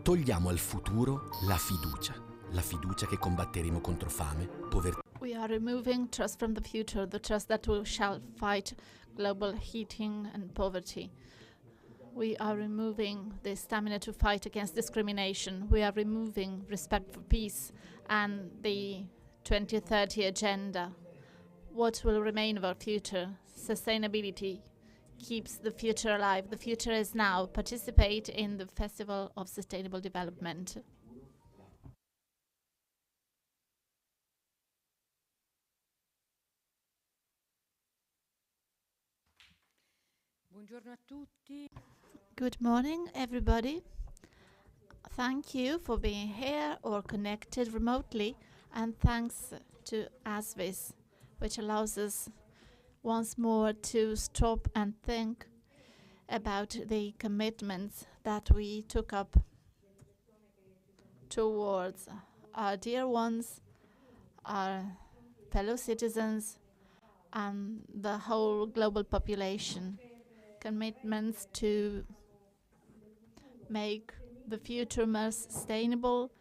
Togliamo al futuro la fiducia che combatteremo contro fame, povertà. We are removing trust from the future, the trust that we shall fight global heating and poverty. We are removing the stamina to fight against discrimination. We are removing respect for peace and the 2030 agenda. What will remain of our future? Sustainability keeps the future alive. The future is now. Participate in the Festival of Sustainable Development. Buongiorno a tutti. Good morning, everybody. Thank you for being here or connected remotely, and thanks to Asvis, which allows us once more to stop and think about the commitments that we took up towards our dear ones, our fellow citizens, and the whole global population. Commitments to make the future more sustainable,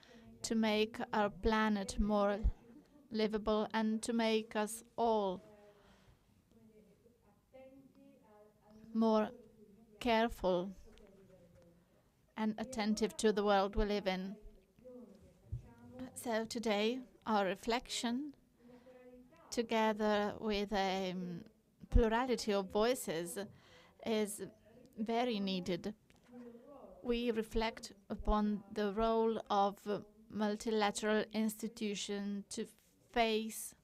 to make our planet more livable, and to make us all more careful and attentive to the world we live in. So today, our reflection, together with a plurality of voices, is very needed. We reflect upon the role of multilateral institutions to face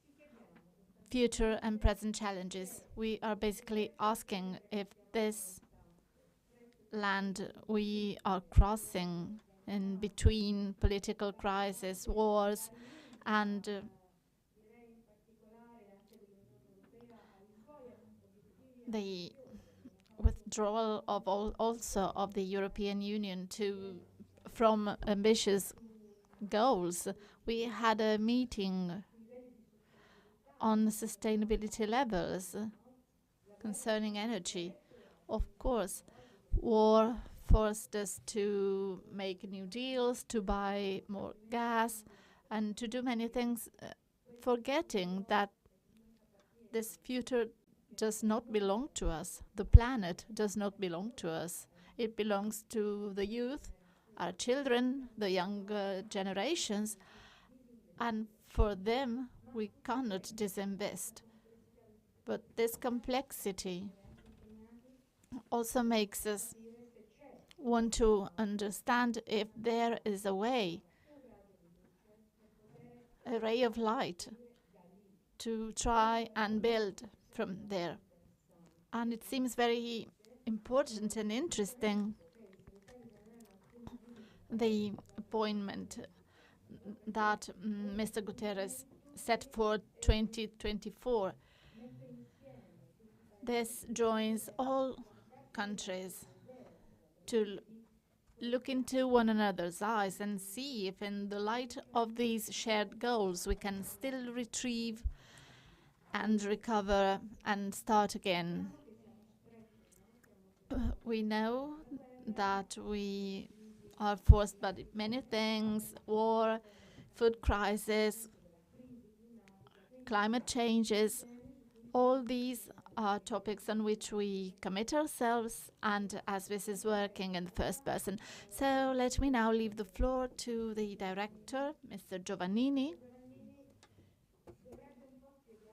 future and present challenges. We are basically asking if this land we are crossing in between political crisis, wars, and the withdrawal of also of the European Union from ambitious goals. We had a meeting on sustainability levels concerning energy. Of course, war forced us to make new deals, to buy more gas, and to do many things, forgetting that this future does not belong to us. The planet does not belong to us. It belongs to the youth, our children, the younger generations, and for them we cannot disinvest. But this complexity also makes us want to understand if there is a way, a ray of light, to try and build from there. And it seems very important and interesting, the appointment that Mr. Guterres set for 2024. This joins all countries to look into one another's eyes and see if in the light of these shared goals we can still retrieve and recover and start again. We know that we are forced by many things: war, food crisis, climate changes. All these are topics on which we commit ourselves, and Asvis is working in the first person. So let me now leave the floor to the director, Mr. Giovannini.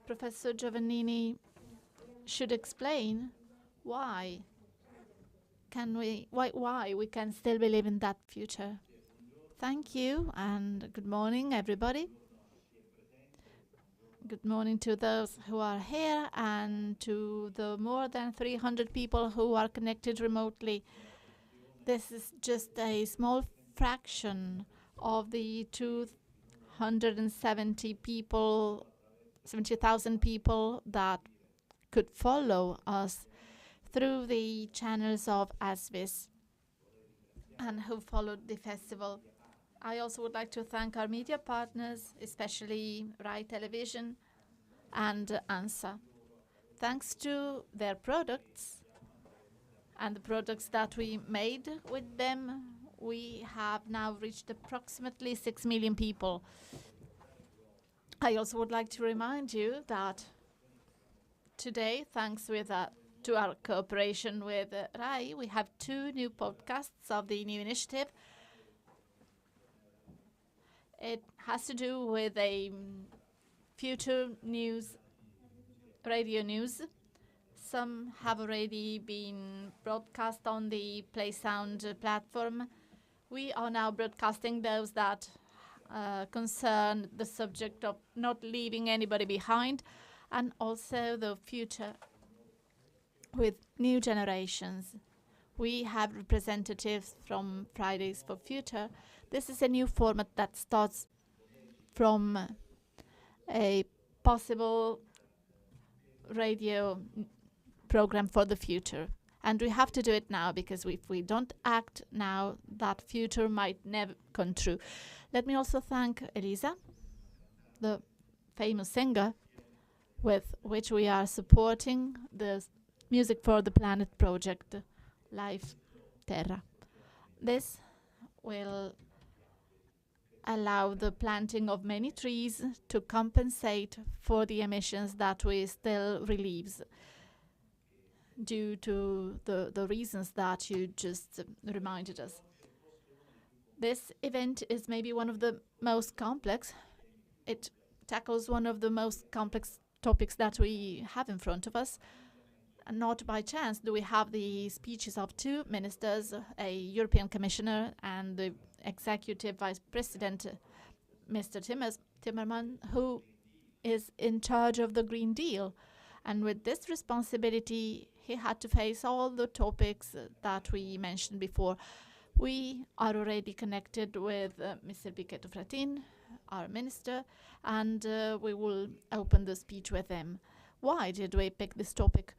Professor Giovannini should explain why we can still believe in that future. Thank you, and good morning, everybody. Good morning to those who are here and to the more than 300 people who are connected remotely. This is just a small fraction of the 270,000 people that could follow us through the channels of Asvis and who followed the festival. I also would like to thank our media partners, especially Rai Television and ANSA. Thanks to their products and the products that we made with them, we have now reached approximately 6 million people. I also would like to remind you that today, thanks to our cooperation with RAI, we have 2 new podcasts of the new initiative. It has to do with a future news, radio news. Some have already been broadcast on the Play Sound platform. We are now broadcasting those that concern the subject of not leaving anybody behind, and also the future with new generations. We have representatives from Fridays for Future. This is a new format that starts from a possible radio program for the future. And we have to do it now, because if we don't act now, that future might never come true. Let me also thank Elisa, the famous singer with which we are supporting the Music for the Planet project, Life Terra. This will allow the planting of many trees to compensate for the emissions that we still release due to the reasons that you just reminded us. This event is maybe one of the most complex. It tackles one of the most complex topics that we have in front of us. And not by chance do we have the speeches of 2 ministers, a European Commissioner and the Executive Vice President, Mr. Timmermans, who is in charge of the Green Deal. And with this responsibility, he had to face all the topics that we mentioned before. We are already connected with Mr. Pichetto Fratin, our minister, and we will open the speech with him. Why did we pick this topic?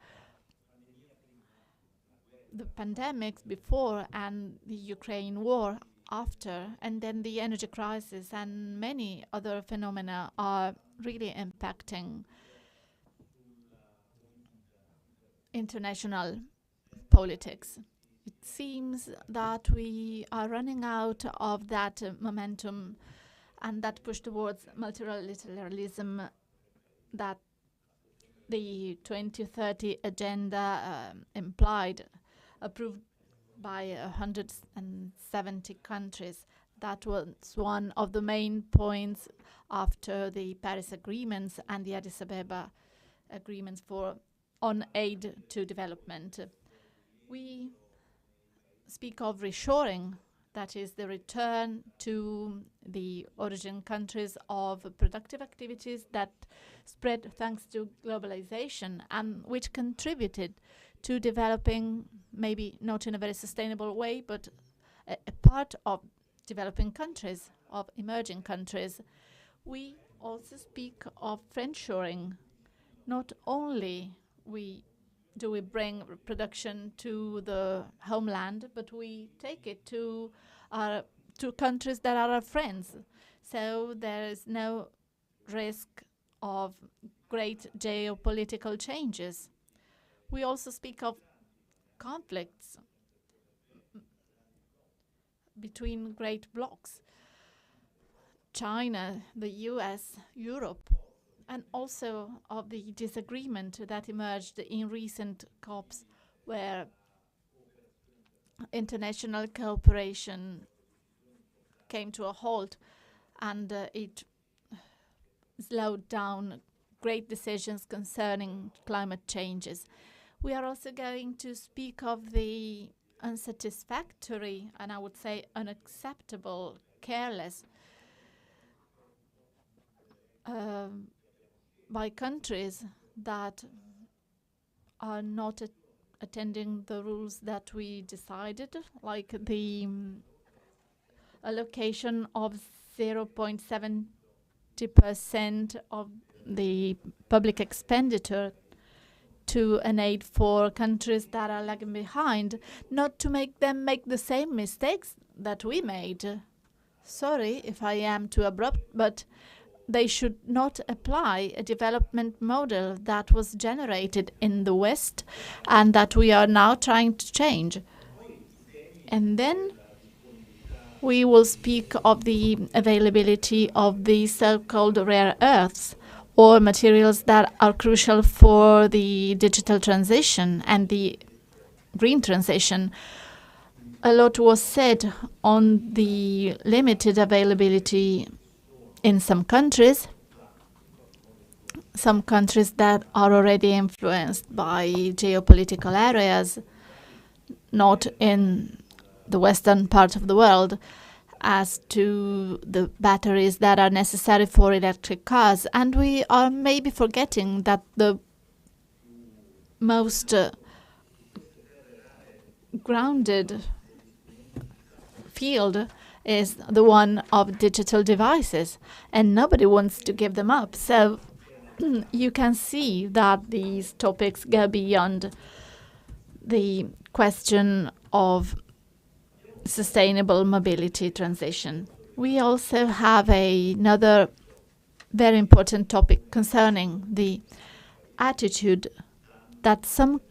The pandemics before and the Ukraine war after, and then the energy crisis and many other phenomena are really impacting international politics. It seems that we are running out of that momentum and that push towards multilateralism that the 2030 agenda implied, approved by 170 countries. That was one of the main points after the Paris agreements and the Addis Ababa agreements on aid to development. We speak of reshoring, that is the return to the origin countries of productive activities that spread thanks to globalization and which contributed to developing, maybe not in a very sustainable way, but a part of developing countries, of emerging countries. We also speak of friendshoring. Not only do we bring production to the homeland, but we take it to countries that are our friends. So there is no risk of great geopolitical changes. We also speak of conflicts between great blocs, China, the US, Europe, and also of the disagreement that emerged in recent COPs, where international cooperation came to a halt and it slowed down great decisions concerning climate changes. We are also going to speak of the unsatisfactory and I would say unacceptable, careless by countries that are not attending the rules that we decided, like the allocation of 0.70% of the public expenditure to an aid for countries that are lagging behind, not to make them make the same mistakes that we made. Sorry if I am too abrupt, but they should not apply a development model that was generated in the West and that we are now trying to change. And then we will speak of the availability of the so-called rare earths, or materials that are crucial for the digital transition and the green transition. A lot was said on the limited availability in some countries that are already influenced by geopolitical areas, not in the western part of the world, as to the batteries that are necessary for electric cars. And we are maybe forgetting that the most grounded field is the one of digital devices, and nobody wants to give them up. So you can see that these topics go beyond the question of sustainable mobility transition. We also have another very important topic concerning the attitude that some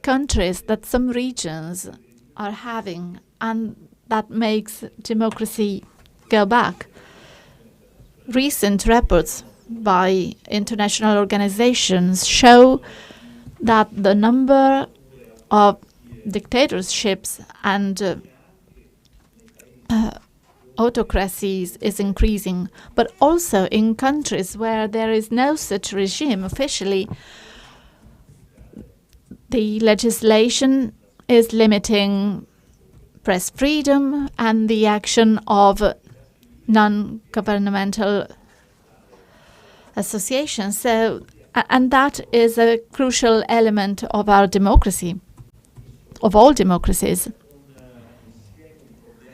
countries, that some regions are having, and that makes democracy go back. Recent reports by international organizations show that the number of dictatorships and autocracies is increasing, but also in countries where there is no such regime officially, the legislation is limiting press freedom and the action of non-governmental associations. So, and that is a crucial element of our democracy, of all democracies.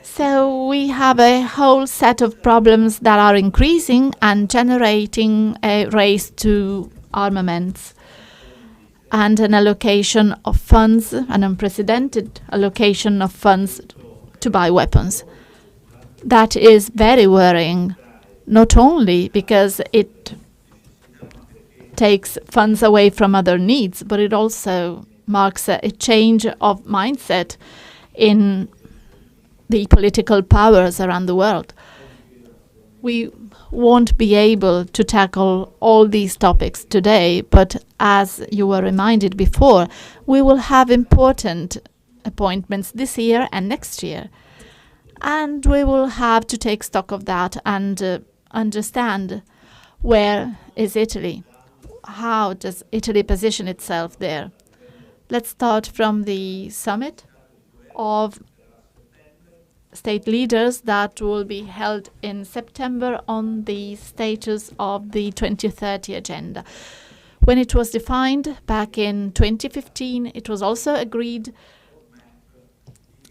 So we have a whole set of problems that are increasing and generating a race to armaments and an allocation of funds, an unprecedented allocation of funds to buy weapons. That is very worrying, not only because it takes funds away from other needs, but it also marks a change of mindset in the political powers around the world. We won't be able to tackle all these topics today, but as you were reminded before, we will have important appointments this year and next year. And we will have to take stock of that and understand where is Italy. How does Italy position itself there? Let's start from the summit of state leaders that will be held in September on the status of the 2030 agenda. When it was defined back in 2015, it was also agreed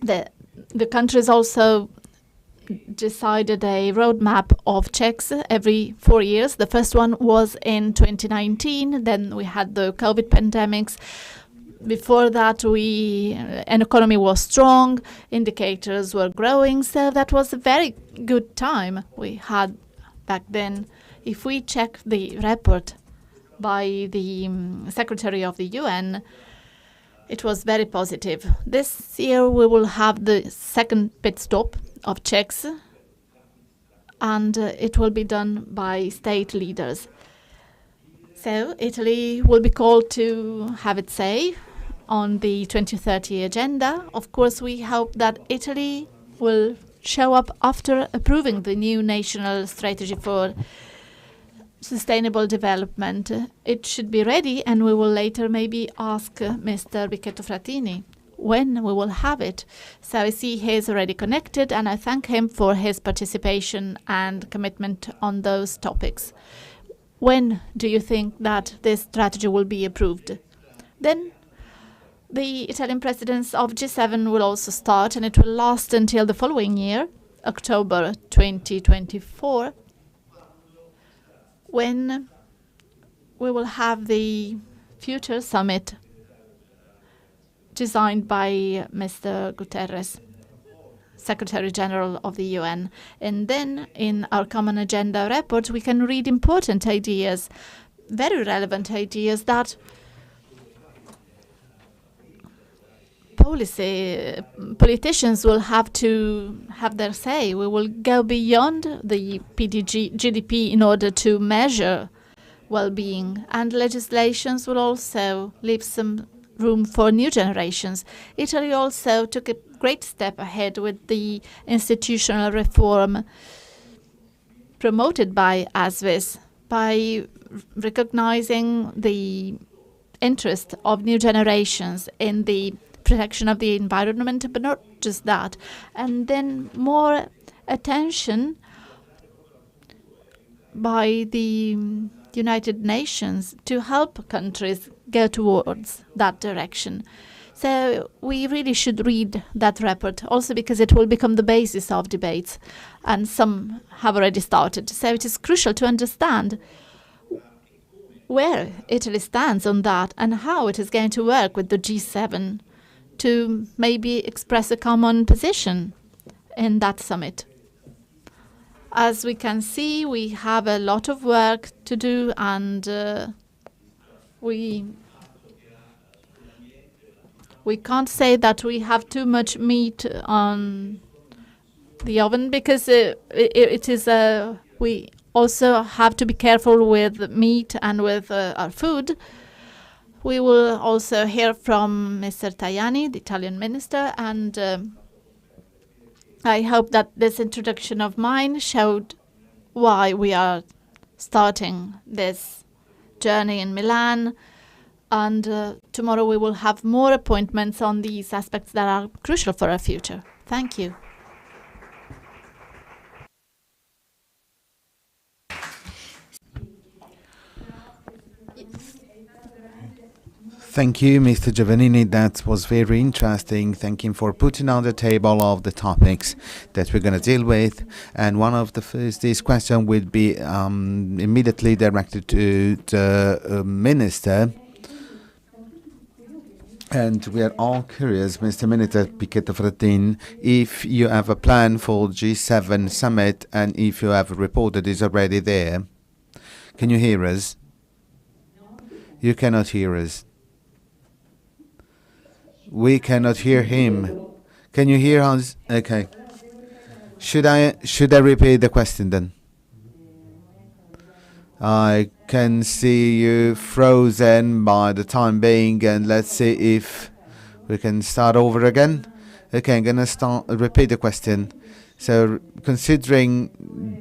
that the countries also decided a roadmap of checks every 4 years. The first one was in 2019, then we had the COVID pandemics. Before that, an economy was strong, indicators were growing, so that was a very good time we had back then. If we check the report by the Secretary of the UN, it was very positive. This year we will have the second pit stop of checks, and it will be done by state leaders. So Italy will be called to have its say on the 2030 agenda. Of course, we hope that Italy will show up after approving the new national strategy for sustainable development. It should be ready, and we will later maybe ask Mr. Bicchetto Frattini when we will have it. So I see he is already connected, and I thank him for his participation and commitment on those topics. When do you think that this strategy will be approved? Then the Italian presidents of G7 will also start, and it will last until the following year, October 2024, when we will have the future summit designed by Mr. Guterres. Secretary General of the UN. And then in our Common Agenda report, we can read important ideas, very relevant ideas that politicians will have to have their say. We will go beyond the GDP in order to measure well-being, and legislations will also leave some room for new generations. Italy also took a great step ahead with the institutional reform promoted by Asvis, by recognizing the interest of new generations in the protection of the environment, but not just that. And then more attention by the United Nations to help countries go towards that direction. So we really should read that report, also because it will become the basis of debates, and some have already started. So it is crucial to understand where Italy stands on that and how it is going to work with the G7 to maybe express a common position in that summit. As we can see, we have a lot of work to do, and we can't say that we have too much meat on the oven, because we also have to be careful with meat and with our food. We will also hear from Mr. Tajani, the Italian minister, and I hope that this introduction of mine showed why we are starting this journey in Milan. And tomorrow we will have more appointments on these aspects that are crucial for our future. Thank you. Thank you, Mr. Giovannini. That was very interesting. Thank you for putting on the table of the topics that we're going to deal with. And one of the first, this question would be immediately directed to the Minister. And we are all curious, Mr. Minister Pichetto Fratin, if you have a plan for G7 summit and if you have a report that is already there. Can you hear us? You cannot hear us. We cannot hear him. Can you hear us? Okay. Should I repeat the question then? I can see you frozen by the time being, and let's see if we can start over again. Okay, I'm gonna repeat the question. So, considering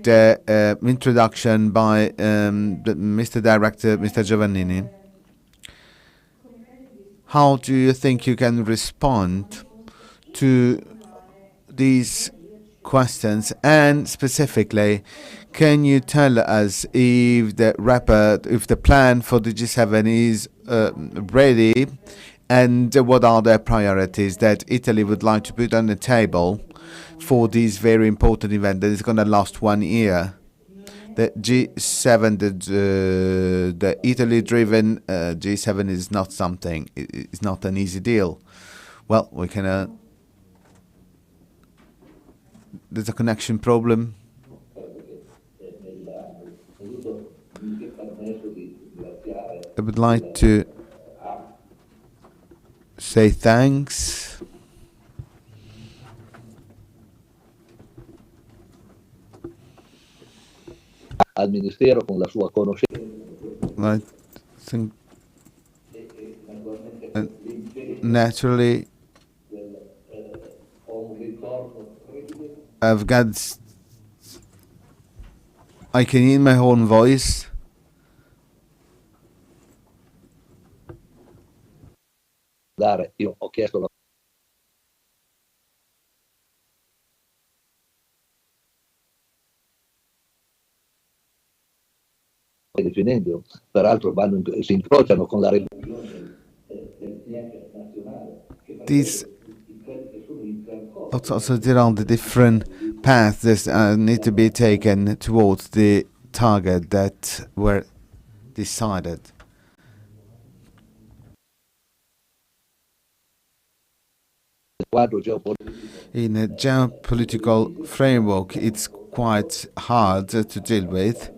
the introduction by Mr. Director, Mr. Giovannini, how do you think you can respond to these questions? And specifically, can you tell us if the plan for the G7 is ready, and what are the priorities that Italy would like to put on the table for this very important event that is going to last 1 year? The G7, the Italy-driven G7 is not something. It's not an easy deal. Well, we can. There's a connection problem. I would like to say thanks. Al Ministero con la sua conoscenza. I think naturally I can hear my own voice. Io ho chiesto la definendo, peraltro si incrociano con la These also there are the different paths that need to be taken towards the target that were decided. In a geopolitical framework, it's quite hard to deal with.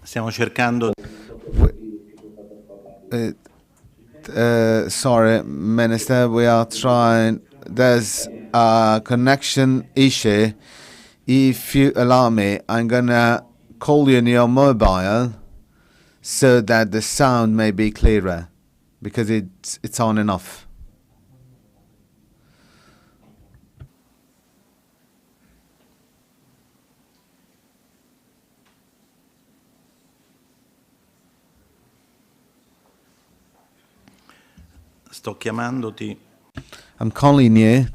Stiamo cercando. Sorry, Minister, we are trying. There's a connection issue. If you allow me, I'm gonna call you on your mobile so that the sound may be clearer, because it's on and off. Sto chiamandoti. I'm calling you.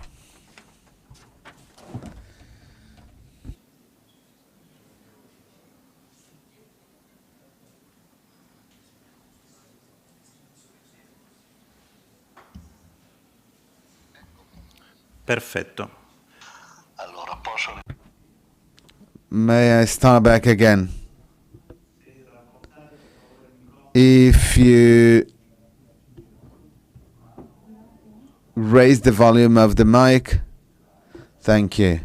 Perfetto. May I start back again? If you raise the volume of the mic, thank you.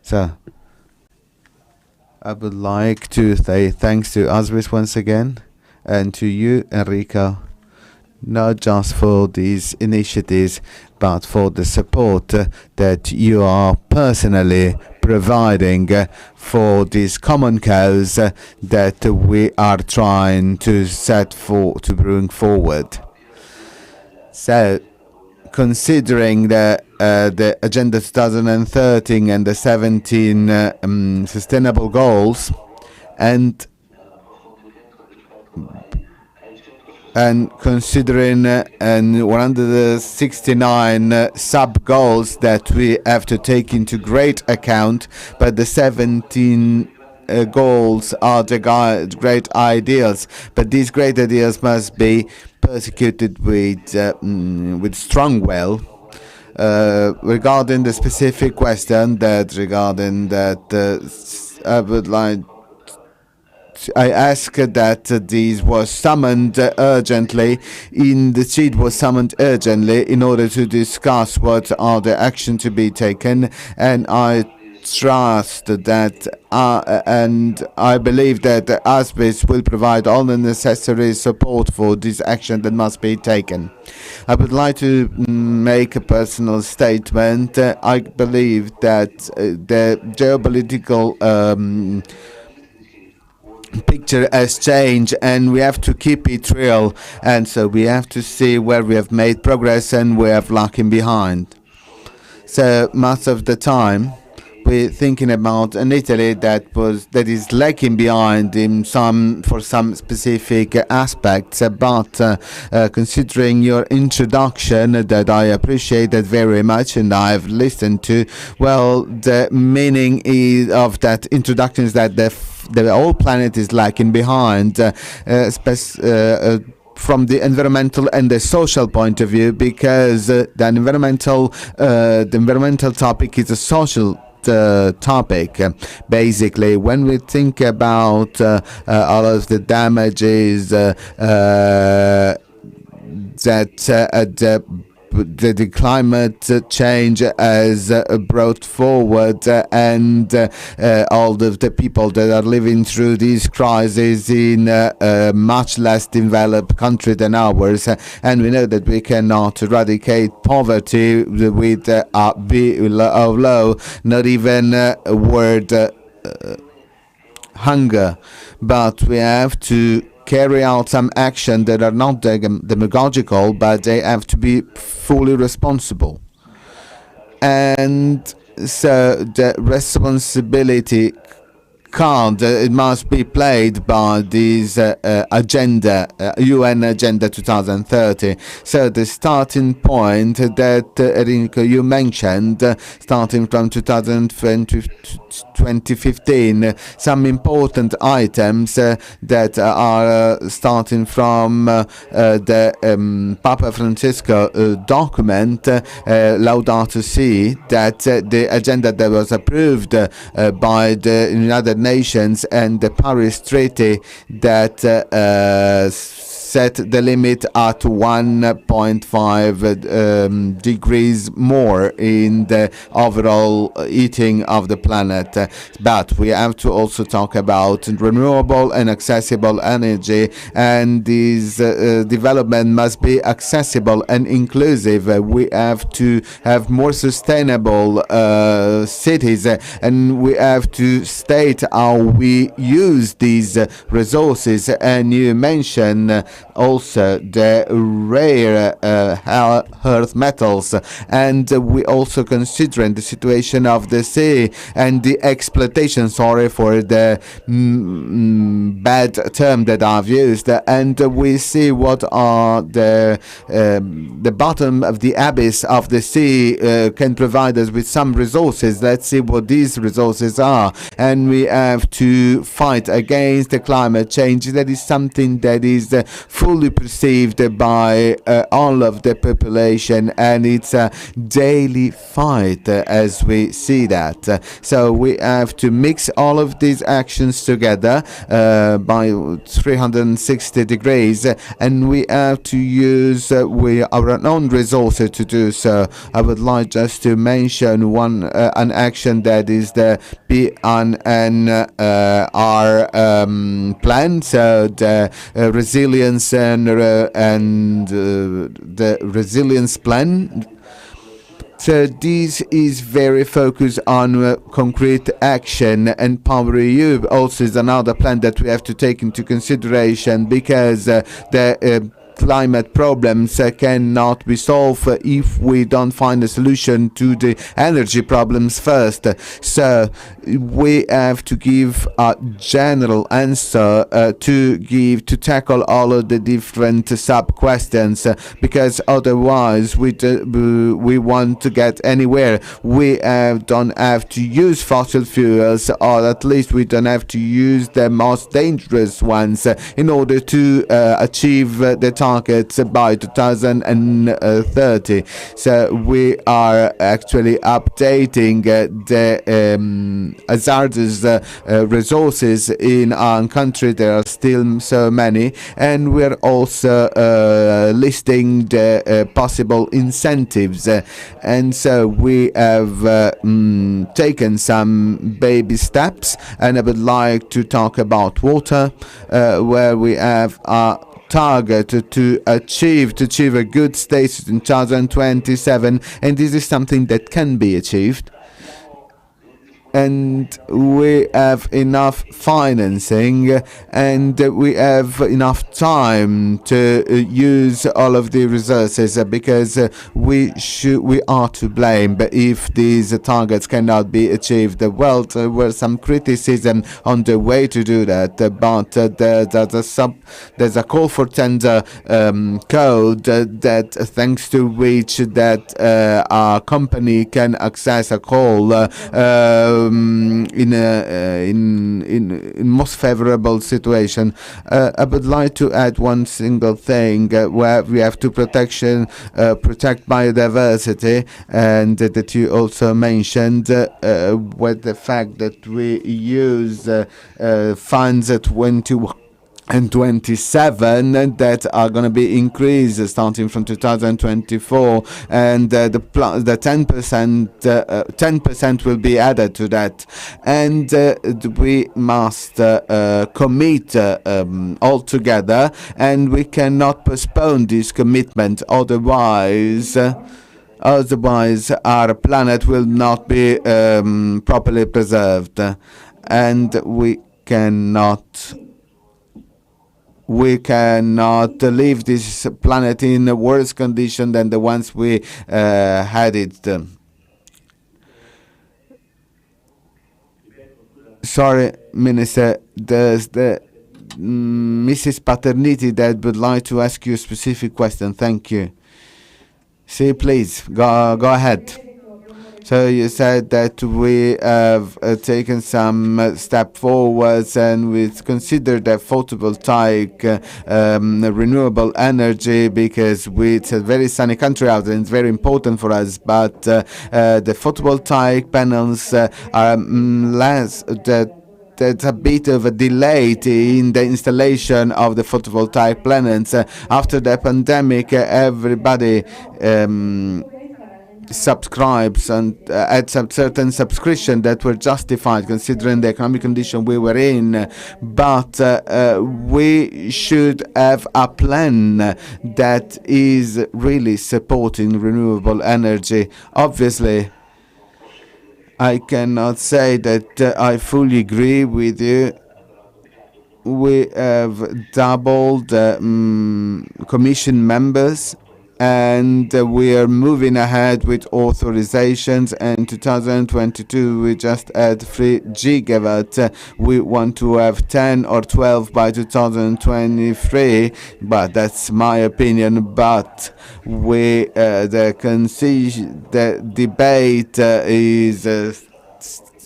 So, I would like to say thanks to Asvis once again, and to you, Enrico, not just for these initiatives, but for the support that you are personally providing for this common cause that we are trying to to bring forward. So, considering the Agenda 2030 and the 17 sustainable goals, and considering 169 sub-goals that we have to take into great account, but the 17 goals are the great ideals, but these great ideals must be persecuted with strong will. Regarding the specific question I ask that this was summoned urgently. The seat was summoned urgently in order to discuss what are the actions to be taken, and I trust that and I believe that Asvis will provide all the necessary support for this action that must be taken. I would like to make a personal statement. I believe that the geopolitical picture has changed, and we have to keep it real, and so we have to see where we have made progress and where we have lagging behind. So most of the time we're thinking about an Italy that is lagging behind for some specific aspects, but considering your introduction, that I appreciate that very much, and I've listened to, well, the meaning of that introduction is that the whole planet is lagging behind, from the environmental and the social point of view, because the environmental topic is a social topic. Basically, when we think about all of the damages that the climate change has brought forward, and all of the people that are living through these crises in a much less developed country than ours, and we know that we cannot eradicate poverty with a low, not even a word hunger, but we have to carry out some action that are not demagogical, but they have to be fully responsible. And so the responsibility card, it must be played by this agenda, UN Agenda 2030. So the starting point that Enrico, you mentioned, starting from 2020 2015, some important items that are starting from the Papa Francesco document, Laudato Si, that the agenda that was approved by the United Nations and the Paris Treaty that set the limit at 1.5 degrees more in the overall heating of the planet. But we have to also talk about renewable and accessible energy, and this development must be accessible and inclusive. We have to have more sustainable cities, and we have to state how we use these resources. And you mentioned also the rare earth metals, and we also considering the situation of the sea and the exploitation, sorry for the bad term that I've used, and we see what are the bottom of the abyss of the sea can provide us with some resources. Let's see what these resources are, and we have to fight against the climate change. That is something that is fully perceived by all of the population, and it's a daily fight as we see that. So we have to mix all of these actions together by 360 degrees, and we have to use our own resources to do so. I would like just to mention an action that is the PNR plan, so the resilience and the resilience plan. So this is very focused on concrete action, and Power EU also is another plan that we have to take into consideration, because the climate problems cannot be solved if we don't find a solution to the energy problems first. So we have to give a general answer to tackle all of the different sub questions, because otherwise we want to get anywhere. We don't have to use fossil fuels, or at least we don't have to use the most dangerous ones in order to achieve the targets by 2030. So we are actually updating the hazardous resources in our country. There are still so many, and we're also listing the possible incentives, and so we have taken some baby steps. And I would like to talk about water, where we have a target to achieve a good status in 2027, and this is something that can be achieved. And we have enough financing, and we have enough time to use all of the resources, because we are to blame if these targets cannot be achieved. Well, there were some criticism on the way to do that, but there's a call for tender code that thanks to which that our company can access a call in most favorable situation. I would like to add one single thing where we have to protect biodiversity, and that you also mentioned with the fact that we use funds at 21 and 27 that are going to be increased starting from 2024, and the 10% will be added to that, and we must commit all together, and we cannot postpone this commitment, otherwise our planet will not be properly preserved, and we cannot leave this planet in a worse condition than the ones we had it. Sorry, Minister, there's the Mrs. Paterniti that would like to ask you a specific question. Thank you. See, please, go ahead. So you said that we have taken some step forwards, and we consider that photovoltaic renewable energy, because it's a very sunny country out there and it's very important for us. But the photovoltaic panels are less that. There's a bit of a delay in the installation of the photovoltaic panels. After the pandemic, everybody subscribes and had some certain subscription that were justified considering the economic condition we were in, but we should have a plan that is really supporting renewable energy. Obviously, I cannot say that I fully agree with you. We have doubled commission members, and we are moving ahead with authorizations. And 2022 we just had 3 gigawatt. We want to have 10 or 12 by 2023, but that's my opinion. But we the debate is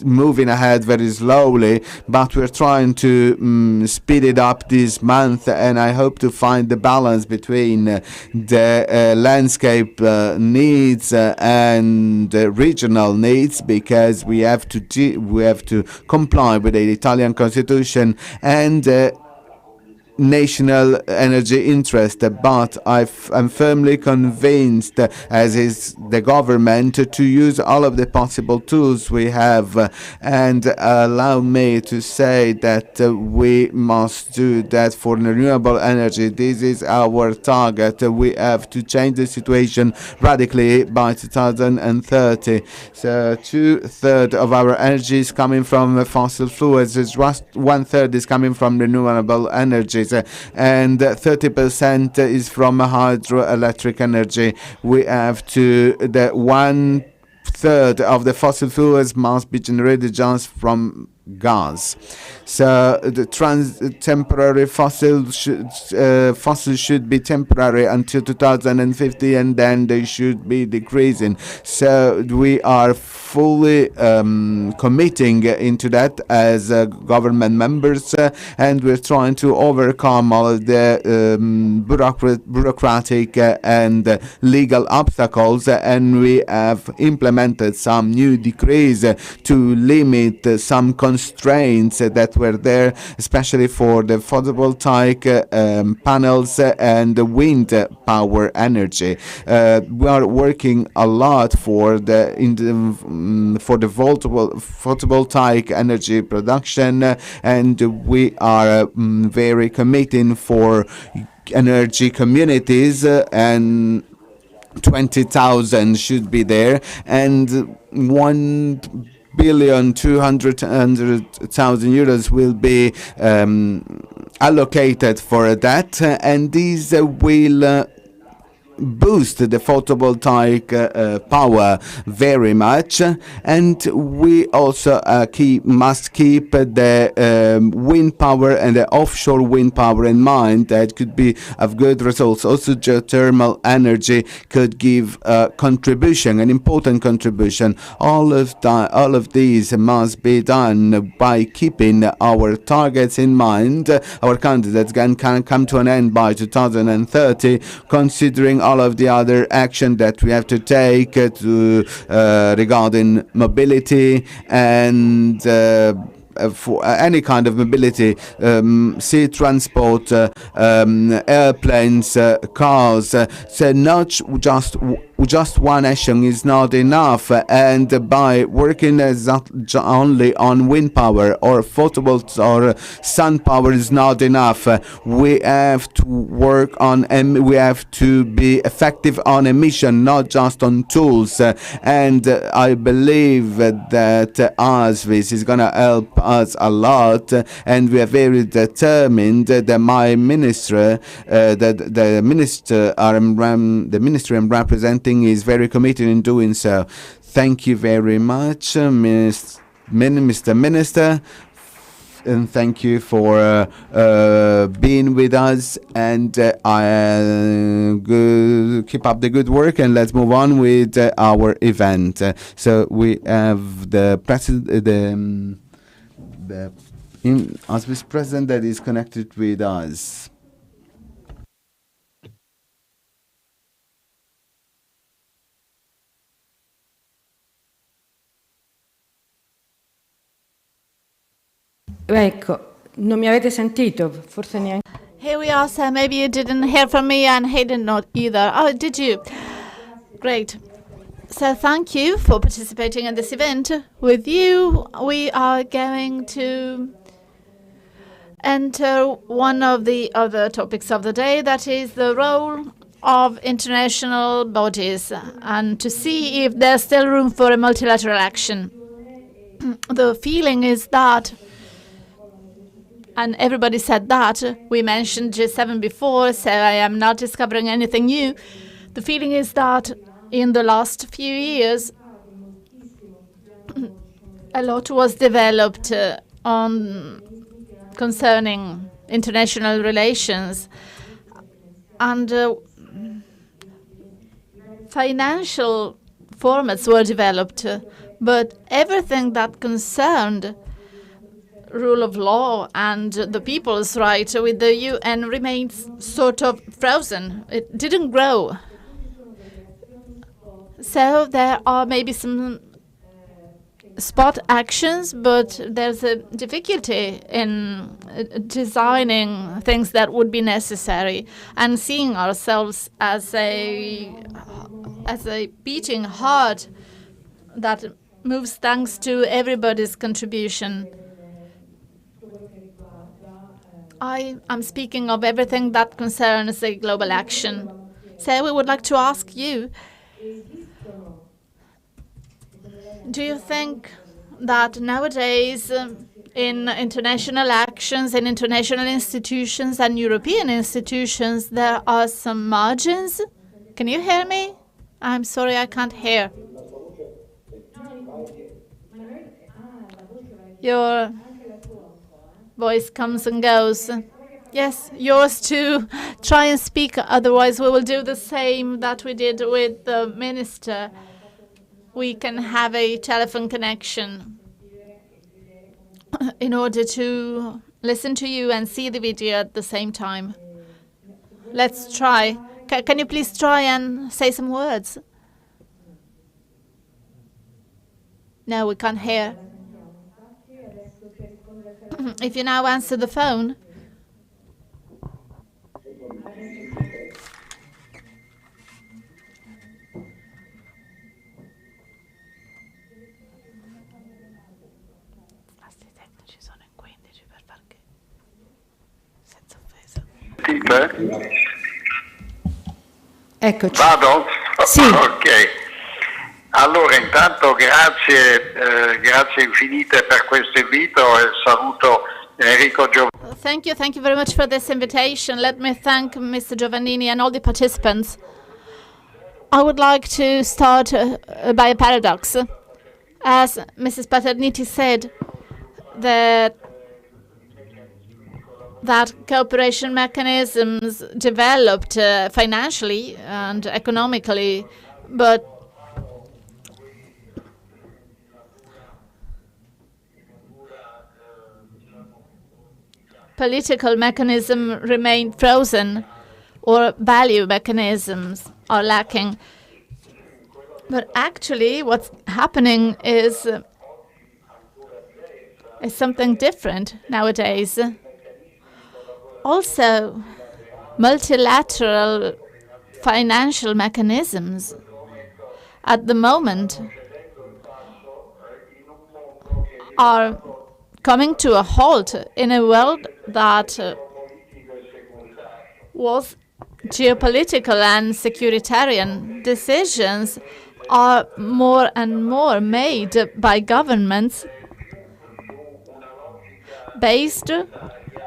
moving ahead very slowly, but we're trying to speed it up this month, and I hope to find the balance between the landscape needs and regional needs, because we have to comply with the Italian Constitution and national energy interest. But I'm firmly convinced, as is the government, to use all of the possible tools we have, and allow me to say that we must do that for renewable energy. This is our target. We have to change the situation radically by 2030. So 2/3 of our energy is coming from fossil fuels. Just 1/3 is coming from renewable energies, and 30% is from hydroelectric energy. We have to, the 1/3 of the fossil fuels must be generated just from gas. So the temporary fossil should be temporary until 2050, and then they should be decreasing. So we are fully committing into that as government members, and we're trying to overcome all of the bureaucratic and legal obstacles, and we have implemented some new decrees to limit some constraints that were there, especially for the photovoltaic panels and the wind power energy. We are working a lot for the photovoltaic energy production, and we are very committed for energy communities, and 20,000 should be there, and 1,200,000 euros will be allocated for that, and these will boost the photovoltaic power very much. And we also must keep the wind power and the offshore wind power in mind. That could be of good results. Also, geothermal energy could give a contribution, an important contribution. All of these must be done by keeping our targets in mind. Our candidates can come to an end by 2030, considering all of the other action that we have to take regarding mobility and for any kind of mobility, sea transport, airplanes, cars. So not just one action is not enough, and by working only on wind power or photovoltaic or sun power is not enough. We have to work on, and we have to be effective on emission, not just on tools. And I believe that Asvis is going to help us a lot, and we are very determined that my ministry, the ministry I'm representing, is very committed in doing so. Thank you very much, Mr. Minister, and thank you for being with us, and keep up the good work, and let's move on with our event. So we have the president, the Asvis president that is connected with us. Ecco, non mi avete sentito, forse neanche. Here we are, sir. Maybe you didn't hear from me, and he did not either. Oh, did you? Great. So thank you for participating in this event. With you, we are going to enter one of the other topics of the day, that is the role of international bodies, and to see if there's still room for a multilateral action. The feeling is that, and everybody said that, we mentioned G7 before, so I am not discovering anything new. The feeling is that in the last few years, a lot was developed concerning international relations, and financial formats were developed, but everything that concerned rule of law and the people's right with the UN remains sort of frozen. It didn't grow. So there are maybe some spot actions, but there's a difficulty in designing things that would be necessary and seeing ourselves as a beating heart that moves thanks to everybody's contribution. I'm speaking of everything that concerns a global action. So we would like to ask you, do you think that nowadays in international actions, in international institutions and European institutions, there are some margins? Can you hear me? I'm sorry, I can't hear. Your voice comes and goes. Yes, yours too. Try and speak, otherwise we will do the same that we did with the minister. We can have a telephone connection in order to listen to you and see the video at the same time. Let's try. Can you please try and say some words? No, we can't hear. If you now answer the phone. Eccoci. Vado? Sì. Ok. Allora, intanto grazie infinite per questo invito e saluto Enrico Giovannini. Thank you very much for this invitation. Let me thank Mr. Giovannini and all the participants. I would like to start by a paradox. As Mrs. Paterniti said, that cooperation mechanisms developed financially and economically, but political mechanisms remain frozen, or value mechanisms are lacking. But actually, what's happening is something different nowadays. Also, multilateral financial mechanisms at the moment are coming to a halt in a world that was geopolitical and securitarian. Decisions are more and more made by governments based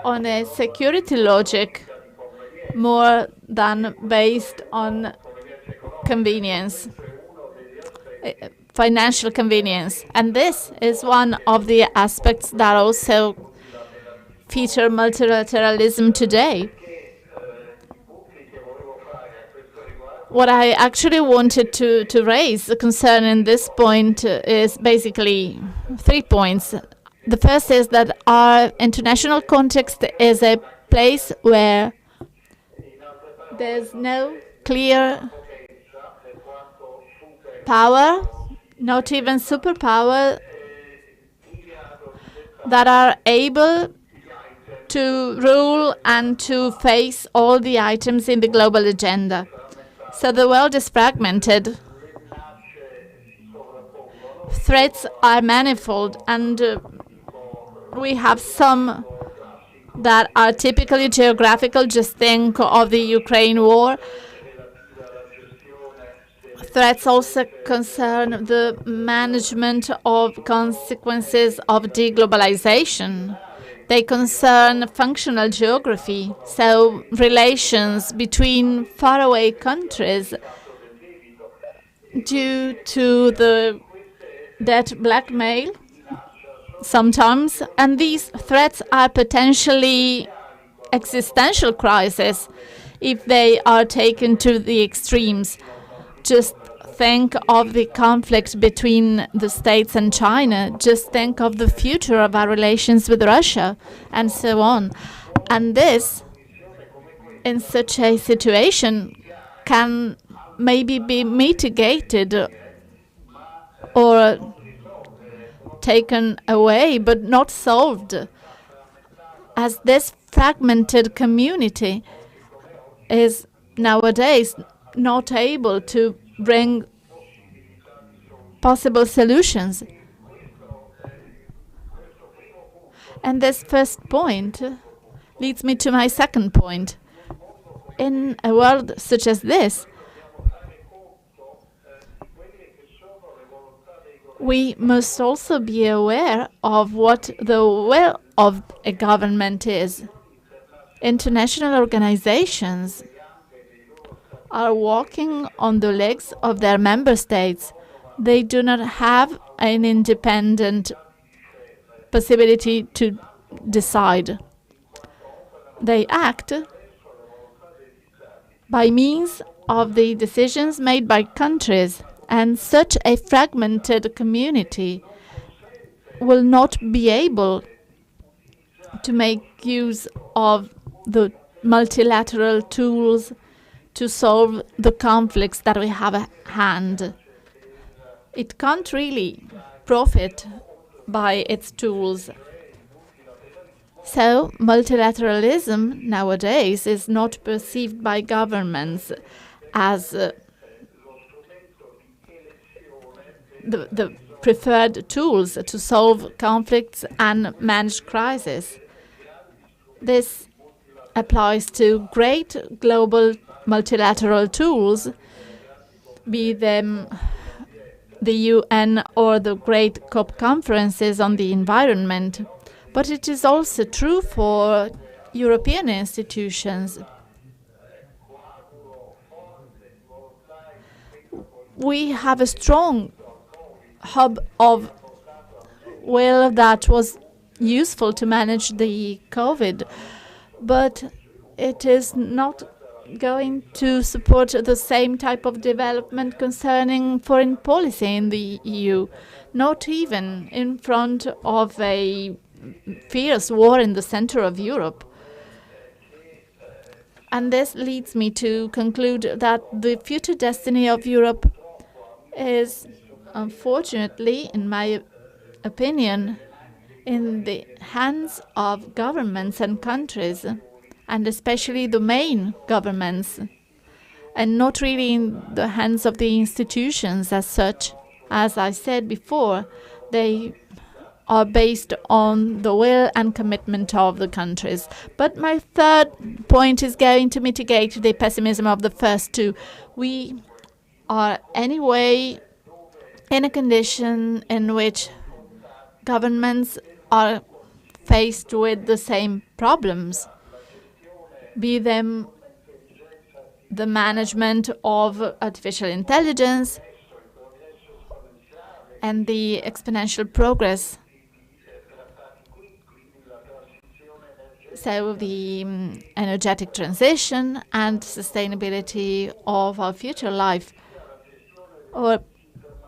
on a security logic more than based on convenience, financial convenience. And this is one of the aspects that also feature multilateralism today. What I actually wanted to raise concerning this point is basically 3 points. The first is that our international context is a place where there's no clear power, not even superpower, that are able to rule and to face all the items in the global agenda. So the world is fragmented. Threats are manifold, and we have some that are typically geographical. Just think of the Ukraine war. Threats also concern the management of consequences of deglobalization. They concern functional geography, so relations between faraway countries due to the debt blackmail sometimes. And these threats are potentially existential crises if they are taken to the extremes. Just think of the conflict between the States and China. Just think of the future of our relations with Russia, and so on. And this, in such a situation, can maybe be mitigated or taken away, but not solved, as this fragmented community is nowadays not able to bring possible solutions. And this first point leads me to my second point. In a world such as this, we must also be aware of what the will of a government is. International organizations are walking on the legs of their member states. They do not have an independent possibility to decide. They act by means of the decisions made by countries, and such a fragmented community will not be able to make use of the multilateral tools to solve the conflicts that we have at hand. It can't really profit by its tools. So multilateralism nowadays is not perceived by governments as the preferred tools to solve conflicts and manage crises. This applies to great global multilateral tools, be them the UN or the great COP conferences on the environment. But it is also true for European institutions. We have a strong hub of will that was useful to manage the COVID, but it is not going to support the same type of development concerning foreign policy in the EU, not even in front of a fierce war in the center of Europe. And this leads me to conclude that the future destiny of Europe is, unfortunately, in my opinion, in the hands of governments and countries, and especially the main governments, and not really in the hands of the institutions as such. As I said before, they are based on the will and commitment of the countries. But my third point is going to mitigate the pessimism of the first two. We are anyway in a condition in which governments are faced with the same problems, be them the management of artificial intelligence and the exponential progress So the energetic transition and sustainability of our future life, or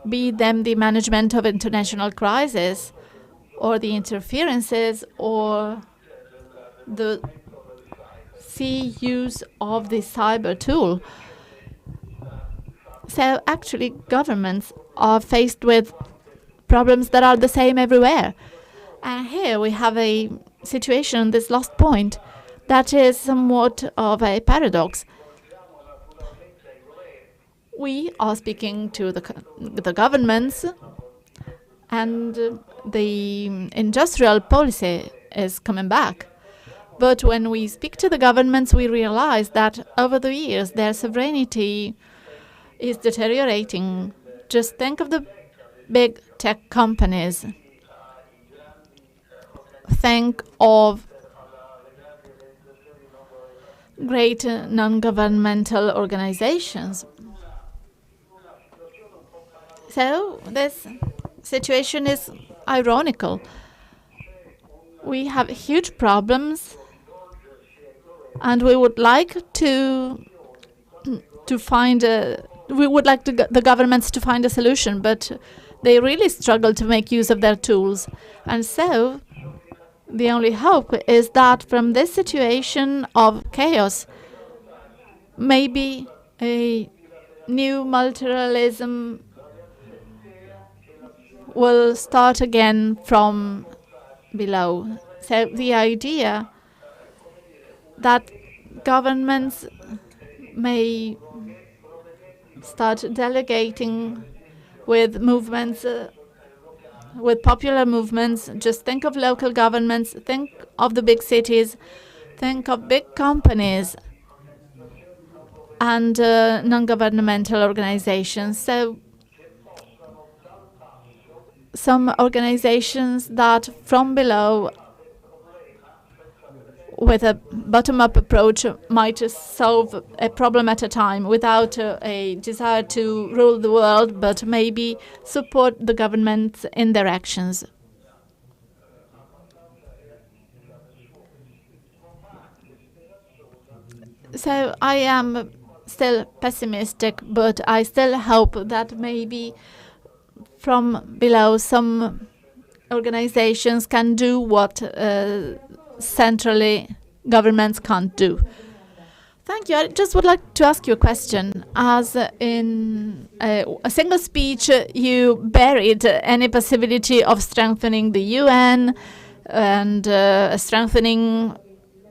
be them the management of international crisis, or the interferences, or the use of the cyber tool. So actually governments are faced with problems that are the same everywhere. And here we have a situation, this last point, that is somewhat of a paradox. We are speaking to the governments, and the industrial policy is coming back. But when we speak to the governments, we realize that over the years their sovereignty is deteriorating. Just think of the big tech companies. Think of great non-governmental organizations. So this situation is ironical. We have huge problems, and we would like to find the governments to find a solution, but they really struggle to make use of their tools. And so the only hope is that from this situation of chaos, maybe a new multilateralism will start again from below. So the idea that governments may start delegating with movements, with popular movements. Just think of local governments, think of the big cities, think of big companies and non-governmental organizations. So some organizations that from below, with a bottom-up approach, might solve a problem at a time without a desire to rule the world, but maybe support the governments in their actions. So I am still pessimistic, but I still hope that maybe from below some organizations can do what centrally governments can't do. Thank you. I just would like to ask you a question. As in a single speech, you buried any possibility of strengthening the UN and strengthening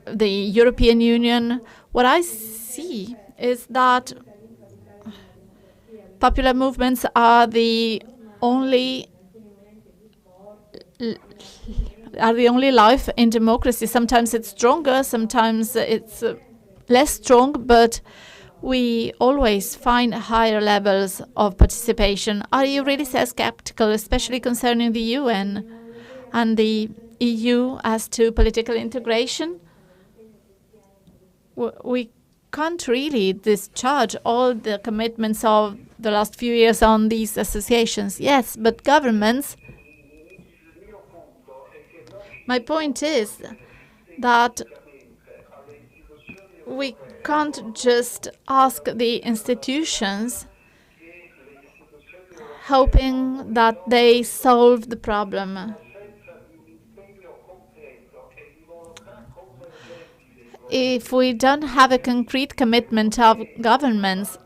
the European Union. What I see is that popular movements are the only life in democracy. Sometimes it's stronger, sometimes it's less strong, but we always find higher levels of participation. Are you really so skeptical, especially concerning the UN and the EU as to political integration? We can't really discharge all the commitments of the last few years on these associations. Yes, but governments. My point is that we can't just ask the institutions hoping that they solve the problem. If we don't have a concrete commitment of governments,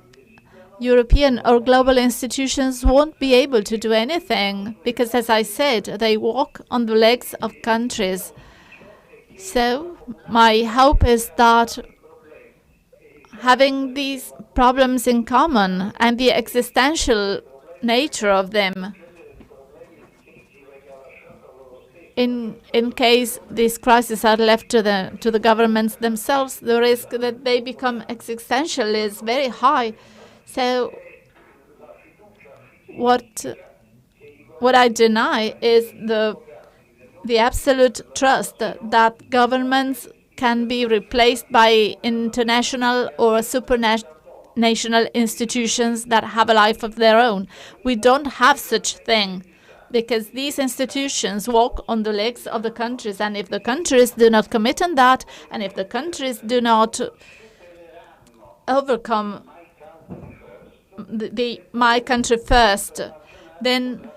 European or global institutions won't be able to do anything because, as I said, they walk on the legs of countries. So my hope is that having these problems in common and the existential nature of them, in case these crises are left to the governments themselves, the risk that they become existential is very high. So what I deny is the absolute trust that governments can be replaced by international or supranational institutions that have a life of their own. We don't have such thing. because these institutions walk on the legs of the countries, and if the countries do not commit on that, and if the countries do not overcome the my country first, then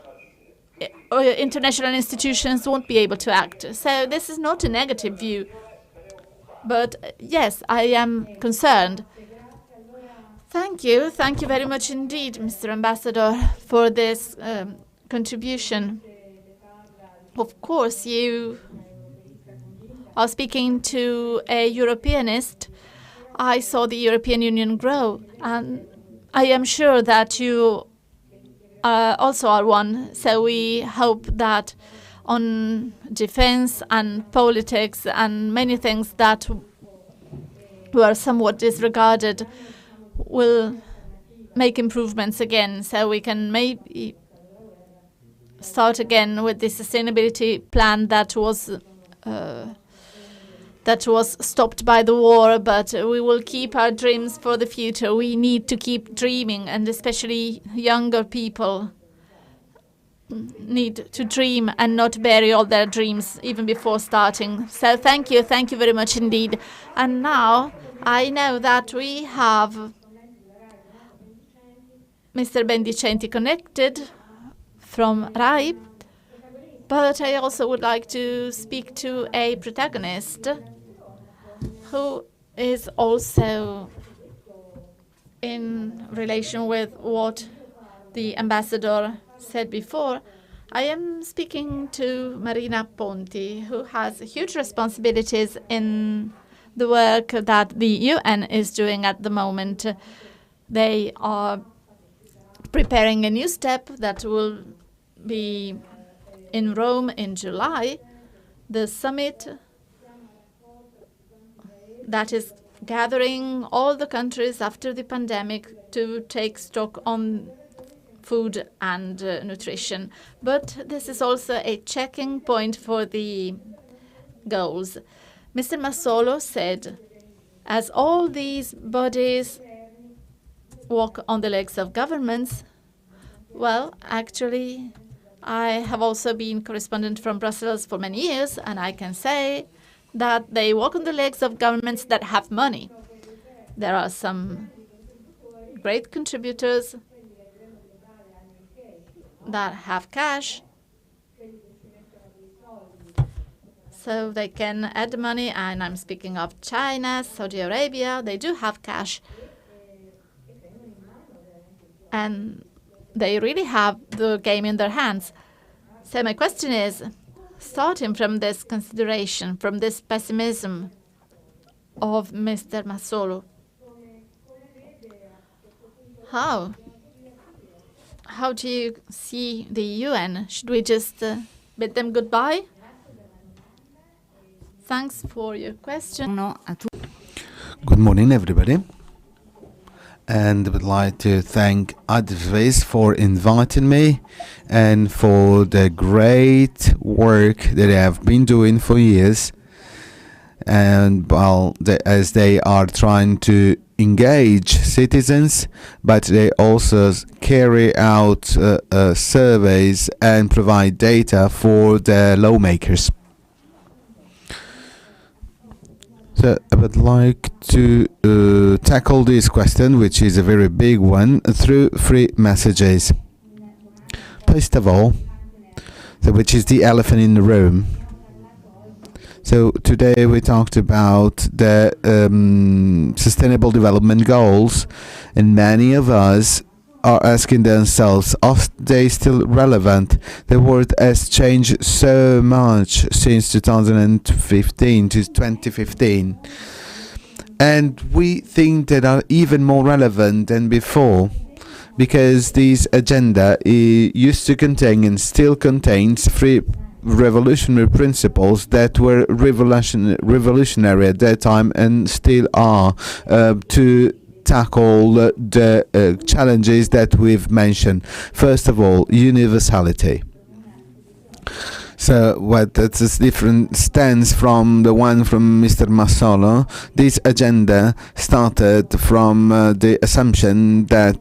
international institutions won't be able to act. So this is not a negative view, but yes, I am concerned. Thank you very much indeed, Mr. Ambassador, for this contribution. Of course, you are speaking to a Europeanist. I saw the European Union grow, and I am sure that you also are one. So we hope that on defense and politics and many things that were somewhat disregarded will make improvements again, so we can maybe start again with the sustainability plan that was stopped by the war, but we will keep our dreams for the future. We need to keep dreaming, and especially younger people need to dream and not bury all their dreams even before starting. So thank you very much indeed. And now I know that we have Mr. Bendicenti connected from RAI, but I also would like to speak to a protagonist who is also in relation with what the ambassador said before. I am speaking to Marina Ponti, who has huge responsibilities in the work that the UN is doing at the moment. They are preparing a new step that will be in Rome in July, the summit that is gathering all the countries after the pandemic to take stock on food and nutrition. But this is also a checking point for the goals. Mr. Massolo said, as all these bodies walk on the legs of governments, well, actually, I have also been correspondent from Brussels for many years, and I can say that they walk on the legs of governments that have money. There are some great contributors that have cash, so they can add money, and I'm speaking of China, Saudi Arabia. They do have cash, and they really have the game in their hands. So my question is, starting from this consideration, from this pessimism of Mr. Massolo, how do you see the UN? Should we just bid them goodbye? Thanks for your question. Good morning, everybody. And I would like to thank Asvis for inviting me and for the great work that they have been doing for years. And as they are trying to engage citizens, but they also carry out surveys and provide data for the lawmakers. So I would like to tackle this question, which is a very big one, through 3 messages. First of all, which is the elephant in the room. So today we talked about the Sustainable Development Goals, and many of us are asking themselves, are they still relevant? The world has changed so much since 2015 to 2015. And we think that are even more relevant than before, because this agenda used to contain and still contains 3 revolutionary principles that were revolutionary at that time and still are to tackle the challenges that we've mentioned. First of all, universality. So what that's a different stance from the one from Mr. Massolo. This agenda started from the assumption that,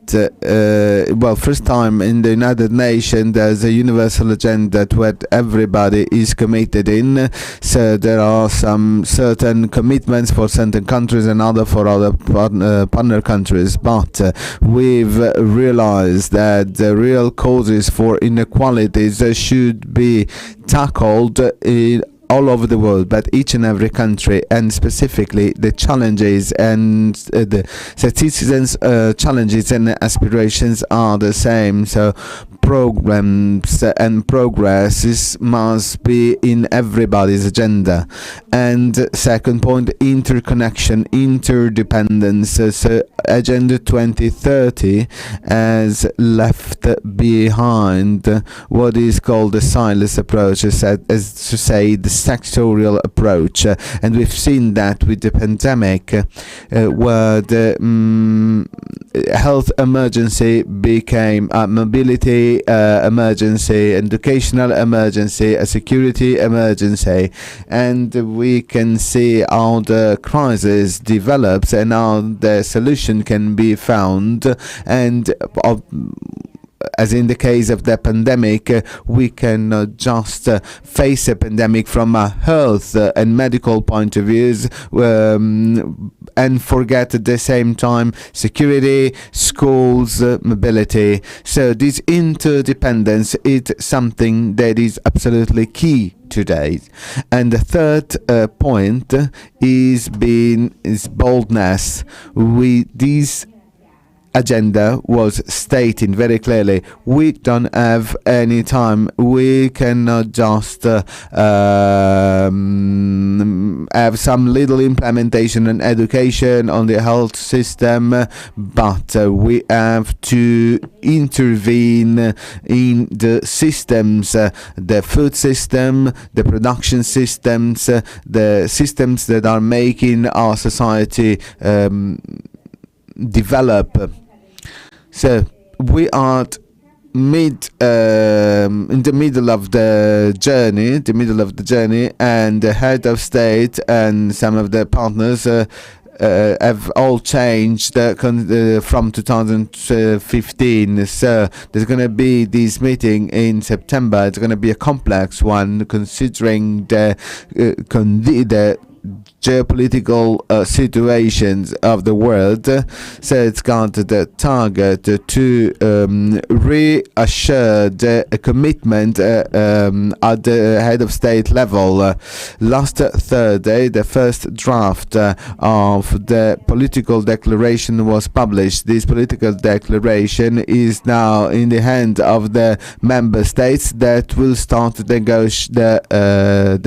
first time in the United Nations there's a universal agenda to what everybody is committed in. So there are some certain commitments for certain countries and other for other partner countries. But we've realized that the real causes for inequalities should be tackled all over the world, but each and every country, and specifically the challenges and the citizens' challenges and aspirations are the same. So programs and progress must be in everybody's agenda. And second point, interconnection, interdependence. So Agenda 2030 has left behind what is called the silos approach, as to say the sectorial approach, and we've seen that with the pandemic, where the health emergency became a mobility emergency, educational emergency, a security emergency, and we can see how the crisis develops and how the solution can be found. And as in the case of the pandemic, we cannot just face a pandemic from a health and medical point of views, and forget at the same time security, schools, mobility. So this interdependence is something that is absolutely key today. And the third point is boldness. This agenda was stating very clearly, we don't have any time. We cannot just have some little implementation and education on the health system, but we have to intervene in the systems, the food system, the production systems, the systems that are making our society develop. So we are in the middle of the journey, and the head of state and some of the partners have all changed from 2015. So there's going to be this meeting in September. It's going to be a complex one, considering the geopolitical situations of the world. So it's got the target to reassure the commitment at the head of state level. Last Thursday, the first draft of the political declaration was published. This political declaration is now in the hand of the member states that will start the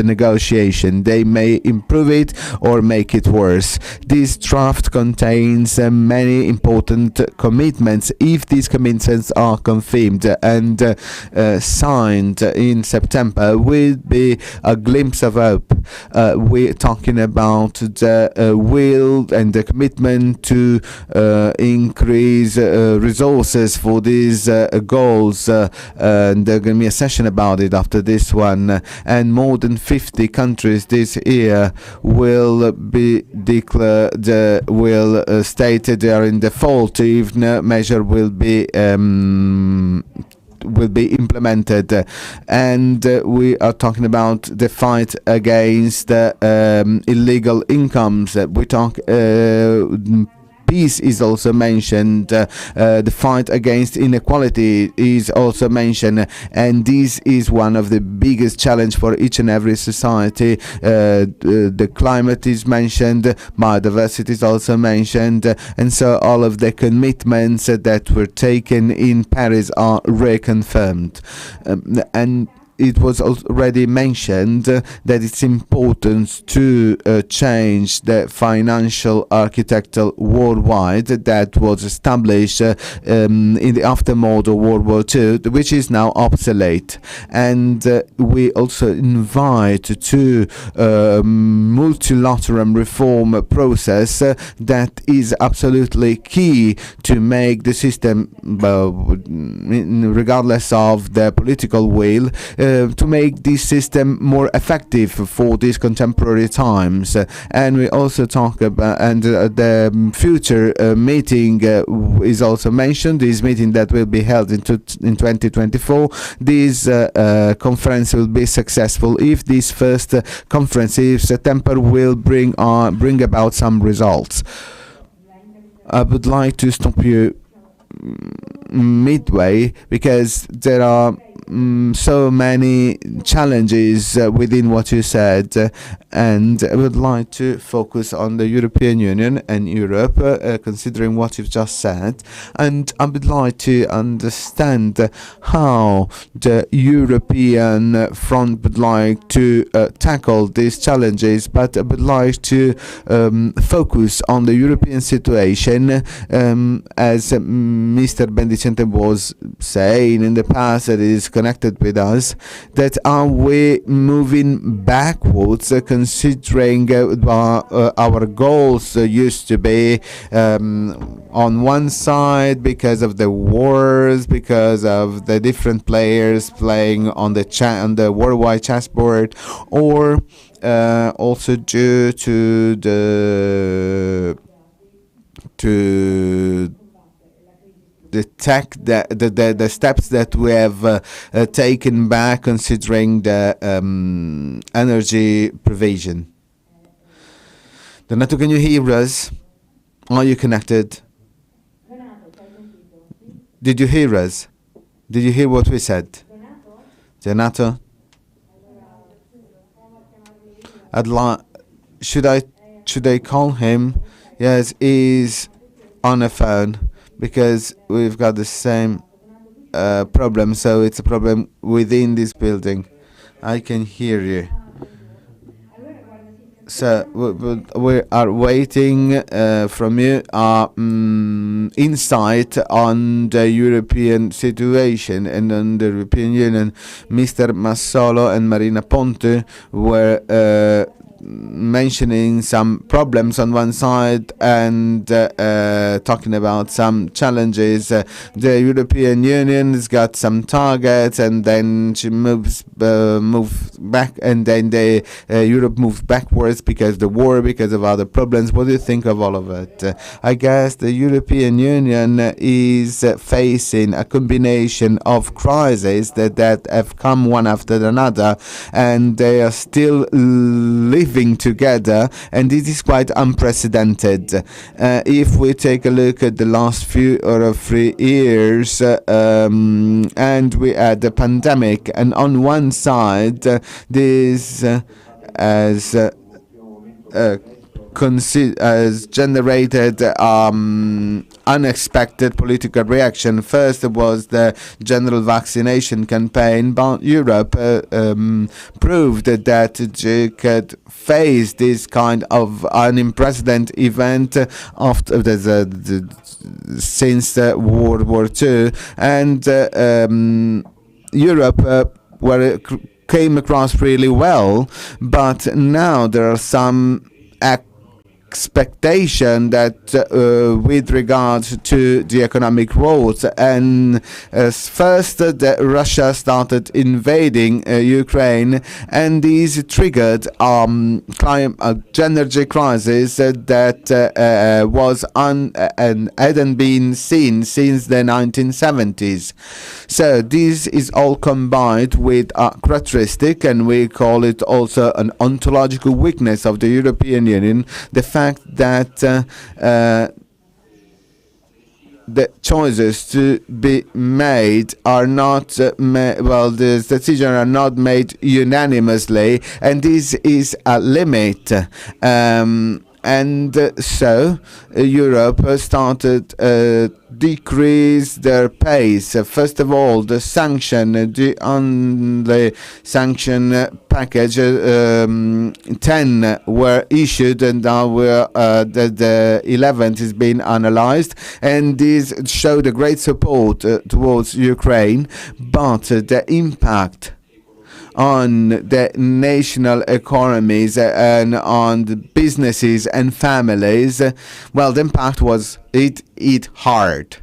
negotiation. They may improve it or make it worse. This draft contains many important commitments. If these commitments are confirmed and signed in September, will be a glimpse of hope. We're talking about the will and the commitment to increase resources for these goals, and there's going to be a session about it after this one, and more than 50 countries this year will be declared, will state they are in default if no measure will be implemented. And we are talking about the fight against illegal incomes. We talk peace is also mentioned, the fight against inequality is also mentioned, and this is one of the biggest challenge for each and every society. The climate is mentioned, biodiversity is also mentioned, and so all of the commitments that were taken in Paris are reconfirmed. And it was already mentioned that it's important to change the financial architecture worldwide that was established in the aftermath of World War II, which is now obsolete. And we also invite to multilateral reform process that is absolutely key to make the system, regardless of the political will, to make this system more effective for these contemporary times. And we also talk about, and the future meeting is also mentioned. This meeting that will be held in 2024. This conference will be successful if this first conference in September will bring about some results. I would like to stop you midway because there are so many challenges within what you said, and I would like to focus on the European Union and Europe, considering what you've just said, and I would like to understand how the European front would like to tackle these challenges, but I would like to focus on the European situation, as Mr. Bendicente was saying in the past, that is connected with us, that are we moving backwards, considering our goals used to be on one side because of the wars, because of the different players playing on the worldwide chessboard, or also due to the steps that we have taken back, considering the energy provision. Donato, can you hear us? Are you connected? Did you hear us? Did you hear what we said? Donato? Should I call him? Yes, he's on a phone, because we've got the same problem, so it's a problem within this building. I can hear you. So we are waiting from you insight on the European situation and on the European Union. Mr. Massolo and Marina Ponte were mentioning some problems on one side and talking about some challenges. The European Union has got some targets, and then she moves back, and then Europe moves backwards because of the war, because of other problems. What do you think of all of it? I guess the European Union is facing a combination of crises that have come one after another, and they are still living together, and it is quite unprecedented. If we take a look at the last 3 years, and we had the pandemic, and on one side this has generated unexpected political reaction. First was the general vaccination campaign, but Europe proved that it could face this kind of unprecedented event after since World War II, and Europe came across really well, but now there are some expectation that with regard to the economic roles, and first Russia started invading Ukraine, and these triggered energy crisis that was and hadn't been seen since the 1970s. So this is all combined with a characteristic, and we call it also an ontological weakness of the European Union, the fact that the choices to be made are not the decisions are not made unanimously, and this is a limit. And so Europe started decrease their pace. First of all, the only sanction package, 10 were issued, and now the 11th is being analyzed, and this showed a great support towards Ukraine, but the impact on the national economies and on the businesses and families, well, the impact was it hard.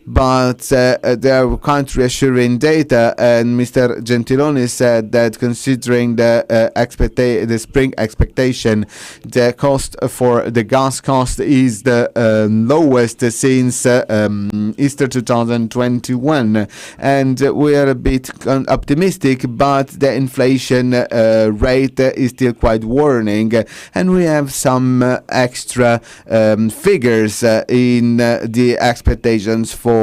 but there are quite reassuring data, and Mr. Gentiloni said that considering the spring expectation, the cost for the gas cost is the lowest since Easter 2021, and we are a bit optimistic, but the inflation rate is still quite warning, and we have some extra figures in the expectations for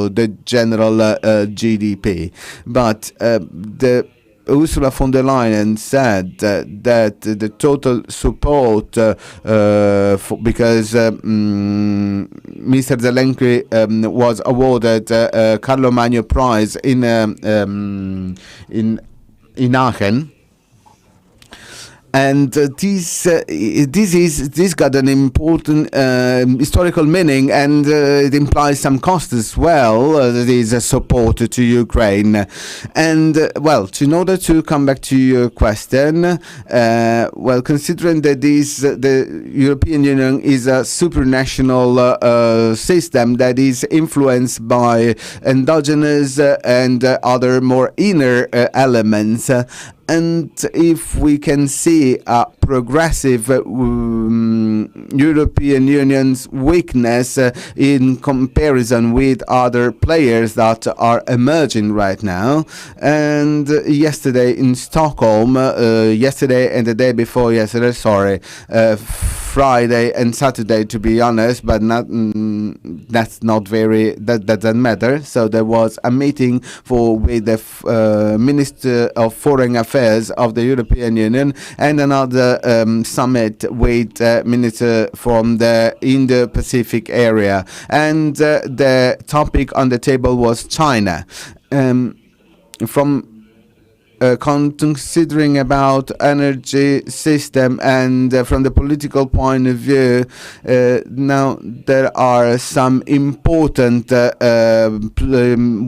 the general GDP. But the Ursula von der Leyen said that the total support because Mr. Zelensky was awarded Carlo Magno Prize in Aachen. And this got an important historical meaning, and it implies some cost as well. That is support to Ukraine, and in order to come back to your question, considering that the European Union is a supranational system that is influenced by endogenous and other more inner elements. And if we can see a progressive European Union's weakness in comparison with other players that are emerging right now, and yesterday in Stockholm, yesterday and the day before yesterday, Friday and Saturday, to be honest, but not that's not very that doesn't matter. So there was a meeting with the Minister of Foreign Affairs of the European Union, and another summit with minister from the Indo-Pacific area, and the topic on the table was China. From considering about energy system and from the political point of view, now there are some important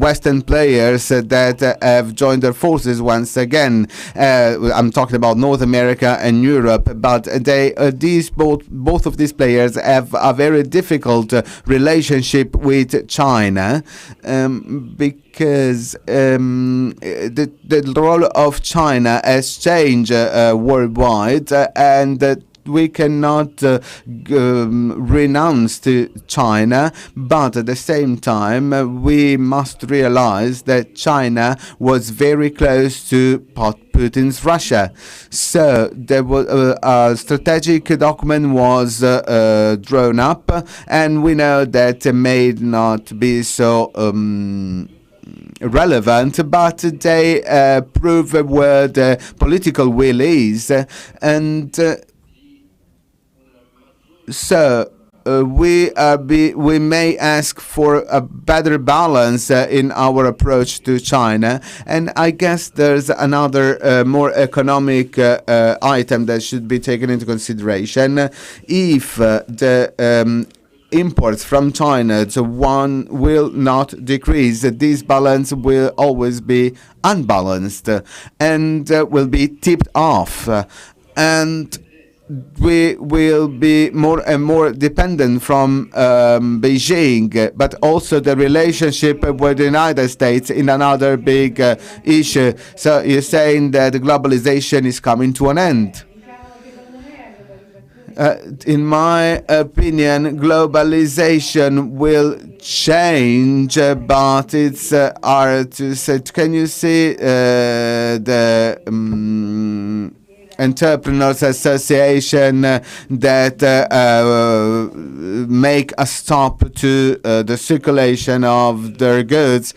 Western players that have joined their forces once again. I'm talking about North America and Europe, but both of these players have a very difficult relationship with China, because the role of China has changed worldwide, and we cannot renounce to China, but at the same time we must realize that China was very close to Putin's Russia. So there was a strategic document was drawn up, and we know that it may not be so relevant, but they prove where the political will is, and so we may ask for a better balance in our approach to China, and I guess there's another more economic item that should be taken into consideration. If the imports from China to one will not decrease, this balance will always be unbalanced and will be tipped off, and we will be more and more dependent from Beijing, but also the relationship with the United States in another big issue. So you're saying that globalization is coming to an end? In my opinion, globalization will change, but it's hard to say. Can you see the Entrepreneurs Association that make a stop to the circulation of their goods?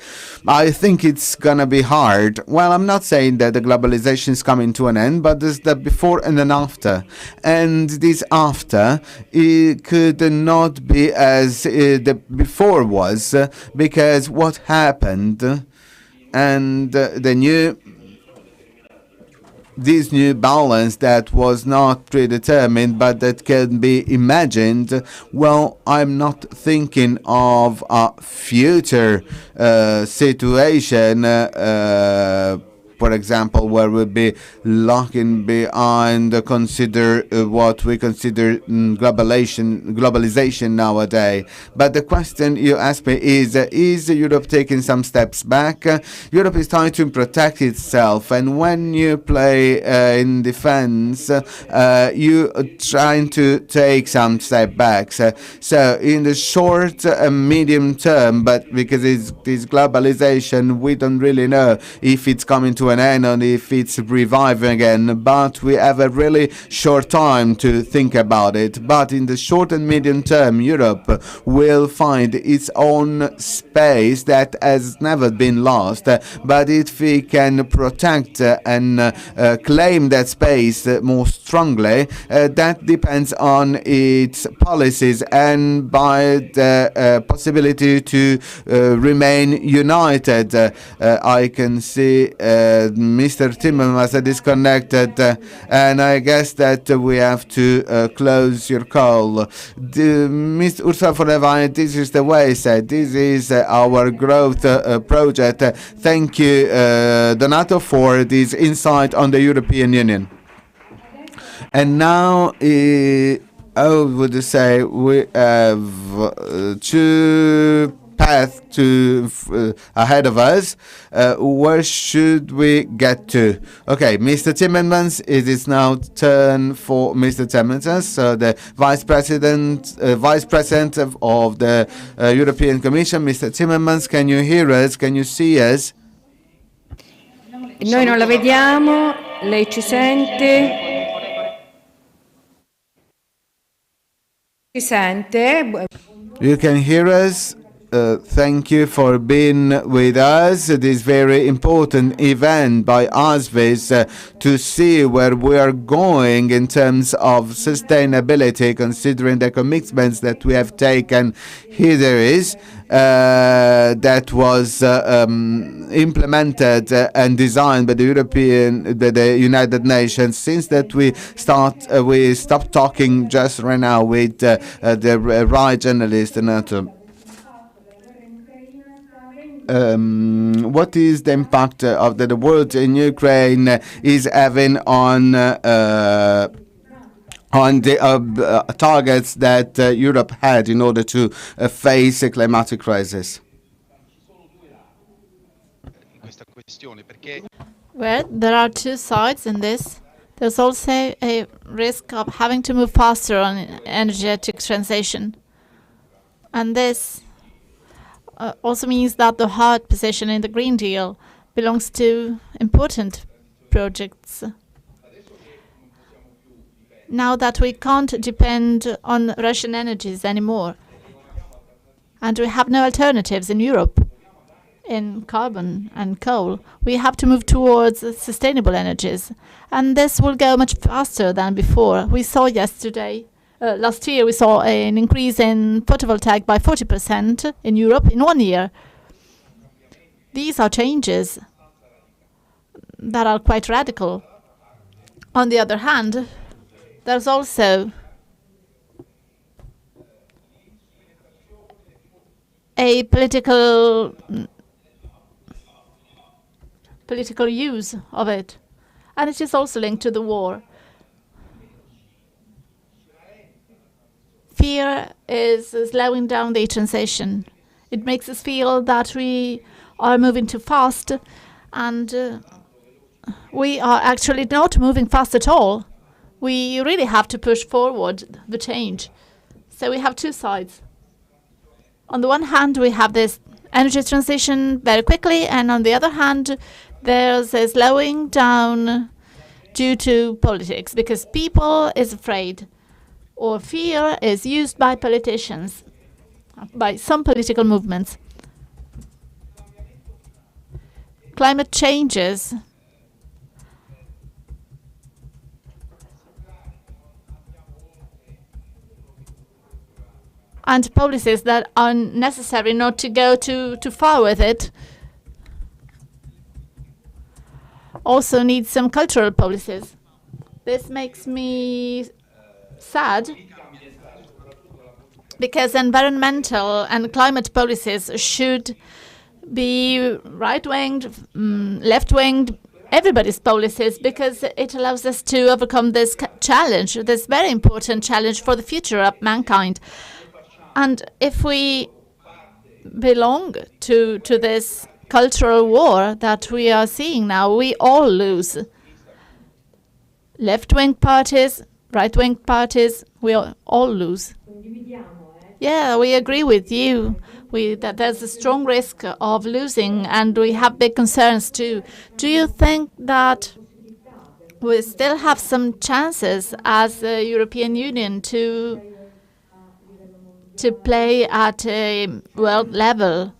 I think it's gonna be hard. Well, I'm not saying that the globalization is coming to an end, but there's the before and an after. And this after, it could not be as the before was, because what happened and this new balance that was not predetermined but that can be imagined, well, I'm not thinking of a future situation for example, where we'll be looking behind consider what we consider globalization nowadays. But the question you asked me is Europe taking some steps back? Europe is trying to protect itself, and when you play in defense, you are trying to take some step back. So in the short and medium term, but because it's this globalization, we don't really know if it's coming to an end or if it's reviving again, but we have a really short time to think about it. But in the short and medium term, Europe will find its own space that has never been lost, but if we can protect and claim that space more strongly, that depends on its policies and by the possibility to remain united. I can see Mr. Timmermans is disconnected, and I guess that we have to close your call. Mr. Ursula von der Leyen, this is the way, said. This is our growth project. Thank you, Donato, for this insight on the European Union. And now, I would say we have two paths ahead of us. Where should we get to? Okay, Mr. Timmermans, it is now turn for Mr. Timmermans, so the Vice President of the European Commission. Mr. Timmermans, can you hear us? Can you see us? Noi non la vediamo, lei ci sente? Ci sente? You can hear us. Thank you for being with us. This very important event by Asvis to see where we are going in terms of sustainability, considering the commitments that we have taken. Here there is that was implemented and designed by the United Nations. Since that we stopped talking just right now with the right journalist and. What is the impact of the war in Ukraine is having on the targets that Europe had in order to face a climatic crisis? Well, there are two sides in this. There's also a risk of having to move faster on energetic transition. And this also means that the hard position in the Green Deal belongs to important projects. Now that we can't depend on Russian energies anymore, and we have no alternatives in Europe in carbon and coal, we have to move towards sustainable energies. And this will go much faster than before. We saw last year we saw an increase in photovoltaic by 40% in Europe in 1 year. These are changes that are quite radical. On the other hand, there's also a political use of it, and it is also linked to the war. Fear is slowing down the transition. It makes us feel that we are moving too fast, and we are actually not moving fast at all. We really have to push forward the change. So we have two sides. On the one hand, we have this energy transition very quickly, and on the other hand, there's a slowing down due to politics, because people is afraid, or fear is used by politicians, by some political movements. Climate changes and policies that are necessary not to go too far with it also need some cultural policies. This makes me sad, because environmental and climate policies should be right-winged, left-winged, everybody's policies, because it allows us to overcome this challenge, this very important challenge for the future of mankind. And if we belong to this cultural war that we are seeing now, we all lose. Left-wing parties, right-wing parties, we all lose. Yeah, we agree with you that there's a strong risk of losing, and we have big concerns too. Do you think that we still have some chances as the European Union to play at a world level?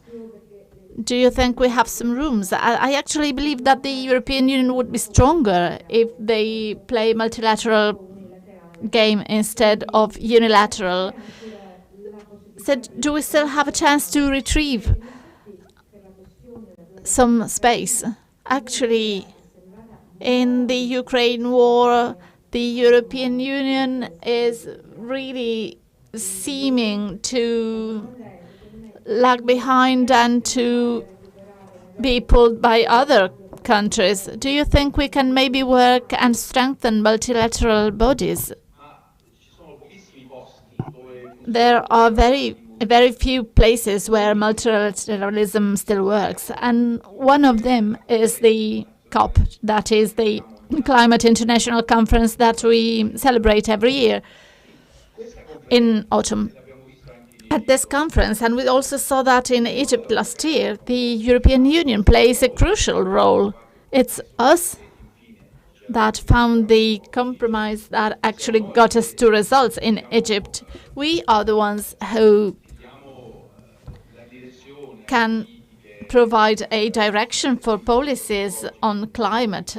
Do you think we have some rooms? I actually believe that the European Union would be stronger if they play multilateral game instead of unilateral. So do we still have a chance to retrieve some space? Actually, in the Ukraine war, the European Union is really seeming to lag behind and to be pulled by other countries. Do you think we can maybe work and strengthen multilateral bodies? There are very few places where multilateralism still works, and one of them is the COP, that is the Climate International Conference that we celebrate every year in autumn. At this conference, and we also saw that in Egypt last year, the European Union plays a crucial role. It's us that found the compromise that actually got us to results in Egypt. We are the ones who can provide a direction for policies on climate.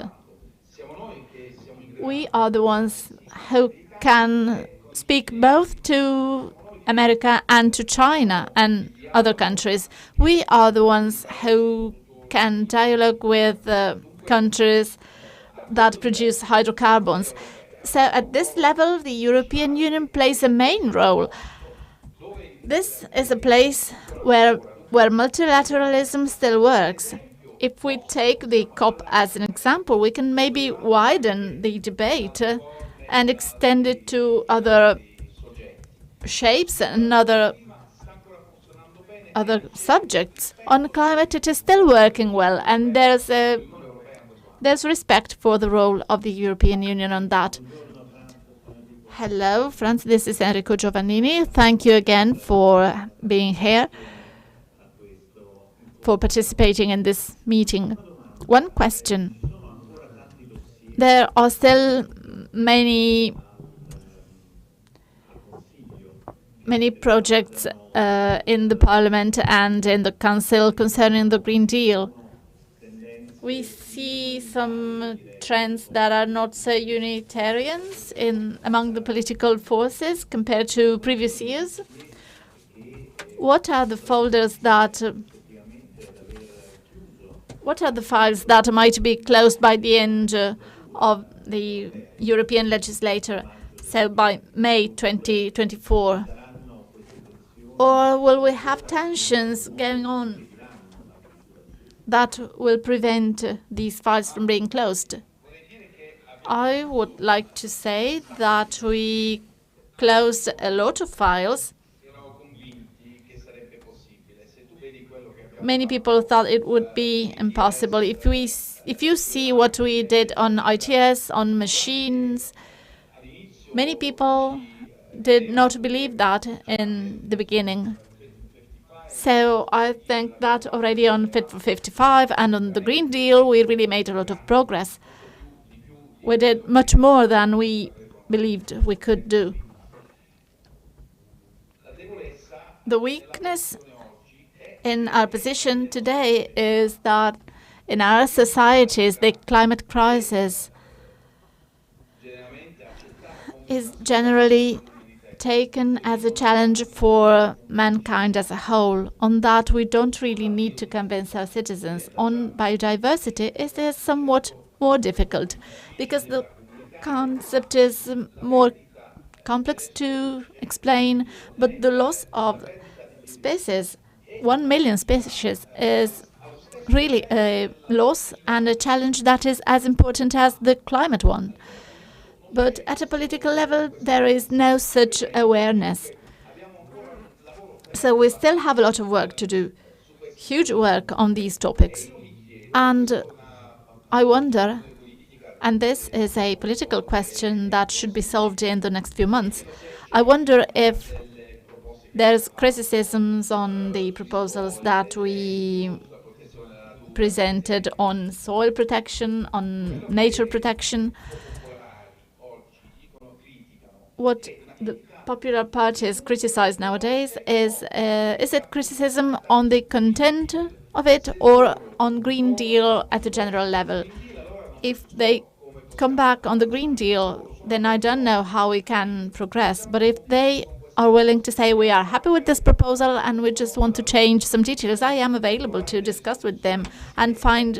We are the ones who can speak both to America and to China and other countries. We are the ones who can dialogue with countries that produce hydrocarbons. So at this level, the European Union plays a main role. This is a place where multilateralism still works. If we take the COP as an example, we can maybe widen the debate and extend it to other shapes and other subjects. On climate, it is still working well, and there's respect for the role of the European Union on that. Hello, friends. This is Enrico Giovannini. Thank you again for being here, for participating in this meeting. One question. There are still many projects in the Parliament and in the Council concerning the Green Deal. We see some trends that are not so unitarians among the political forces compared to previous years. What are the files that might be closed by the end of the European legislature, so by May 2024? Or will we have tensions going on that will prevent these files from being closed? I would like to say that we closed a lot of files. Many people thought it would be impossible. If you see what we did on ITS, on machines, many people did not believe that in the beginning. So I think that already on Fit for 55 and on the Green Deal, we really made a lot of progress. We did much more than we believed we could do. The weakness in our position today is that in our societies, the climate crisis is generally taken as a challenge for mankind as a whole. On that, we don't really need to convince our citizens. On biodiversity, it is somewhat more difficult because the concept is more complex to explain, but the loss of species, 1 million species, is really a loss and a challenge that is as important as the climate one. But at a political level, there is no such awareness. So we still have a lot of work to do, huge work on these topics. And I wonder, and this is a political question that should be solved in the next few months, I wonder if there's criticisms on the proposals that we presented on soil protection, on nature protection. What the popular parties criticize nowadays is it criticism on the content of it or on Green Deal at a general level? If they come back on the Green Deal, then I don't know how we can progress. But if they are willing to say we are happy with this proposal and we just want to change some details, I am available to discuss with them and find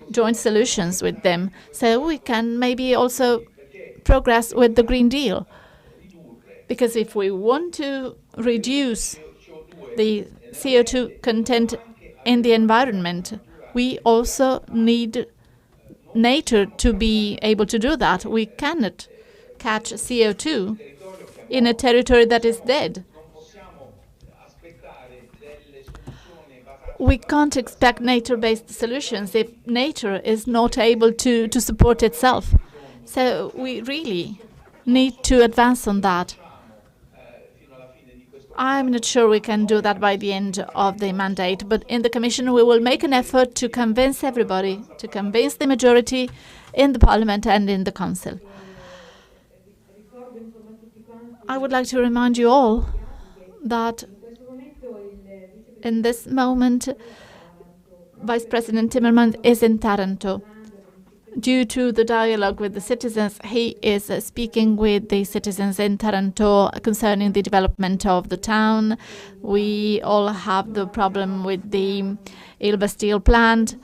joint solutions with them. So we can maybe also progress with the Green Deal. Because if we want to reduce the CO2 content in the environment, we also need nature to be able to do that. We cannot catch CO2 in a territory that is dead. We can't expect nature-based solutions if nature is not able to support itself. So we really need to advance on that. I'm not sure we can do that by the end of the mandate, but in the Commission we will make an effort to convince everybody, to convince the majority in the Parliament and in the Council. I would like to remind you all that in this moment, Vice President Timmermans is in Taranto. Due to the dialogue with the citizens, he is speaking with the citizens in Taranto concerning the development of the town. We all have the problem with the Ilva steel plant.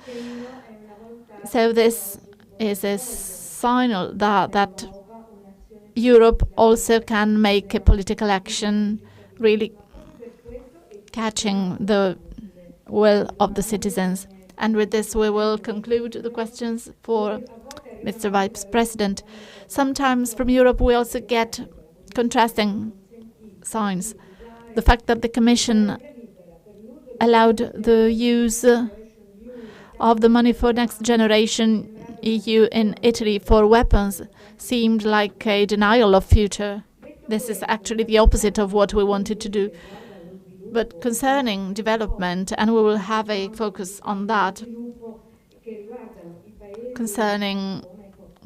So this is a signal that Europe also can make a political action, really catching the will of the citizens. And with this, we will conclude the questions for Mr. Vice President. Sometimes from Europe, we also get contrasting signs. The fact that the Commission allowed the use of the money for Next Generation EU in Italy for weapons seemed like a denial of future. This is actually the opposite of what we wanted to do. But concerning development, and we will have a focus on that, concerning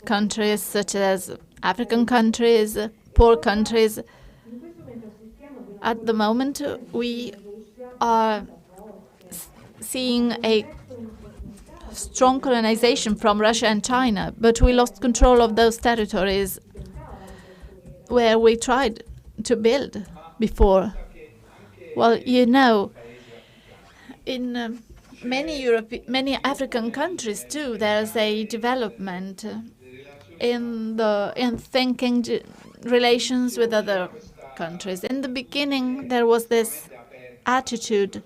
countries such as African countries, poor countries, at the moment we are seeing a strong colonization from Russia and China, but we lost control of those territories where we tried to build before. Well, you know, in many African countries too, there's a development in thinking relations with other countries. In the beginning, there was this attitude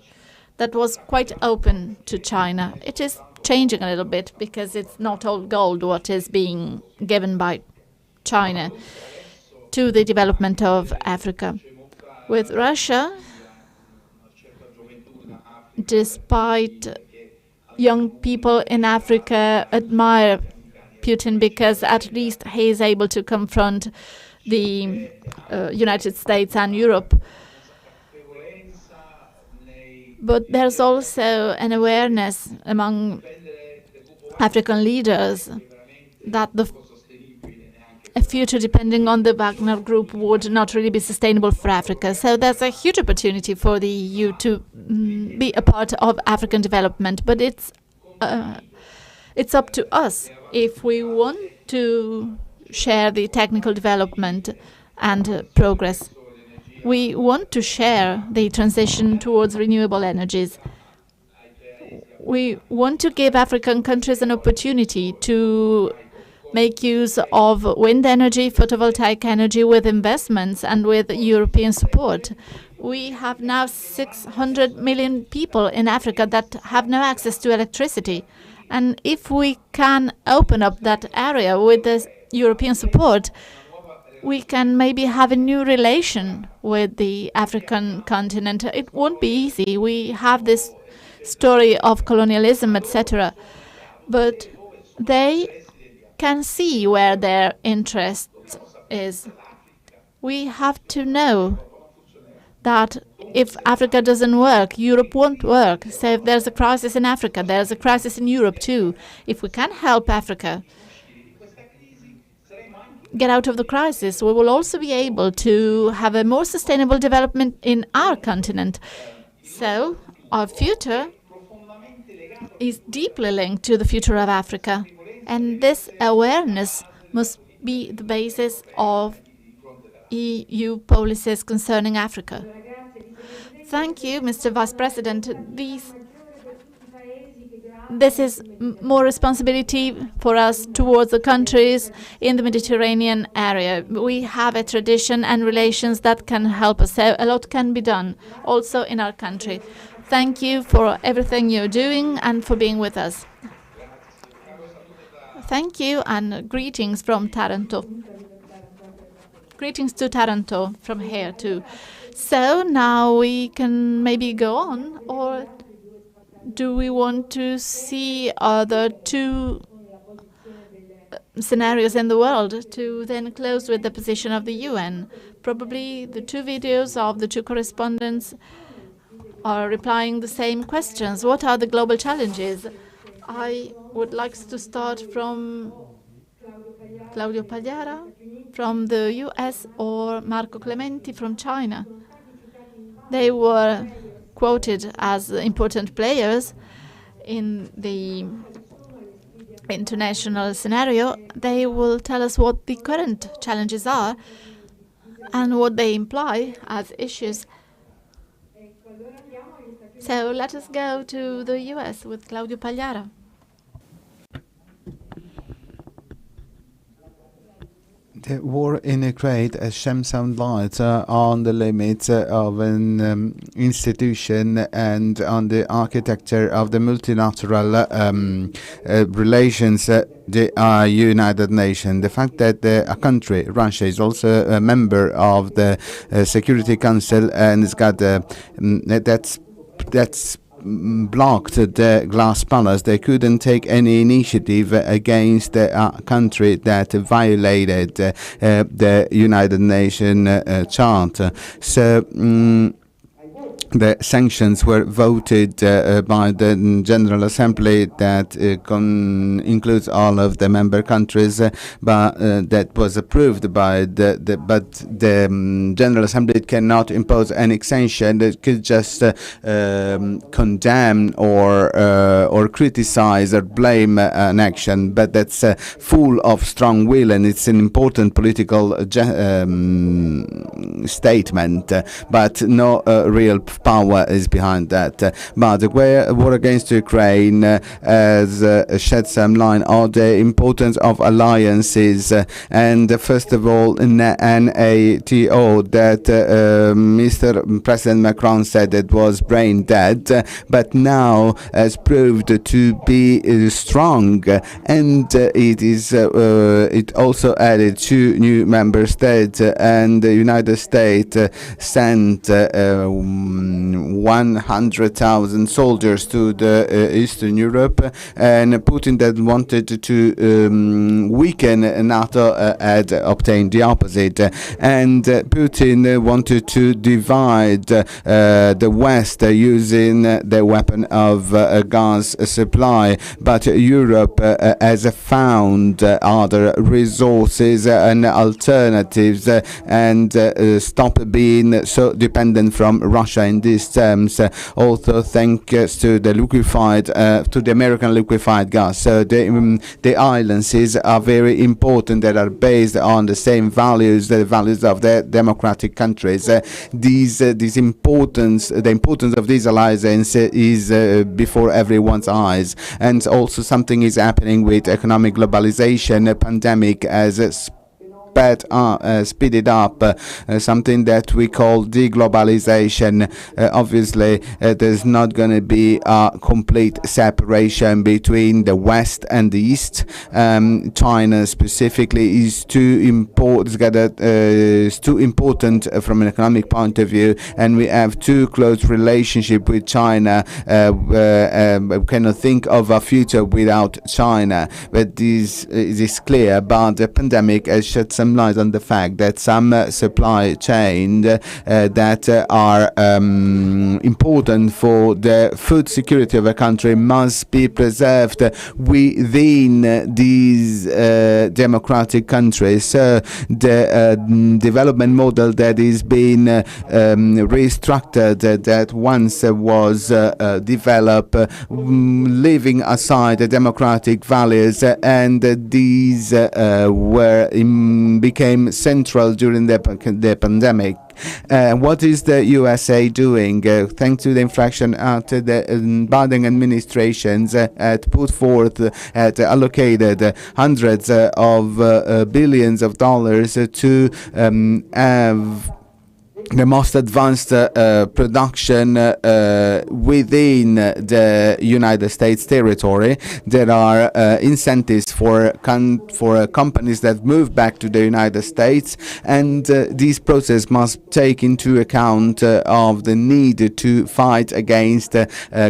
that was quite open to China. It is changing a little bit because it's not all gold what is being given by China to the development of Africa. With Russia, despite young people in Africa admire Putin because at least he is able to confront the United States and Europe. But there's also an awareness among African leaders that a future depending on the Wagner Group would not really be sustainable for Africa. So there's a huge opportunity for the EU to be a part of African development. But it's up to us if we want to share the technical development and progress. We want to share the transition towards renewable energies. We want to give African countries an opportunity to make use of wind energy, photovoltaic energy with investments and with European support. We have now 600 million people in Africa that have no access to electricity. And if we can open up that area with the European support, we can maybe have a new relation with the African continent. It won't be easy. We have this story of colonialism, etc. But they can see where their interest is. We have to know that if Africa doesn't work, Europe won't work. So if there's a crisis in Africa, there's a crisis in Europe too. If we can help Africa get out of the crisis, we will also be able to have a more sustainable development in our continent. So our future is deeply linked to the future of Africa. And this awareness must be the basis of EU policies concerning Africa. Thank you, Mr. Vice President. This is more responsibility for us towards the countries in the Mediterranean area. We have a tradition and relations that can help us. So a lot can be done also in our country. Thank you for everything you're doing and for being with us. Thank you, and greetings from Taranto. Greetings to Taranto from here too. So now we can maybe go on, or do we want to see other two scenarios in the world to then close with the position of the UN? Probably the two videos of the two correspondents are replying the same questions. What are the global challenges? I would like to start from Claudio Pagliara from the US or Marco Clementi from China. They were quoted as important players in the international scenario. They will tell us what the current challenges are and what they imply as issues. So let us go to the US with Claudio Pagliara. The war in Ukraine has shed some light on the limits of an institution and on the architecture of the multilateral relations, the United Nations. The fact that a country, Russia, is also a member of the Security Council and it's got that's blocked the glass palace. They couldn't take any initiative against a country that violated the United Nations Charter. So the sanctions were voted by the General Assembly that includes all of the member countries, but that was approved by but the General Assembly cannot impose any sanction. It could just condemn or criticize or blame an action, but that's full of strong will, and it's an important political statement, but no real power is behind that. But the war against Ukraine has shed some light on the importance of alliances, and first of all NATO, that Mr. President Macron said it was brain dead, but now has proved to be strong, and it also added 2 new member states, and the United States sent 100,000 soldiers to the Eastern Europe, and Putin that wanted to weaken NATO had obtained the opposite, and Putin wanted to divide the West using the weapon of gas supply, but Europe has found other resources and alternatives and stop being so dependent from Russia in these terms, also thanks to the to the American liquefied gas. So the islands are very important, that are based on the same values, the values of the democratic countries. The importance of these alliances is before everyone's eyes, and also something is happening with economic globalization. A pandemic has speeded up something that we call deglobalization. Obviously, there's not going to be a complete separation between the West and the East. China specifically is too important from an economic point of view, and we have too close relationship with China. We cannot think of a future without China. But this is clear. But the pandemic has shed some light on the fact that some supply chains that are important for the food security of a country must be preserved within these democratic countries. So the development model that is being restructured, that once was developed, leaving aside the democratic values, and these became central during the pandemic. What is the USA doing? Thanks to the infraction after the Biden administrations had put forth, had allocated hundreds of billions of dollars to have the most advanced production within the United States territory. There are incentives for companies that move back to the United States, and this process must take into account of the need to fight against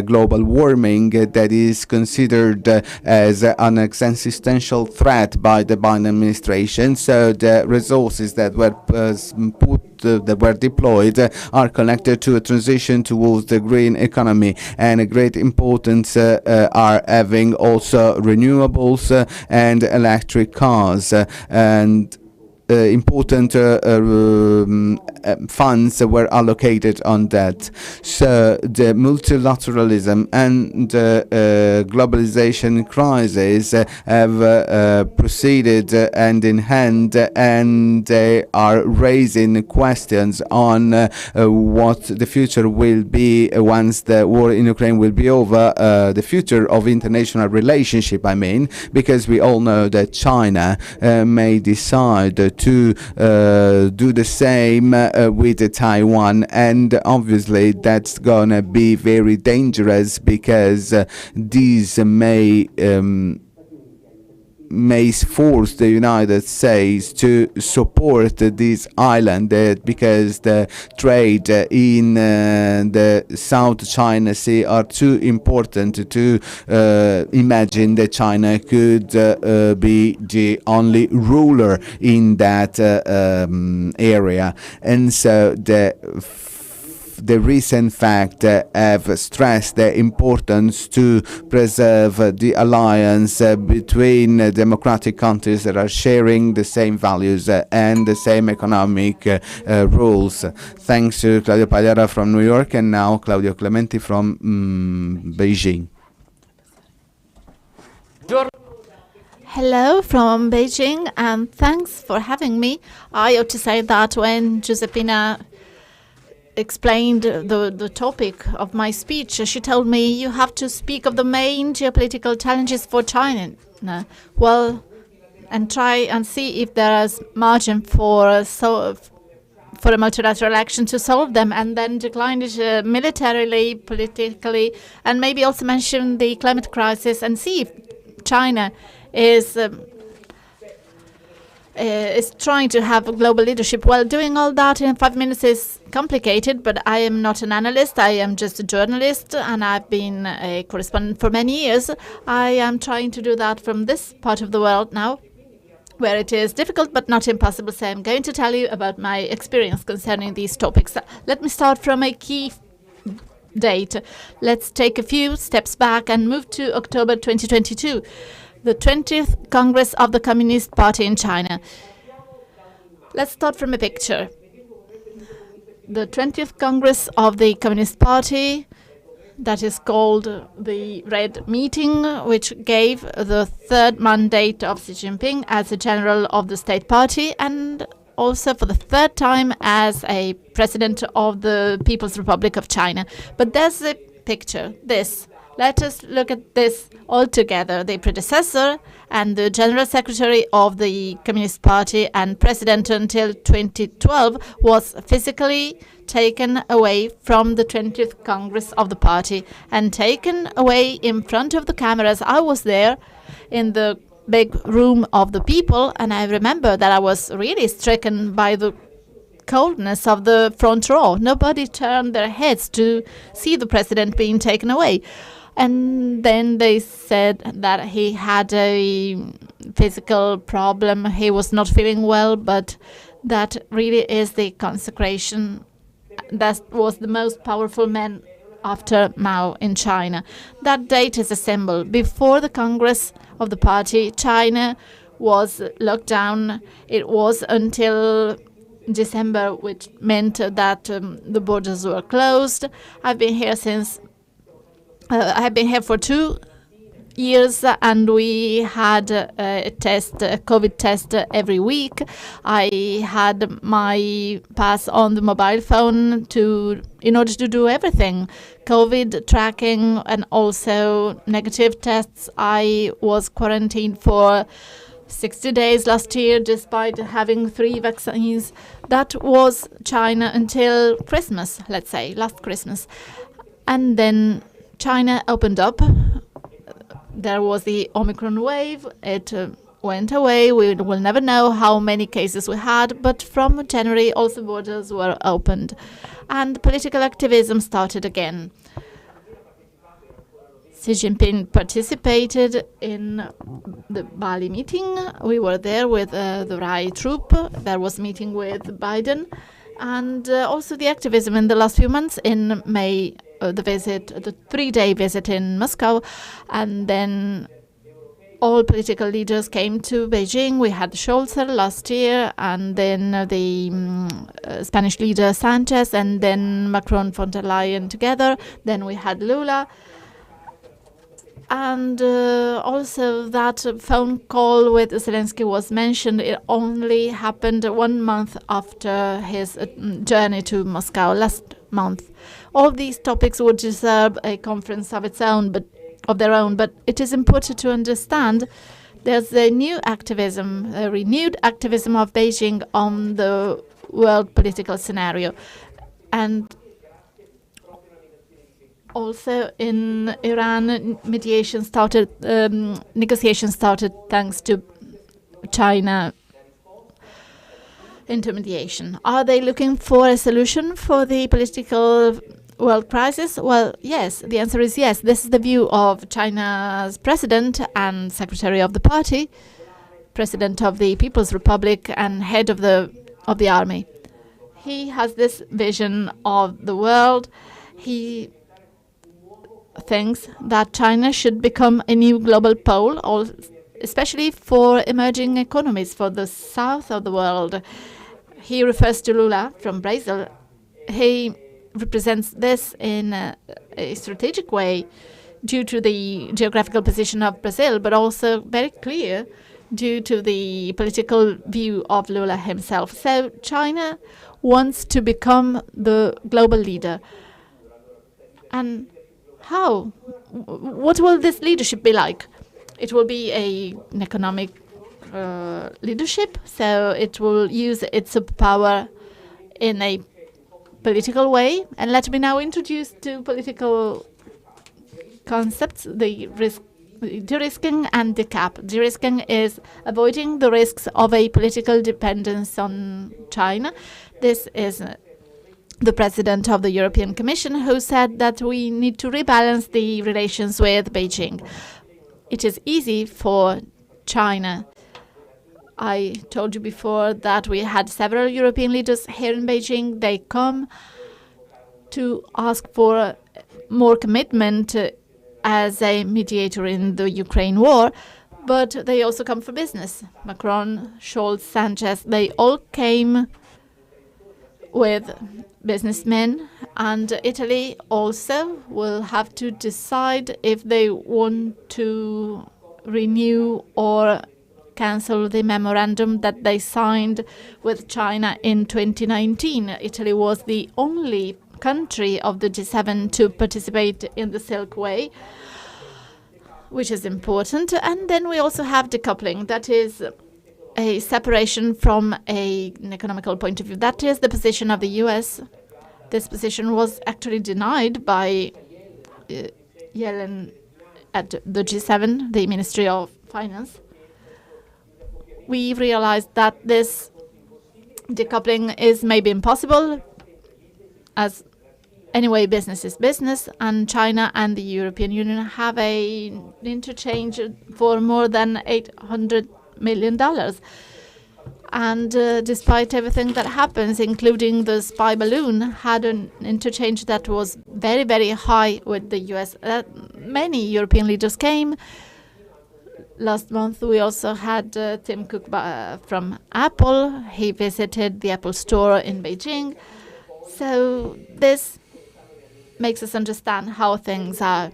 global warming that is considered as an existential threat by the Biden administration. So the resources that were deployed are connected to a transition towards the green economy, and a great importance are having also renewables and electric cars, and important funds were allocated on that. So the multilateralism and globalization crisis have proceeded hand in hand, and they are raising questions on what the future will be once the war in Ukraine will be over, the future of international relationship, because we all know that China may decide to do the same with Taiwan, and obviously that's gonna be very dangerous, because these may force the United States to support this island, because the trade in the South China Sea are too important to imagine that China could be the only ruler in that area. And so the recent fact have stressed the importance to preserve the alliance between democratic countries that are sharing the same values and the same economic rules. Thanks to Claudio Pagliara from New York, and now Claudio Clementi from Beijing. Hello from Beijing, and thanks for having me. I ought to say that when Giuseppina explained the topic of my speech, she told me you have to speak of the main geopolitical challenges for China. Well, and try and see if there is margin for a multilateral action to solve them, and then decline it militarily, politically, and maybe also mention the climate crisis, and see if China is trying to have global leadership. Well, doing all that in 5 minutes is complicated, but I am not an analyst. I am just a journalist, and I've been a correspondent for many years. I am trying to do that from this part of the world now, where it is difficult but not impossible. So I'm going to tell you about my experience concerning these topics. Let me start from a key date. Let's take a few steps back and move to October 2022. The 20th Congress of the Communist Party in China. Let's start from a picture. the 20th Congress of the Communist Party, that is called the Red Meeting, which gave the third mandate of Xi Jinping as the general of the state party, and also for the third time as a president of the People's Republic of China. But there's a picture, this. Let us look at this all together. The predecessor and the General Secretary of the Communist Party and President until 2012 was physically taken away from the 20th Congress of the party and taken away in front of the cameras. I was there in the big room of the people, and I remember that I was really stricken by the coldness of the front row. Nobody turned their heads to see the president being taken away. And then they said that he had a physical problem, he was not feeling well, but that really is the consecration. That was the most powerful man after Mao in China. That date is a symbol. Before the Congress of the party, China was locked down. It was until December, which meant that the borders were closed. I've been here for 2 years, and we had a COVID test every week. I had my pass on the mobile phone in order to do everything. COVID tracking and also negative tests. I was quarantined for 60 days last year, despite having 3 vaccines. That was China until Christmas, let's say, last Christmas. And then China opened up. There was the Omicron wave. It went away. We will never know how many cases we had, but from January, also borders were opened. And political activism started again. Xi Jinping participated in the Bali meeting. We were there with the Rai troop. There was meeting with Biden. And also the activism in the last few months. In May, the 3-day visit in Moscow, and then all political leaders came to Beijing. We had Scholz last year, and then the Spanish leader Sanchez, and then Macron, von der Leyen together. Then we had Lula. And also that phone call with Zelensky was mentioned. It only happened 1 month after his journey to Moscow last month. All these topics would deserve a conference of their own, but it is important to understand there's a new activism, a renewed activism of Beijing on the world political scenario. And also in Iran, negotiations started thanks to China intermediation. Are they looking for a solution for the political world crisis? Well, yes. The answer is yes. This is the view of China's president and secretary of the party, president of the People's Republic, and head of the army. He has this vision of the world. He thinks that China should become a new global pole, especially for emerging economies, for the south of the world. He refers to Lula from Brazil. He represents this in a strategic way due to the geographical position of Brazil, but also very clear due to the political view of Lula himself. So China wants to become the global leader. And how? What will this leadership be like? It will be an economic leadership, so it will use its power in a political way. And let me now introduce two political concepts, the de-risking and the cap. De-risking is avoiding the risks of a political dependence on China. This is the president of the European Commission, who said that we need to rebalance the relations with Beijing. It is easy for China. I told you before that we had several European leaders here in Beijing. They come to ask for more commitment as a mediator in the Ukraine war, but they also come for business. Macron, Scholz, Sanchez, they all came with businessmen, and Italy also will have to decide if they want to renew or cancel the memorandum that they signed with China in 2019. Italy was the only country of the G7 to participate in the Silk Way, which is important. And then we also have decoupling, that is a separation from an economical point of view. That is the position of the US. This position was actually denied by Yellen at the G7, the Ministry of Finance. We realized that this decoupling is maybe impossible, as anyway business is business, and China and the European Union have an interchange for more than $800 million. And despite everything that happens, including the spy balloon, had an interchange that was very, very high with the US. Many European leaders came. Last month, we also had Tim Cook from Apple. He visited the Apple store in Beijing. So this makes us understand how things are.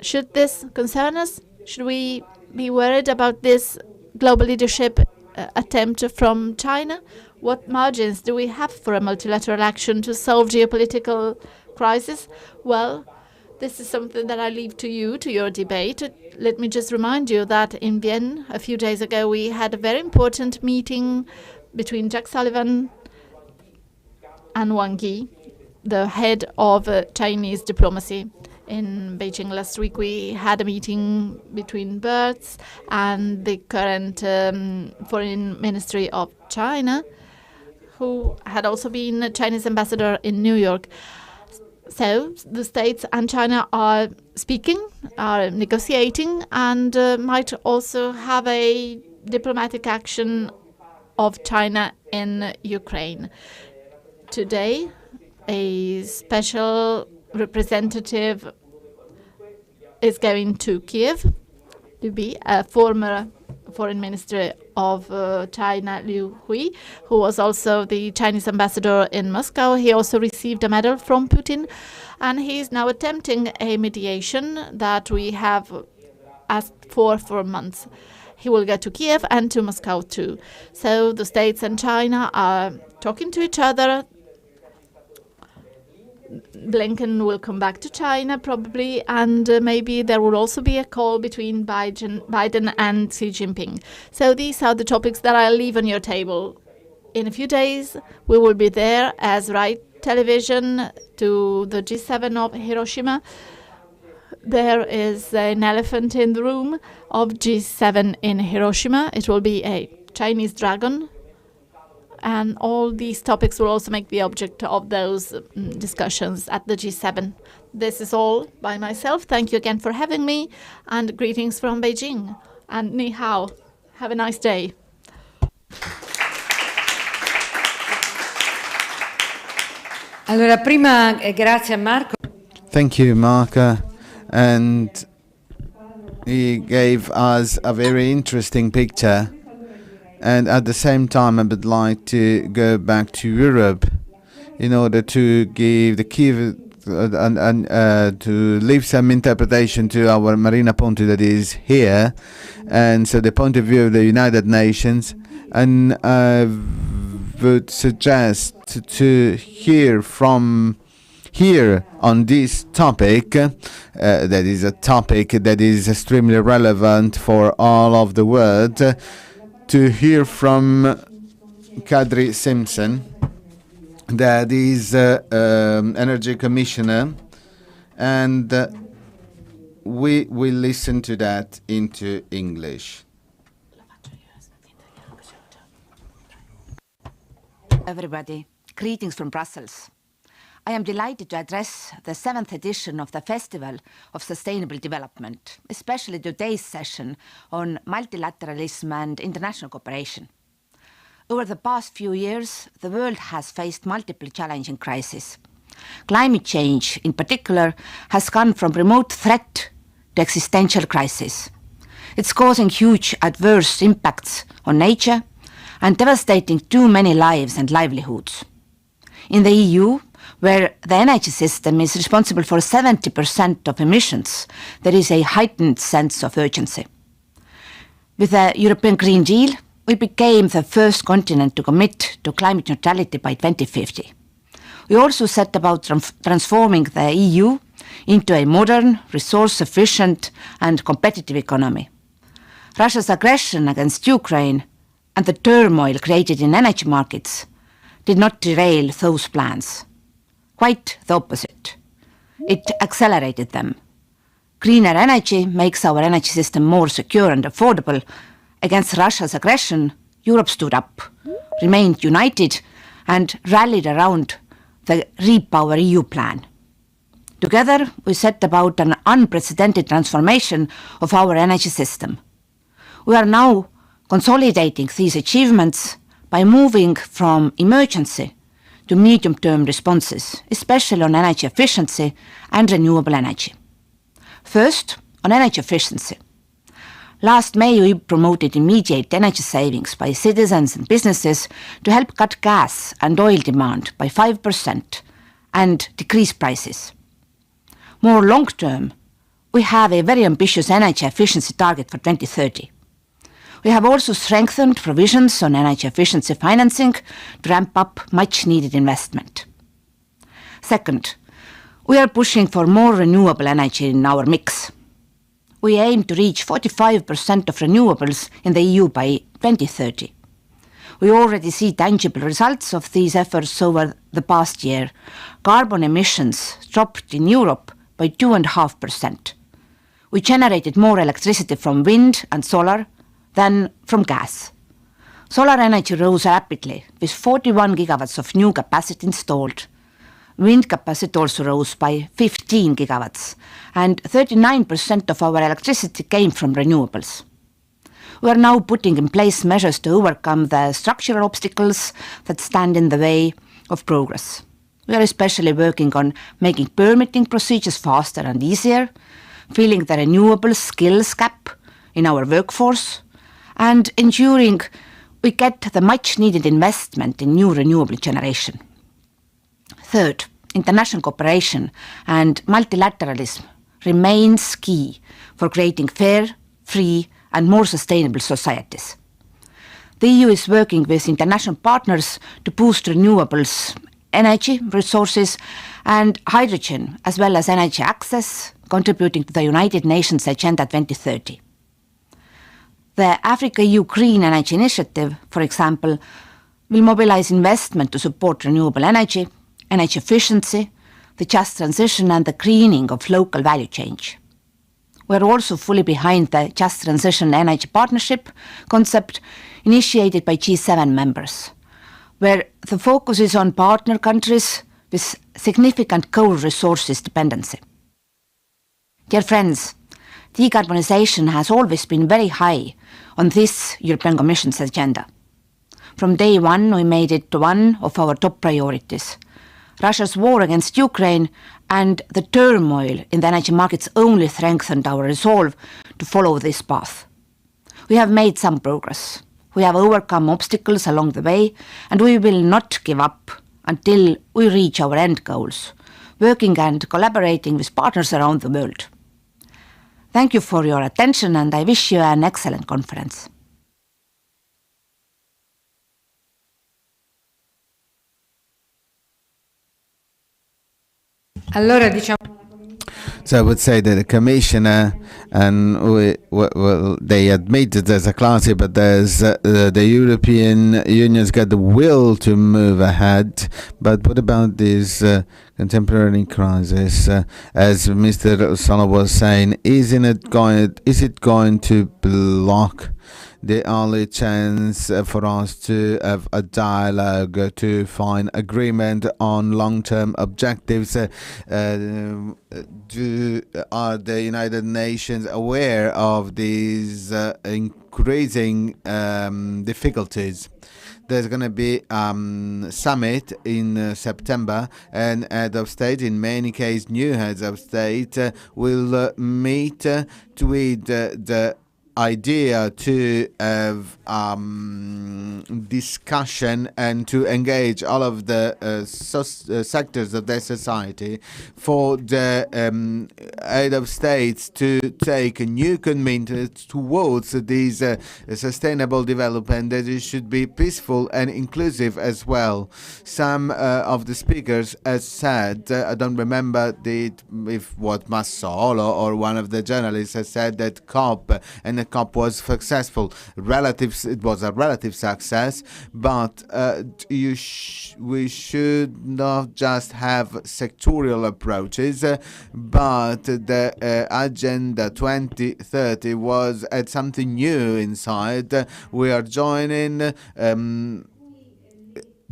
Should this concern us? Should we be worried about this global leadership attempt from China? What margins do we have for a multilateral action to solve geopolitical crisis? Well, this is something that I leave to you, to your debate. Let me just remind you that in Vienna, a few days ago, we had a very important meeting between Jack Sullivan and Wang Yi, the head of Chinese diplomacy. In Beijing last week, we had a meeting between Bertz and the current foreign ministry of China, who had also been a Chinese ambassador in New York. So the States and China are speaking, are negotiating, and might also have a diplomatic action of China in Ukraine. Today, a special representative is going to Kiev to be a former foreign minister of China, Liu Hui, who was also the Chinese ambassador in Moscow. He also received a medal from Putin, and he is now attempting a mediation that we have asked for months. He will go to Kiev and to Moscow too. So the States and China are talking to each other. Blinken will come back to China probably, and maybe there will also be a call between Biden and Xi Jinping. So these are the topics that I'll leave on your table. In a few days, we will be there as Right Television to the G7 of Hiroshima. There is an elephant in the room of G7 in Hiroshima. It will be a Chinese dragon. And all these topics will also make the object of those discussions at the G7. This is all by myself. Thank you again for having me, and greetings from Beijing. And ni hao. Have a nice day. Allora, prima grazie a Marco. Thank you, Marco. And he gave us a very interesting picture. And at the same time, I would like to go back to Europe in order to give the key and to leave some interpretation to our Marina Ponti that is here. And so the point of view of the United Nations. And I would suggest to hear from here on this topic, that is a topic that is extremely relevant for all of the world, to hear from Kadri Simpson, that is Energy Commissioner, and we will listen to that into English. Everybody, greetings from Brussels. I am delighted to address the 7th edition of the Festival of Sustainable Development, especially today's session on multilateralism and international cooperation. Over the past few years, the world has faced multiple challenging crises. Climate change, in particular, has gone from remote threat to existential crisis. It's causing huge adverse impacts on nature and devastating too many lives and livelihoods. In the EU, where the energy system is responsible for 70% of emissions, there is a heightened sense of urgency. With the European Green Deal, we became the first continent to commit to climate neutrality by 2050. We also set about transforming the EU into a modern, resource-efficient and competitive economy. Russia's aggression against Ukraine and the turmoil created in energy markets did not derail those plans. Quite the opposite. It accelerated them. Greener energy makes our energy system more secure and affordable. Against Russia's aggression, Europe stood up, remained united, and rallied around the REPowerEU plan. Together, we set about an unprecedented transformation of our energy system. We are now consolidating these achievements by moving from emergency to medium-term responses, especially on energy efficiency and renewable energy. First, on energy efficiency. Last May, we promoted immediate energy savings by citizens and businesses to help cut gas and oil demand by 5% and decrease prices. More long-term, we have a very ambitious energy efficiency target for 2030. We have also strengthened provisions on energy efficiency financing to ramp up much-needed investment. Second, we are pushing for more renewable energy in our mix. We aim to reach 45% of renewables in the EU by 2030. We already see tangible results of these efforts over the past year. Carbon emissions dropped in Europe by 2.5%. We generated more electricity from wind and solar than from gas. Solar energy rose rapidly, with 41 gigawatts of new capacity installed. Wind capacity also rose by 15 gigawatts, and 39% of our electricity came from renewables. We are now putting in place measures to overcome the structural obstacles that stand in the way of progress. We are especially working on making permitting procedures faster and easier, filling the renewable skills gap in our workforce, and ensuring we get the much-needed investment in new renewable generation. Third, international cooperation and multilateralism remains key for creating fair, free, and more sustainable societies. The EU is working with international partners to boost renewables, energy resources, and hydrogen, as well as energy access, contributing to the United Nations Agenda 2030. The Africa-EU Green Energy Initiative, for example, will mobilize investment to support renewable energy, energy efficiency, the just transition and the greening of local value chain. We are also fully behind the Just Transition Energy Partnership concept initiated by G7 members, where the focus is on partner countries with significant coal resources dependency. Dear friends, decarbonization has always been very high on this European Commission's agenda. From day one, we made it one of our top priorities. Russia's war against Ukraine and the turmoil in the energy markets only strengthened our resolve to follow this path. We have made some progress. We have overcome obstacles along the way, and we will not give up until we reach our end goals, working and collaborating with partners around the world. Thank you for your attention, and I wish you an excellent conference. Allora, diciamo. So I would say that the commissioner and they admitted there's a clarity, but there's the European Union's got the will to move ahead. But what about this contemporary crisis? As Mr. Solo was saying, is it going to block the only chance for us to have a dialogue to find agreement on long-term objectives? Are the United Nations aware of these increasing difficulties? There's going to be summit in September, and head of state, in many cases new heads of state, will meet with the idea to have discussion and to engage all of the sectors of their society for the head of states to take a new commitment towards these sustainable development, that it should be peaceful and inclusive as well. Some of the speakers has said, I don't remember if what Massolo or one of the journalists has said that COP, and the COP was successful. It was a relative success, but we should not just have sectorial approaches, but the Agenda 2030 had something new inside. We are joining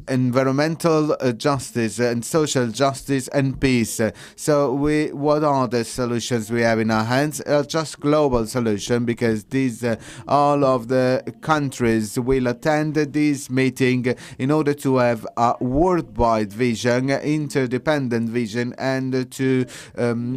environmental justice and social justice and peace. So what are the solutions we have in our hands? Just global solution, because these all of the countries will attend this meeting in order to have a worldwide vision, interdependent vision, and to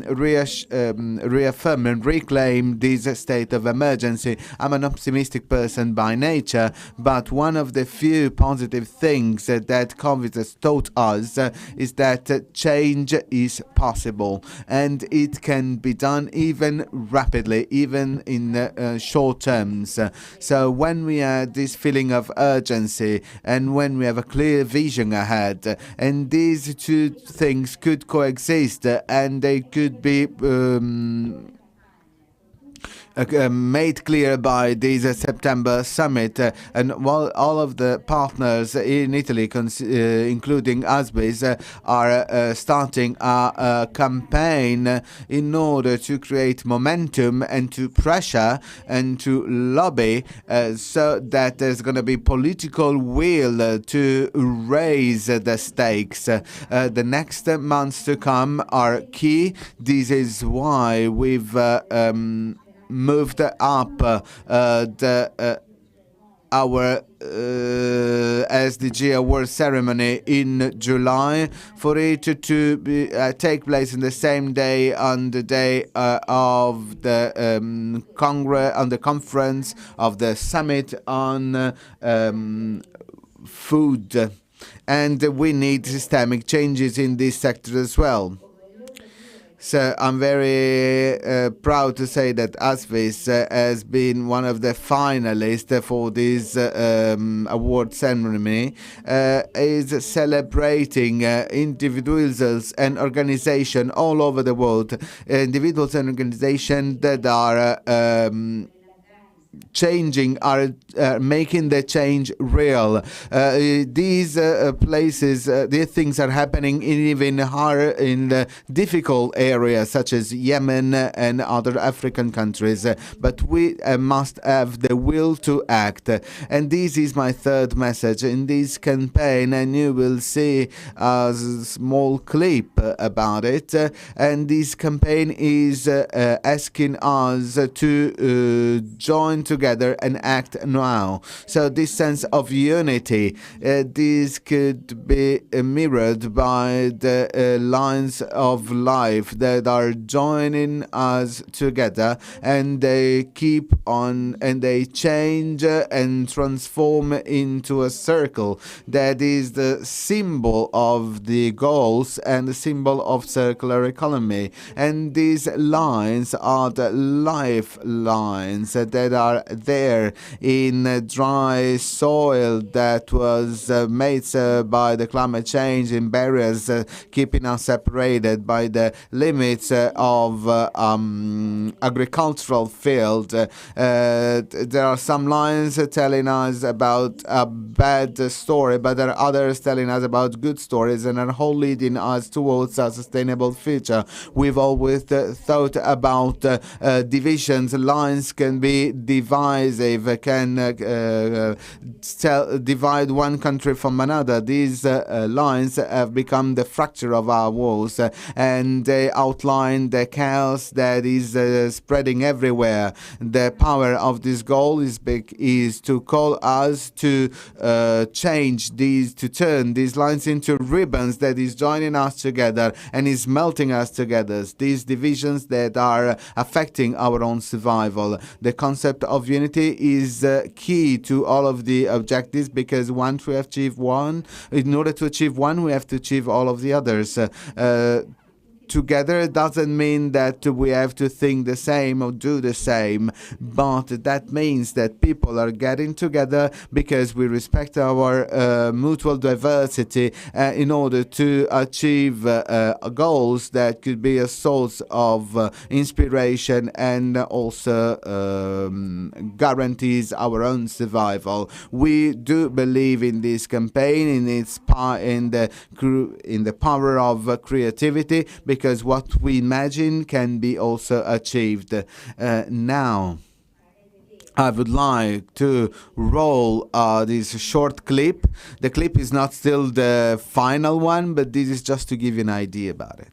reaffirm and reclaim this state of emergency. I'm an optimistic person by nature, but one of the few positive things that COVID has taught us is that change is possible, and it can be done even rapidly, even in short terms. So when we have this feeling of urgency and when we have a clear vision ahead, and these two things could coexist and they could be made clear by this September summit, and while all of the partners in Italy, including Asvis, are starting a campaign in order to create momentum and to pressure and to lobby so that there's going to be political will to raise the stakes. The next months to come are key. This is why we've moved up our SDG award ceremony in July for it to take place on the same day, on the day of the Congress, on the conference of the summit on food. And we need systemic changes in this sector as well. So I'm very proud to say that Asvis has been one of the finalists for this award ceremony, is celebrating individuals and organizations all over the world, individuals and organizations that are changing, are making the change real. These places, these things are happening even harder in difficult areas such as Yemen and other African countries. But we must have the will to act. And this is my third message in this campaign, and you will see a small clip about it. And this campaign is asking us to join together and act now. So this sense of unity, this could be mirrored by the lines of life that are joining us together, and they keep on and they change and transform into a circle that is the symbol of the goals and the symbol of circular economy. And these lines are the lifelines that are there in dry soil that was made by the climate change, in barriers keeping us separated by the limits of agricultural field. There are some lines telling us about a bad story, but there are others telling us about good stories, and are all leading us towards a sustainable future. We've always thought about divisions. Lines can be divisive, can divide one country from another. These lines have become the fracture of our walls, and they outline the chaos that is spreading everywhere. The power of this goal is to call us to change these, to turn these lines into ribbons that is joining us together and is melting us together. These divisions that are affecting our own survival. The concept of unity is key to all of the objectives, because once we achieve one, in order to achieve one, we have to achieve all of the others. Together doesn't mean that we have to think the same or do the same, but that means that people are getting together because we respect our mutual diversity in order to achieve goals that could be a source of inspiration and also guarantees our own survival. We do believe in this campaign, in its in the power of creativity, because what we imagine can be also achieved. Now, I would like to roll this short clip. The clip is not still the final one, but this is just to give you an idea about it.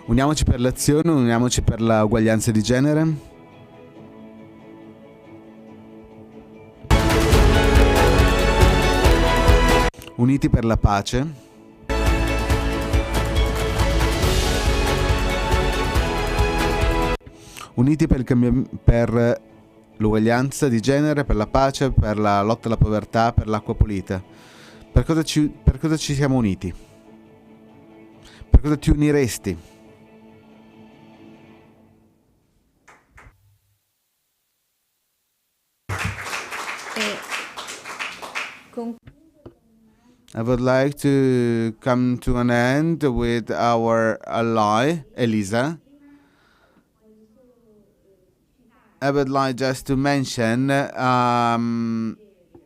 Uniamoci per l'azione, uniamoci per la uguaglianza di genere. Uniti per la pace. Uniti per l'uguaglianza di genere, per la pace, per la lotta alla povertà, per l'acqua pulita. Per cosa ci siamo uniti? Per cosa ti uniresti? I would like to come to an end with our ally, Elisa. I would like just to mention an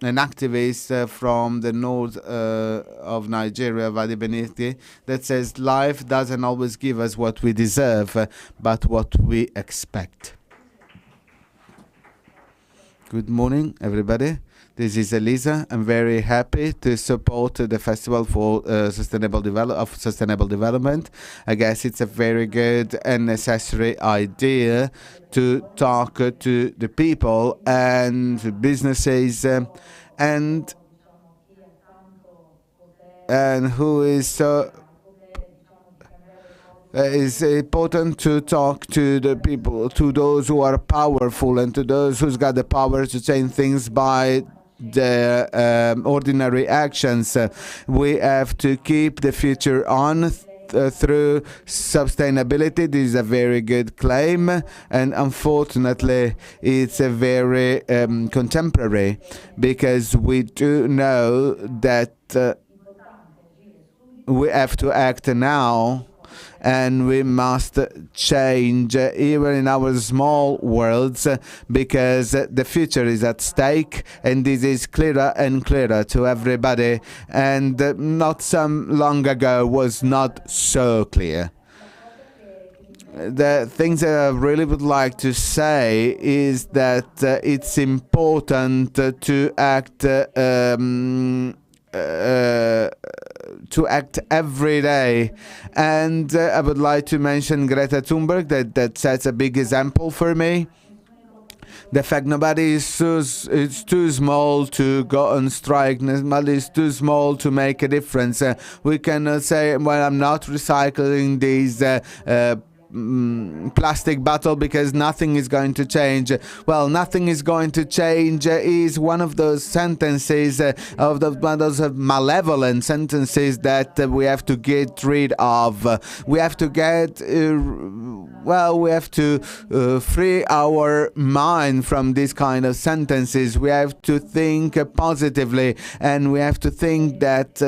activist from the north of Nigeria, Vadi Beniti, that says life doesn't always give us what we deserve, but what we expect. Good morning, everybody. This is Elisa. I'm very happy to support the Festival for Sustainable Development. I guess it's a very good and necessary idea to talk to the people and to businesses and who is so. It's important to talk to the people, to those who are powerful and to those who's got the power to change things by the ordinary actions. We have to keep the future on through sustainability. This is a very good claim, and unfortunately it's a very contemporary, because we do know that we have to act now. And we must change even in our small worlds, because the future is at stake, and this is clearer and clearer to everybody, and not some long ago was not so clear. The things that I really would like to say is that it's important to act every day, and I would like to mention Greta Thunberg, that sets a big example for me. The fact nobody it's too small to go on strike, nobody is too small to make a difference. We cannot say, well, I'm not recycling these plastic bottle because nothing is going to change. Well, nothing is going to change is one of those sentences, of those malevolent sentences that we have to get rid of. We have to get, we have to free our mind from these kind of sentences. We have to think positively, and we have to think that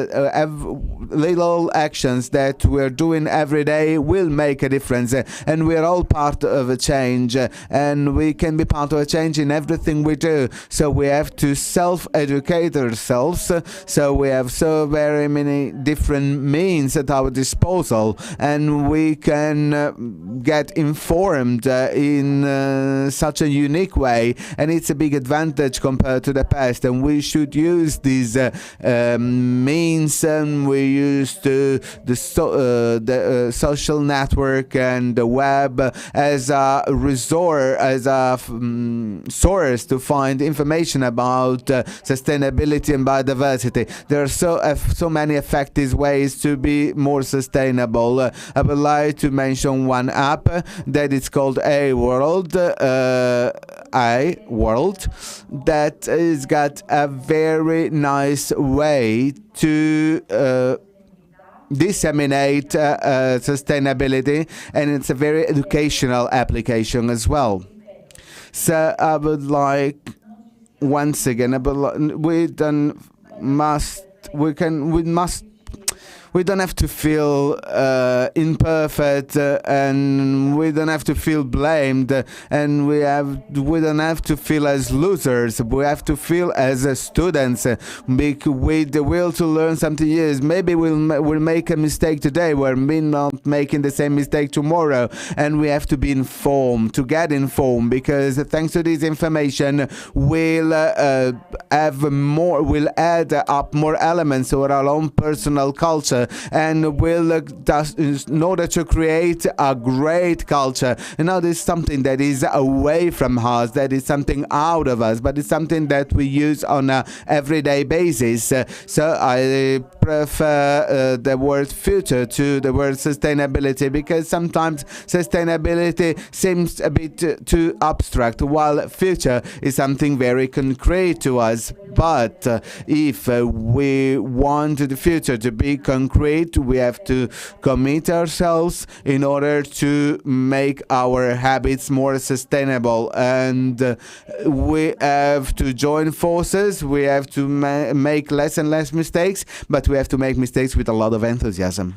little actions that we're doing every day will make a difference. changes, and we're all part of a change, and we can be part of a change in everything we do. So we have to self-educate ourselves. So we have so very many different means at our disposal, and we can get informed in such a unique way, and it's a big advantage compared to the past, and we should use these means, and we use the social network and the web as a resort, as a source to find information about sustainability and biodiversity. There are so many effective ways to be more sustainable. I would like to mention one app that is called iWorld, that has got a very nice way to disseminate sustainability, and it's a very educational application as well. So I would like, once again, we don't have to feel imperfect, and we don't have to feel blamed, and we don't have to feel as losers. We have to feel as students, with the will to learn something. Yes, maybe we'll make a mistake today, we're not making the same mistake tomorrow, and we have to be informed, to get informed, because thanks to this information we'll add up more elements to our own personal culture, and will in order to create a great culture. And now there's something that is away from us, that is something out of us, but it's something that we use on a everyday basis. So I prefer the word future to the word sustainability, because sometimes sustainability seems a bit too abstract, while future is something very concrete to us. But if we want the future to be concrete, we have to commit ourselves in order to make our habits more sustainable, and we have to join forces. We have to make less and less mistakes, but we have to make mistakes with a lot of enthusiasm.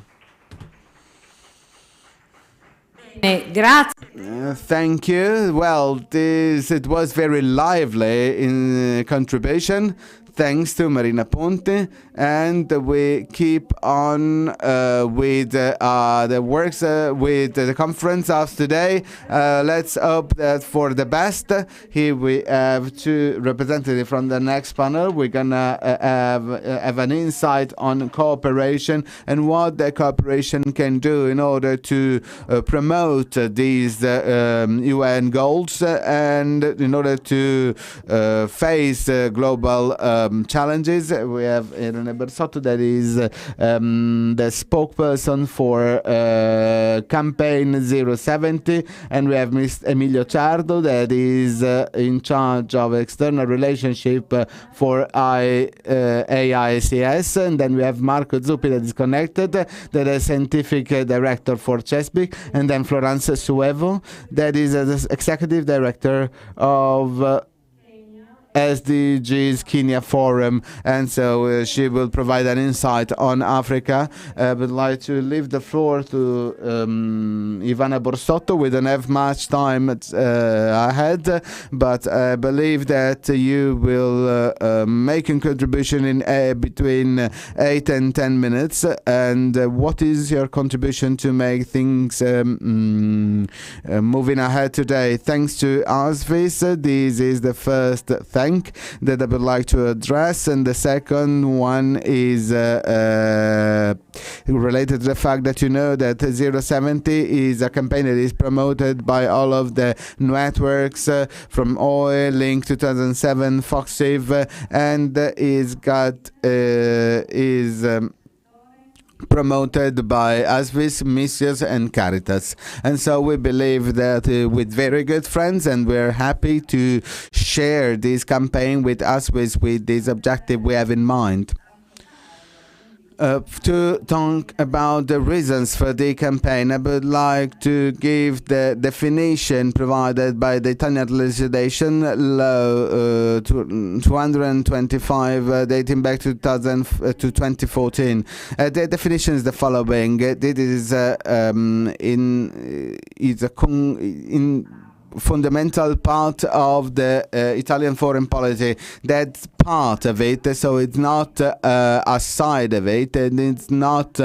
Thank you. Well, it was very lively in contribution. Thanks to Marina Ponte, and we keep on with the works with the conference of today. Let's hope that for the best. Here we have two representatives from the next panel. We're gonna have an insight on cooperation and what the cooperation can do in order to promote these UN goals, and in order to face global challenges. We have Irene Bersotto, that is the spokesperson for campaign 070, and we have Ms. Emilio Ciardo, that is in charge of external relationship for AICS, and then we have Marco Zuppi, that is connected, that is scientific director for CESPIC, and then Florence Suevo, that is the executive director of SDGs Kenya Forum, and so she will provide an insight on Africa. I would like to leave the floor to Ivana Borsotto. We don't have much time ahead, but I believe that you will make a contribution in between 8 and 10 minutes. And what is your contribution to make things moving ahead today? Thanks to Asvis. This is the first that I would like to address, and the second one is related to the fact that you know that 070 is a campaign that is promoted by all of the networks from OE, Link 2007, Foxiv, and is promoted by Asvis, Missios, and Caritas. And so we believe that with very good friends, and we're happy to share this campaign with Asvis with this objective we have in mind. to talk about the reasons for the campaign, I would like to give the definition provided by the Italian legislation law 225 dating back to 2014. The definition is the following. This is in fundamental part of the Italian foreign policy. That's part of it, so it's not a side of it, and it's not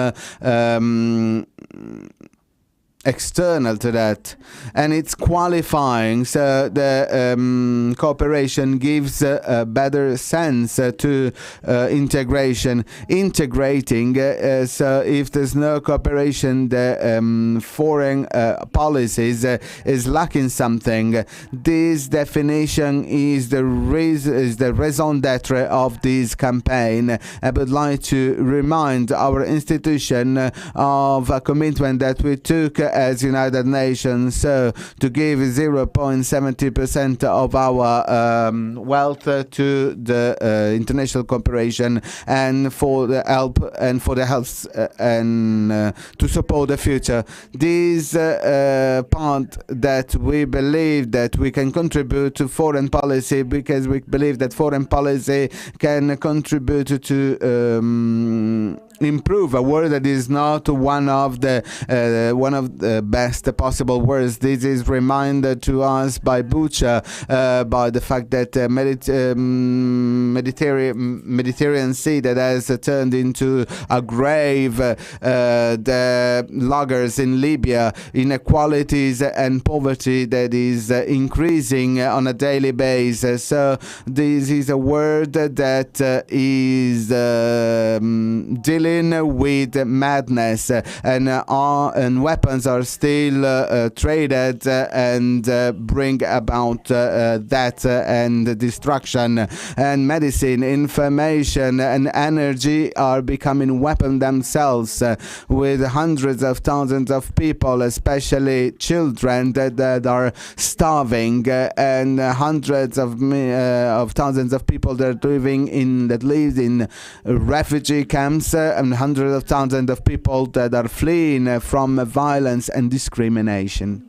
external to that, and it's qualifying, so the cooperation gives a better sense to integrating, so if there's no cooperation, the foreign policies is lacking something. This definition is the raison d'etre of this campaign. I would like to remind our institution of a commitment that we took as United Nations, so to give 0.70% of our wealth to the international cooperation and for the help and for the health and to support the future. This part that we believe that we can contribute to foreign policy, because we believe that foreign policy can contribute to improve a word that is not one of the best possible words. This is reminded to us by Bucha, by the fact that Mediterranean Sea that has turned into a grave, the loggers in Libya, inequalities and poverty that is increasing on a daily basis. So this is a word that is dealing with madness, and weapons are still traded and bring about that and destruction, and medicine, information and energy are becoming weapons themselves, with hundreds of thousands of people, especially children, that are starving, and hundreds of thousands of people that live in refugee camps, and hundreds of thousands of people that are fleeing from violence and discrimination.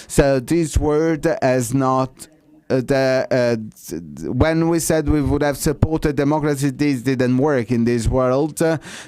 So this word has not when we said we would have supported democracy, this didn't work in this world.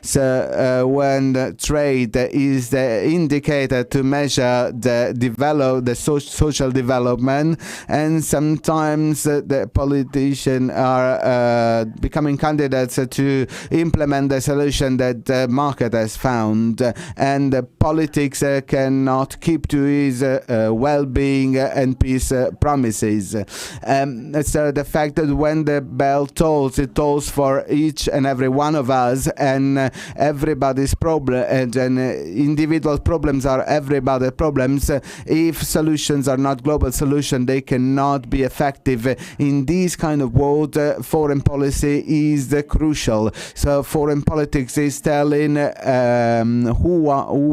So when trade is the indicator to measure the social development, and sometimes the politicians are becoming candidates to implement the solution that the market has found, and politics cannot keep to his well-being and peace promises. So the fact that when the bell tolls, it tolls for each and every one of us, and everybody's problem, and individual problems are everybody's problems. If solutions are not global solutions, they cannot be effective. In this kind of world, foreign policy is crucial. So foreign politics is telling who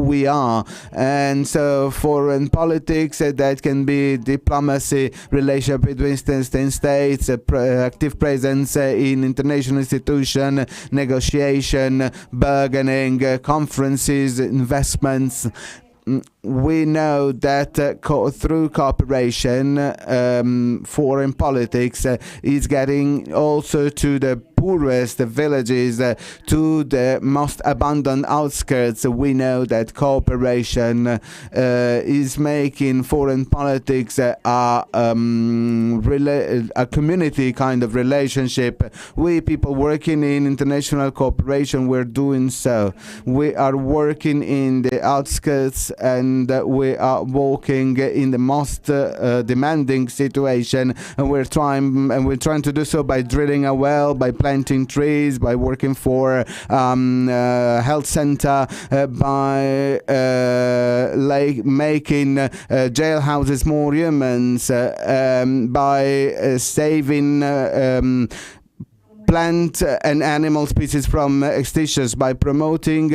we are, and so foreign politics that can be diplomacy, relationship between states, active presence in international institutions, negotiation, bargaining, conferences, investments. We know that through cooperation, foreign politics is getting also to the poorest villages, to the most abandoned outskirts. We know that cooperation is making foreign politics a community kind of relationship. We people working in international cooperation, we're doing so. We are working in the outskirts, and we are walking in the most demanding situation, and we're trying to do so by drilling a well, by planting trees, by working for health center, by making jailhouses more humans, by saving plant and animal species from extinction, by promoting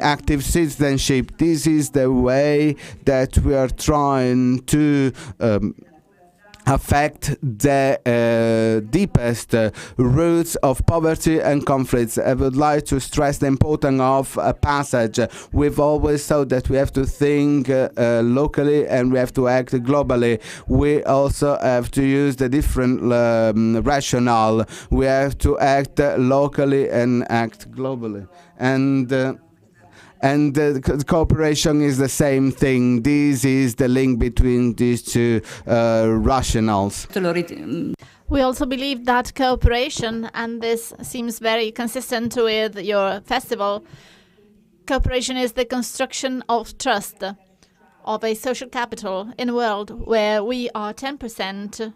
active citizenship. This is the way that we are trying to affect the deepest roots of poverty and conflicts. I would like to stress the importance of a passage. We've always thought that we have to think locally and we have to act globally. We also have to use the different rationale. We have to act locally and act globally. And cooperation is the same thing. This is the link between these two rationales. We also believe that cooperation, and this seems very consistent with your festival, cooperation is the construction of trust, of a social capital in a world where we are 10%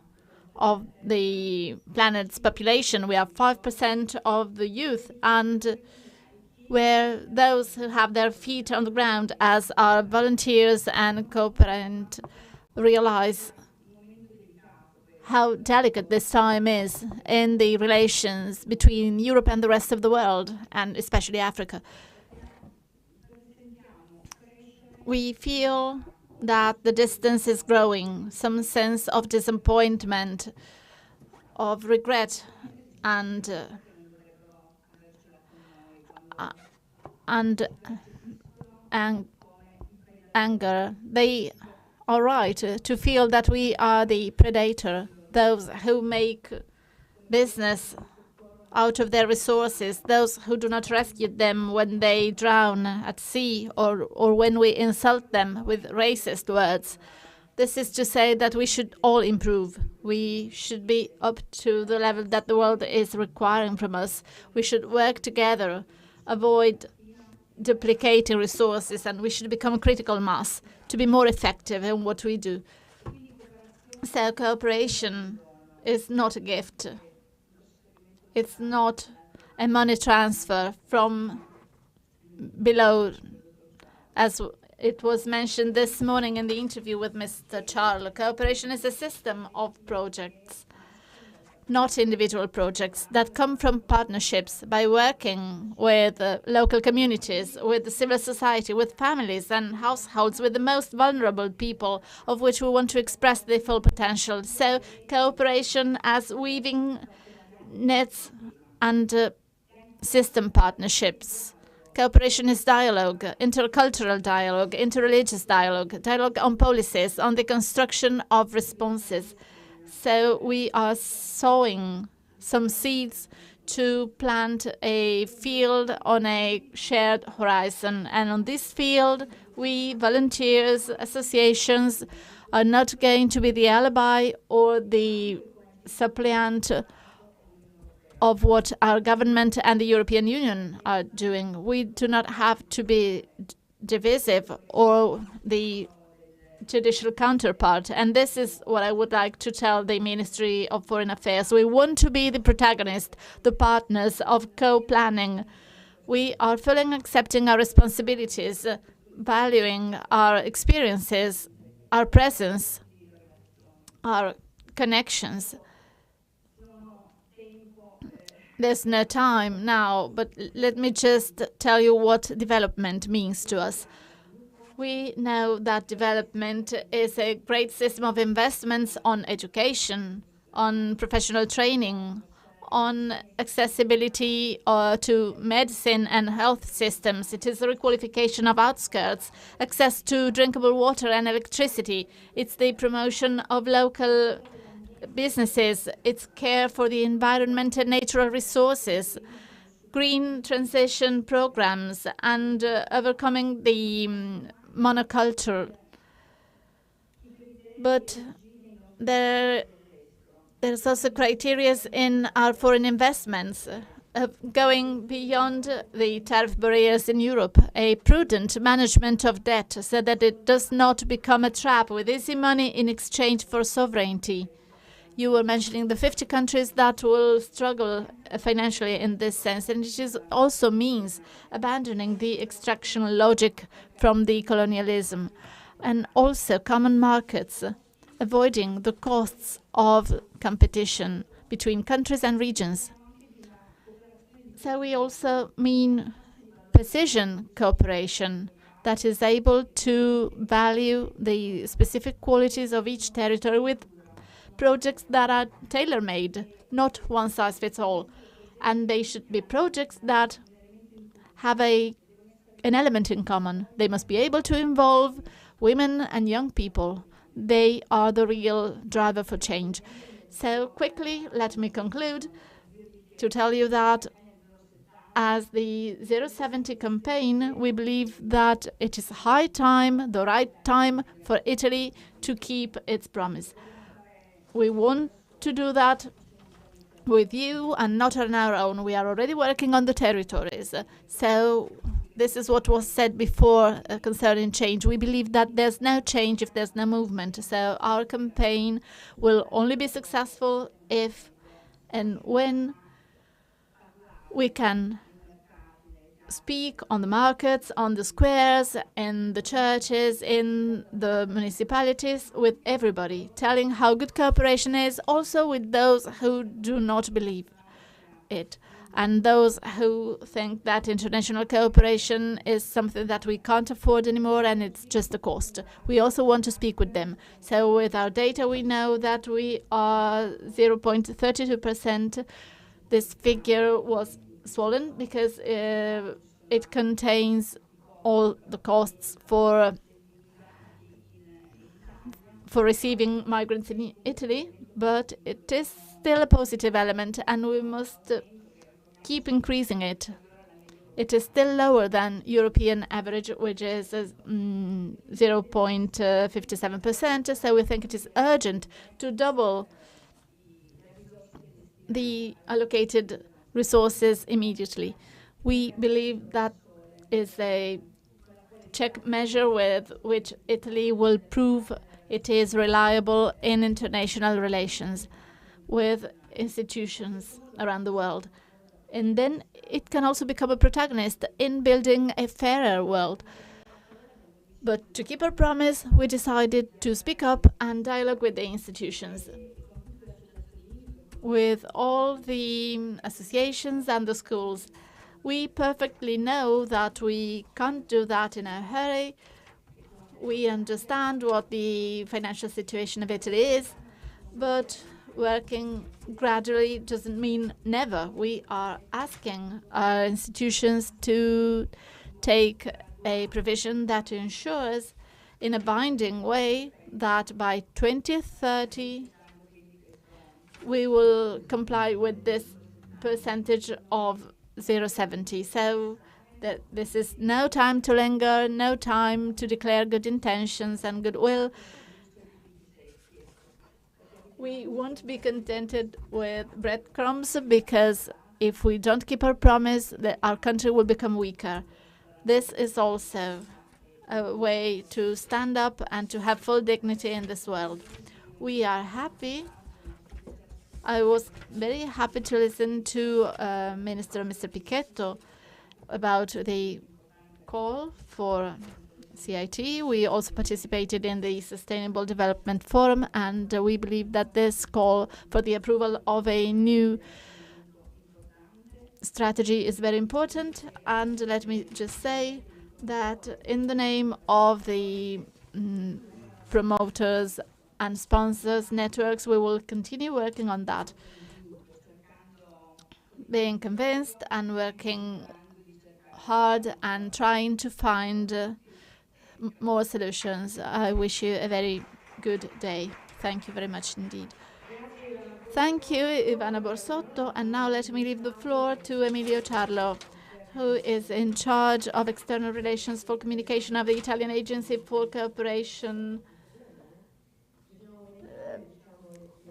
of the planet's population, we are 5% of the youth, and where those who have their feet on the ground as our volunteers and cooperant realize how delicate this time is in the relations between Europe and the rest of the world, and especially Africa. We feel that the distance is growing, some sense of disappointment, of regret, and anger. They are right to feel that we are the predator, those who make business out of their resources, those who do not rescue them when they drown at sea or when we insult them with racist words. This is to say that we should all improve. We should be up to the level that the world is requiring from us. We should work together, avoid duplicating resources, and we should become critical mass to be more effective in what we do. So cooperation is not a gift. It's not a money transfer from below, as it was mentioned this morning in the interview with Mr. Charles. Cooperation is a system of projects, not individual projects, that come from partnerships by working with local communities, with the civil society, with families and households, with the most vulnerable people of which we want to express their full potential. So cooperation as weaving nets and system partnerships. Cooperation is dialogue, intercultural dialogue, interreligious dialogue, dialogue on policies, on the construction of responses. So we are sowing some seeds to plant a field on a shared horizon. And on this field, we, volunteers, associations, are not going to be the alibi or the supplant of what our government and the European Union are doing. We do not have to be divisive or the judicial counterpart. And this is what I would like to tell the Ministry of Foreign Affairs. We want to be the protagonist, the partners of co-planning. We are fully accepting our responsibilities, valuing our experiences, our presence, our connections. There's no time now, but let me just tell you what development means to us. We know that development is a great system of investments on education, on professional training, on accessibility to medicine and health systems. It is a requalification of outskirts, access to drinkable water and electricity. It's the promotion of local businesses, it's care for the environment and natural resources, green transition programs, and overcoming the monoculture. But there's also criteria in our foreign investments going beyond the tariff barriers in Europe, a prudent management of debt so that it does not become a trap with easy money in exchange for sovereignty. You were mentioning the 50 countries that will struggle financially in this sense, and it also means abandoning the extraction logic from the colonialism, and also common markets, avoiding the costs of competition between countries and regions. So we also mean precision cooperation that is able to value the specific qualities of each territory with projects that are tailor-made, not one size fits all. And they should be projects that have an element in common. They must be able to involve women and young people. They are the real driver for change. So quickly, let me conclude to tell you that as the 070 campaign, we believe that it is high time, the right time for Italy to keep its promise. We want to do that with you and not on our own. We are already working on the territories. So this is what was said before concerning change. We believe that there's no change if there's no movement. So our campaign will only be successful if and when we can speak on the markets, on the squares, in the churches, in the municipalities, with everybody, telling how good cooperation is, also with those who do not believe it, and those who think that international cooperation is something that we can't afford anymore and it's just a cost. We also want to speak with them. So with our data, we know that we are 0.32%. This figure was swollen because it contains all the costs for receiving migrants in Italy, but it is still a positive element and we must keep increasing it. It is still lower than European average, which is 0.57%, so we think it is urgent to double the allocated resources immediately. We believe that is a check measure with which Italy will prove it is reliable in international relations with institutions around the world. And then it can also become a protagonist in building a fairer world. But to keep our promise, we decided to speak up and dialogue with the institutions, with all the associations and the schools. We perfectly know that we can't do that in a hurry. We understand what the financial situation of Italy is, but working gradually doesn't mean never. We are asking our institutions to take a provision that ensures in a binding way that by 2030 we will comply with this percentage of 0.70. So that this is no time to linger, no time to declare good intentions and goodwill. We won't be contented with breadcrumbs, because if we don't keep our promise, our country will become weaker. This is also a way to stand up and to have full dignity in this world. We are happy. I was very happy to listen to Minister Mr. Pichetto about the call for CIT. We also participated in the Sustainable Development Forum, and we believe that this call for the approval of a new strategy is very important. And let me just say that in the name of the promoters and sponsors networks, we will continue working on that, being convinced and working hard and trying to find more solutions. I wish you a very good day. Thank you very much indeed. Thank you, Ivana Borsotto. And now let me leave the floor to Emilio Ciarlo, who is in charge of external relations for communication of the Italian Agency for Cooperation.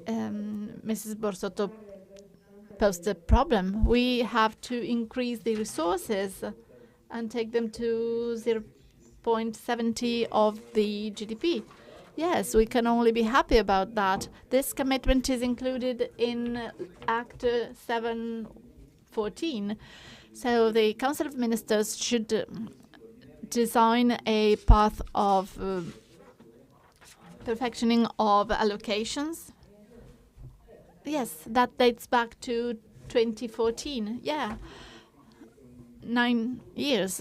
Mrs. Borsotto posed a problem. We have to increase the resources and take them to 0.70 of the GDP. Yes, we can only be happy about that. This commitment is included in Act 714. So the Council of Ministers should design a path of perfectioning of allocations. Yes, that dates back to 2014. Yeah, 9 years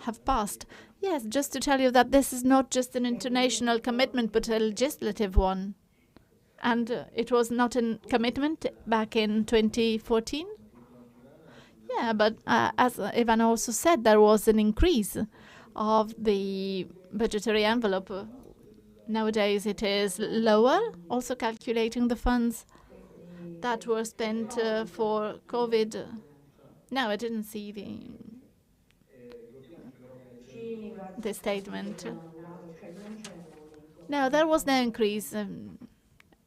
have passed. Yes, just to tell you that this is not just an international commitment, but a legislative one. And it was not a commitment back in 2014? Yeah, but as Ivan also said, there was an increase of the budgetary envelope. Nowadays it is lower, also calculating the funds that were spent for COVID. No, I didn't see the statement. No, there was no increase,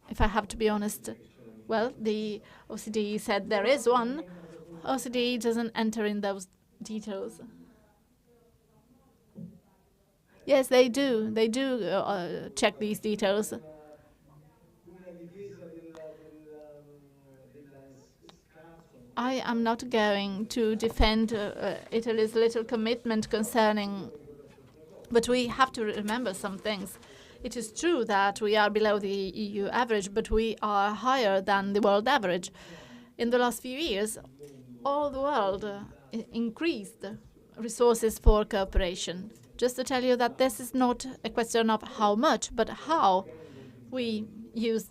if I have to be honest. Well, the OCDE said there is one. OCDE doesn't enter in those details. Yes, they do. They do check these details. I am not going to defend Italy's little commitment concerning, but we have to remember some things. It is true that we are below the EU average, but we are higher than the world average. In the last few years, all the world increased resources for cooperation. Just to tell you that this is not a question of how much, but how we use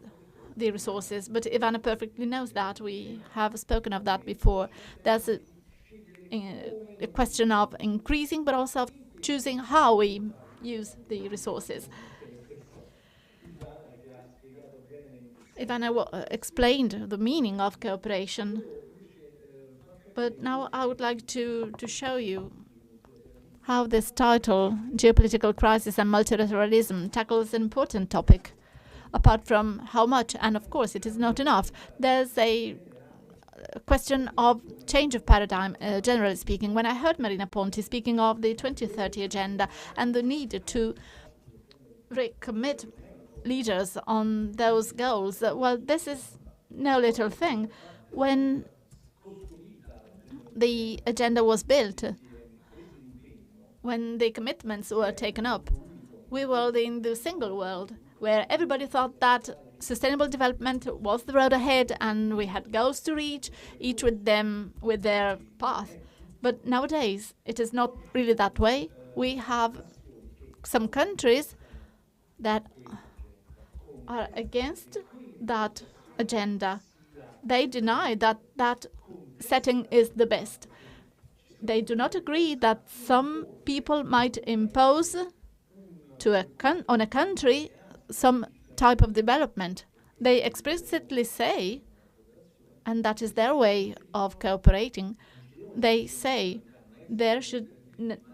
the resources. But Ivana perfectly knows that. We have spoken of that before. There's a question of increasing, but also of choosing how we use the resources. Ivana explained the meaning of cooperation. But now I would like to show you how this title, Geopolitical Crisis and Multilateralism, tackles an important topic. Apart from how much, and of course it is not enough, there's a question of change of paradigm, generally speaking. When I heard Marina Ponti speaking of the 2030 agenda and the need to recommit leaders on those goals, well, this is no little thing. When the agenda was built, when the commitments were taken up, we were in the single world, where everybody thought that sustainable development was the road ahead and we had goals to reach, each with their path. But nowadays, it is not really that way. We have some countries that are against that agenda. They deny that that setting is the best. They do not agree that some people might impose on a country some type of development. They explicitly say, and that is their way of cooperating, they say there should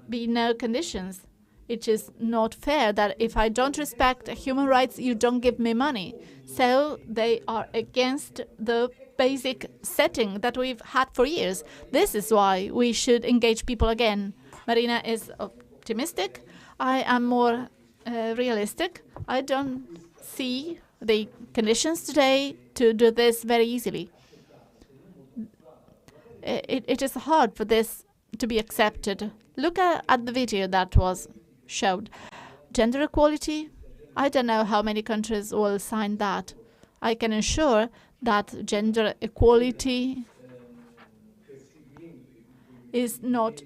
be no conditions. It is not fair that if I don't respect human rights, you don't give me money. So they are against the basic setting that we've had for years. This is why we should engage people again. Marina is optimistic. I am more realistic. I don't see the conditions today to do this very easily. It is hard for this to be accepted. Look at the video that was showed. Gender equality, I don't know how many countries will sign that. I can ensure that gender equality is not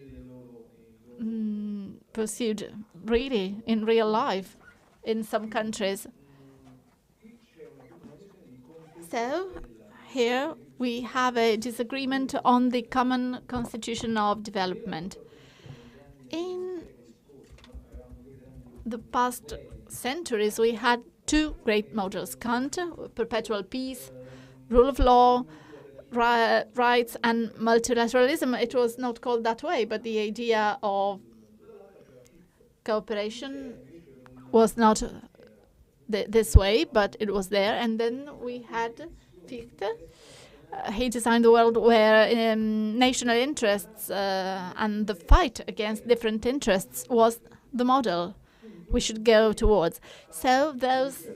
pursued really in real life in some countries. So here we have a disagreement on the common constitution of development. In the past centuries, we had two great models: Kant, perpetual peace, rule of law, rights, and multilateralism. It was not called that way, but the idea of cooperation was not this way, but it was there. And then we had Fichte. He designed a world where national interests and the fight against different interests was the model we should go towards. So those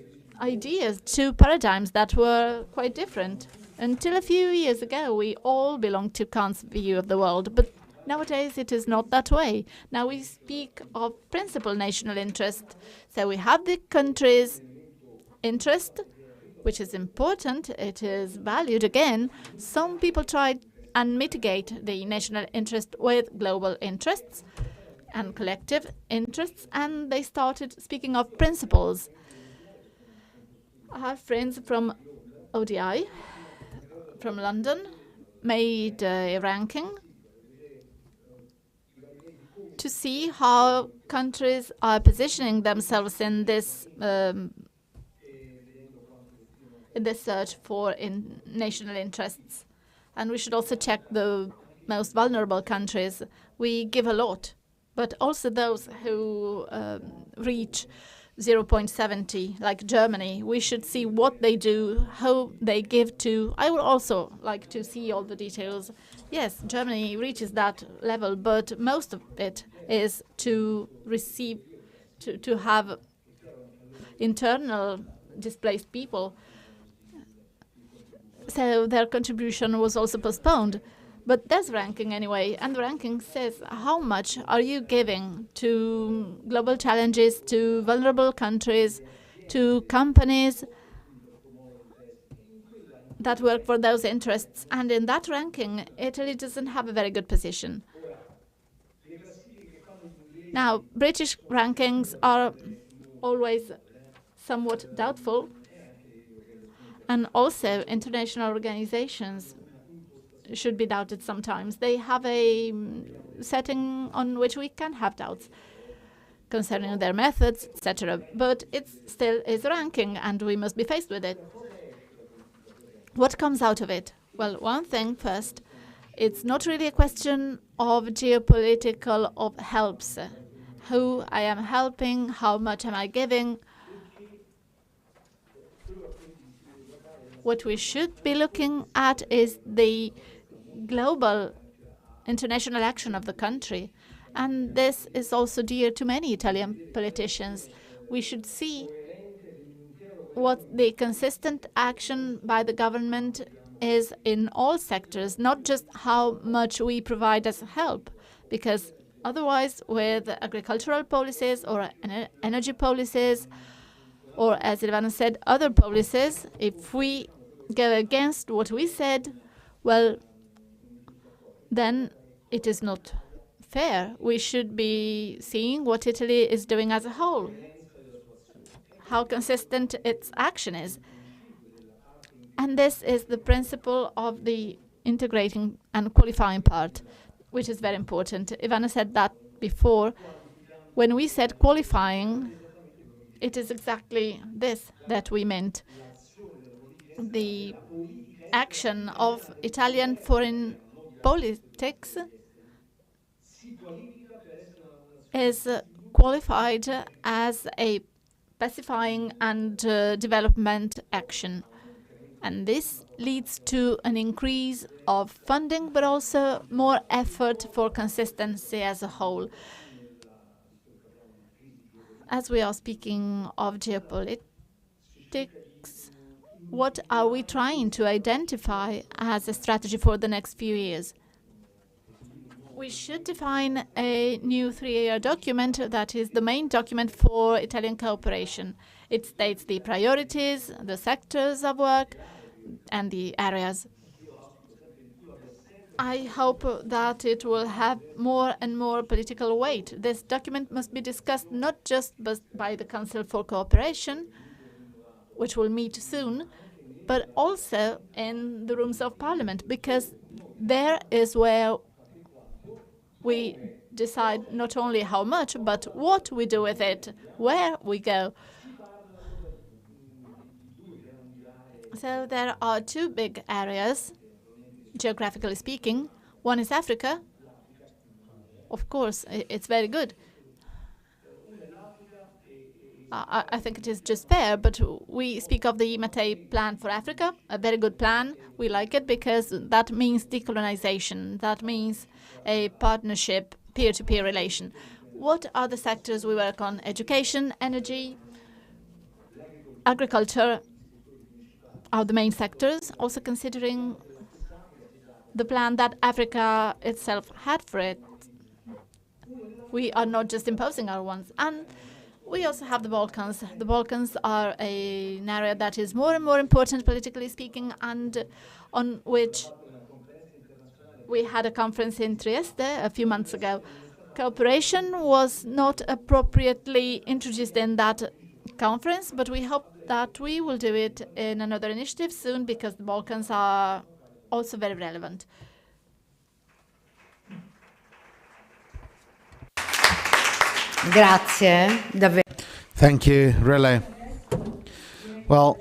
ideas, two paradigms that were quite different. Until a few years ago, we all belonged to Kant's view of the world, but nowadays it is not that way. Now we speak of principal national interest. So we have the country's interest, which is important. It is valued again. Some people try and mitigate the national interest with global interests and collective interests, and they started speaking of principles. I have friends from ODI, from London, made a ranking to see how countries are positioning themselves in this search for national interests. And we should also check the most vulnerable countries. We give a lot, but also those who reach 0.70, like Germany. We should see what they do, how they give to. I would also like to see all the details. Yes, Germany reaches that level, but most of it is to receive, to have internal displaced people. So their contribution was also postponed. But there's ranking anyway, and the ranking says how much are you giving to global challenges, to vulnerable countries, to companies that work for those interests. And in that ranking, Italy doesn't have a very good position. Now, British rankings are always somewhat doubtful, and also international organizations should be doubted sometimes. They have a setting on which we can have doubts concerning their methods, etc. But it still is a ranking, and we must be faced with it. What comes out of it? Well, one thing first, it's not really a question of geopolitical of helps. Who I am helping, how much am I giving? What we should be looking at is the global international action of the country. And this is also dear to many Italian politicians. We should see what the consistent action by the government is in all sectors, not just how much we provide as help, because otherwise with agricultural policies or energy policies, or as Ivana said, other policies, if we go against what we said, well, then it is not fair. We should be seeing what Italy is doing as a whole, how consistent its action is. And this is the principle of the integrating and qualifying part, which is very important. Ivana said that before. When we said qualifying, it is exactly this that we meant. The action of Italian foreign politics is qualified as a pacifying and development action. And this leads to an increase of funding, but also more effort for consistency as a whole. As we are speaking of geopolitics, what are we trying to identify as a strategy for the next few years? We should define a new 3-year document that is the main document for Italian cooperation. It states the priorities, the sectors of work, and the areas. I hope that it will have more and more political weight. This document must be discussed not just by the Council for Cooperation, which will meet soon, but also in the rooms of Parliament, because there is where we decide not only how much, but what we do with it, where we go. So there are two big areas, geographically speaking. One is Africa. Of course, it's very good. I think it is just fair, but we speak of the Matei plan for Africa, a very good plan. We like it because that means decolonization. That means a partnership, peer-to-peer relation. What are the sectors we work on? Education, energy, agriculture are the main sectors, also considering the plan that Africa itself had for it. We are not just imposing our ones. And we also have the Balkans. The Balkans are an area that is more and more important, politically speaking, and on which we had a conference in Trieste a few months ago. Cooperation was not appropriately introduced in that conference, but we hope that we will do it in another initiative soon because the Balkans are also very relevant. Grazie, davvero. Thank you, really. Well,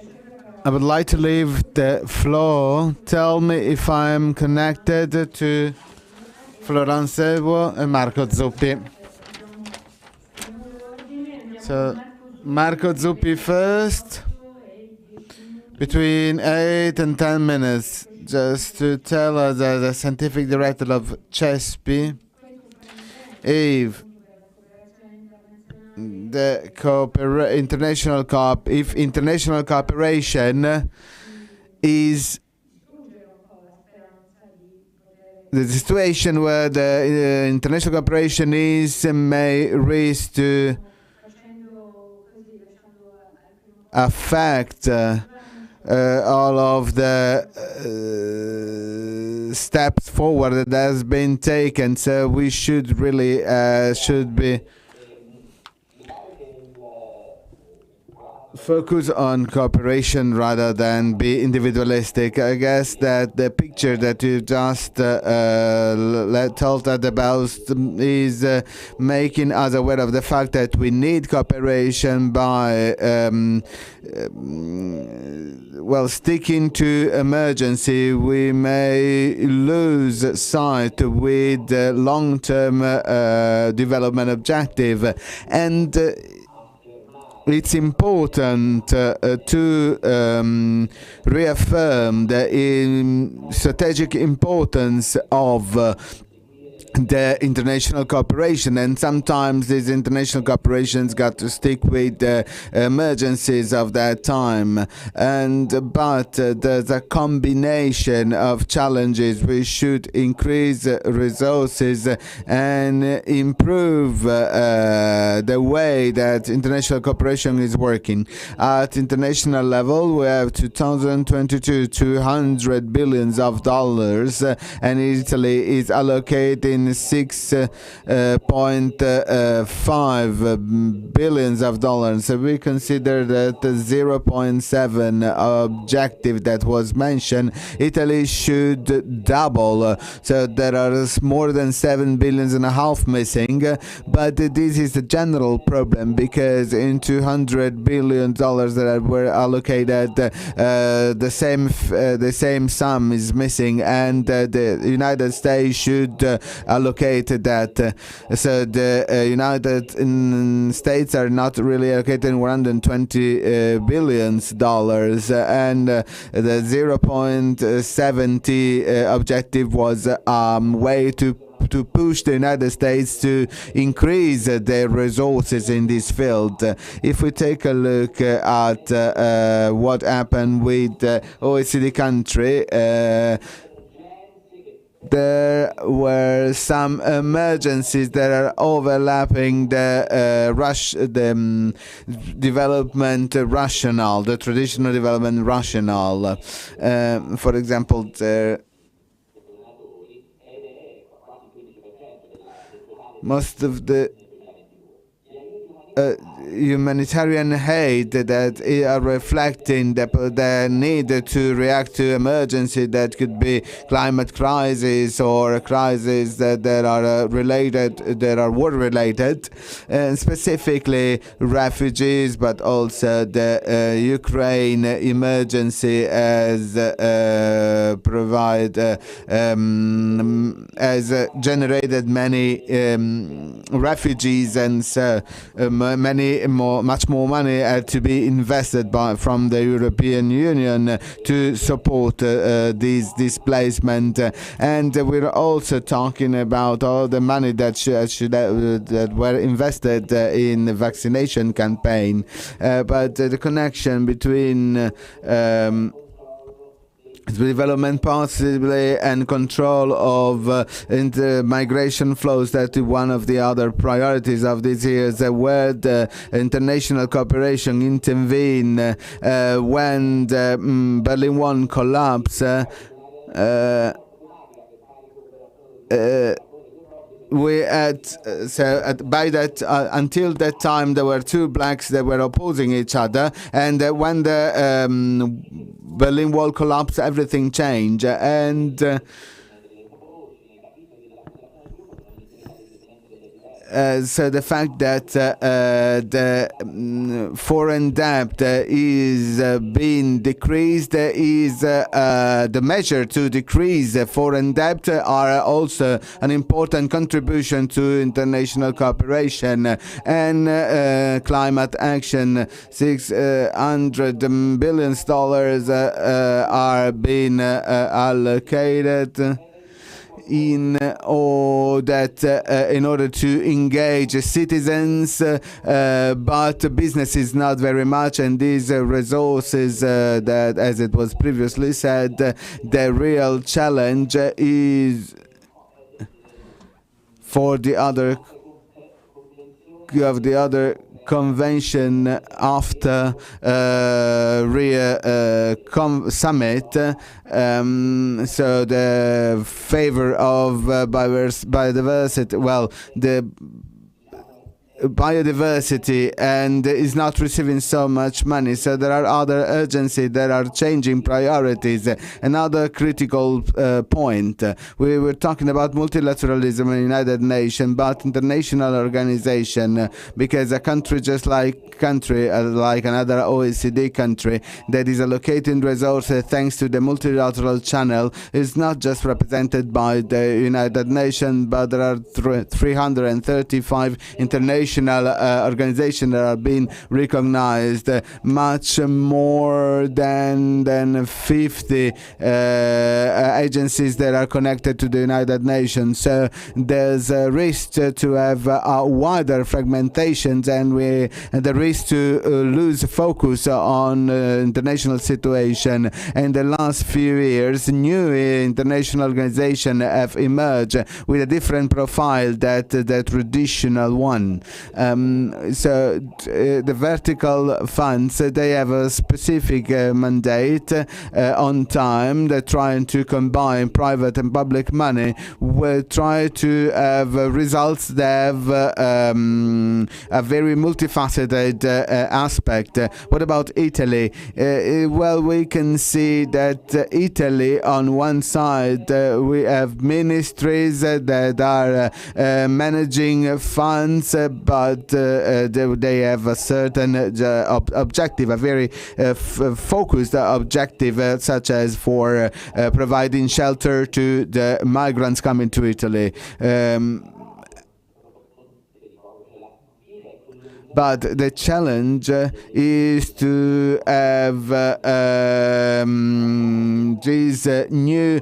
I would like to leave the floor. Tell me if I'm connected to Florence and Marco Zuppi. So, Marco Zuppi first, between 8 and 10 minutes, just to tell us as the scientific director of CESPI, if international cooperation is the situation where the international cooperation may risk to affect all of the steps forward that has been taken. So we should really be focus on cooperation rather than be individualistic. I guess that the picture that you just told us about is making us aware of the fact that we need cooperation by sticking to emergency. We may lose sight with the long-term development objective, and it's important to reaffirm the strategic importance of the international cooperation, and sometimes these international cooperations got to stick with the emergencies of that time. But there's a combination of challenges. We should increase resources and improve the way that international cooperation is working. At international level, we have 2022 $200 billion, and Italy is allocating $6.5 billion. So we consider that the 0.7 objective that was mentioned, Italy should double. So there are more than $7.5 billion missing. But this is a general problem because in $200 billion that were allocated, the same sum is missing, and the United States should allocated that. So the United States are not really allocating $120 billion, and the 0.70 objective was a way to push the United States to increase their resources in this field. If we take a look at what happened with OECD country, there were some emergencies that are overlapping the development rationale, the traditional development rationale. For example, most of the humanitarian aid that are reflecting the need to react to emergency that could be climate crisis or a crisis that are related, that are war related, and specifically refugees, but also the Ukraine emergency has generated many refugees, and so much more money had to be invested from the European Union to support this displacement. And we're also talking about all the money that were invested in the vaccination campaign. But the connection between development possibly and control of migration flows, that is one of the other priorities of these years, where the international cooperation intervene when the Berlin Wall collapsed. we had by that until that time there were two blocks that were opposing each other, and when the Berlin Wall collapsed, everything changed, and so the fact that the foreign debt is being decreased is the measure to decrease foreign debt are also an important contribution to international cooperation and climate action. $600 billion are being allocated in order to engage citizens, but business is not very much, and these resources that, as it was previously said, the real challenge is for the other convention after Rio summit. So the favor of biodiversity, well, the biodiversity, and is not receiving so much money. So there are other urgencies that are changing priorities. Another critical point. We were talking about multilateralism in the United Nations, but international organization, because a country just like another OECD country that is allocating resources thanks to the multilateral channel is not just represented by the United Nations, but there are 335 international organizations that are being recognized, much more than 50 agencies that are connected to the United Nations. So there's a risk to have a wider fragmentation, and the risk to lose focus on international situation. In the last few years, new international organizations have emerged with a different profile than the traditional one. So the vertical funds, they have a specific mandate on time. They're trying to combine private and public money. We try to have results that have a very multifaceted aspect. What about Italy? Well, we can see that Italy, on one side, we have ministries that are managing funds, but they have a certain objective, a very focused objective, such as for providing shelter to the migrants coming to Italy. But the challenge is to have these new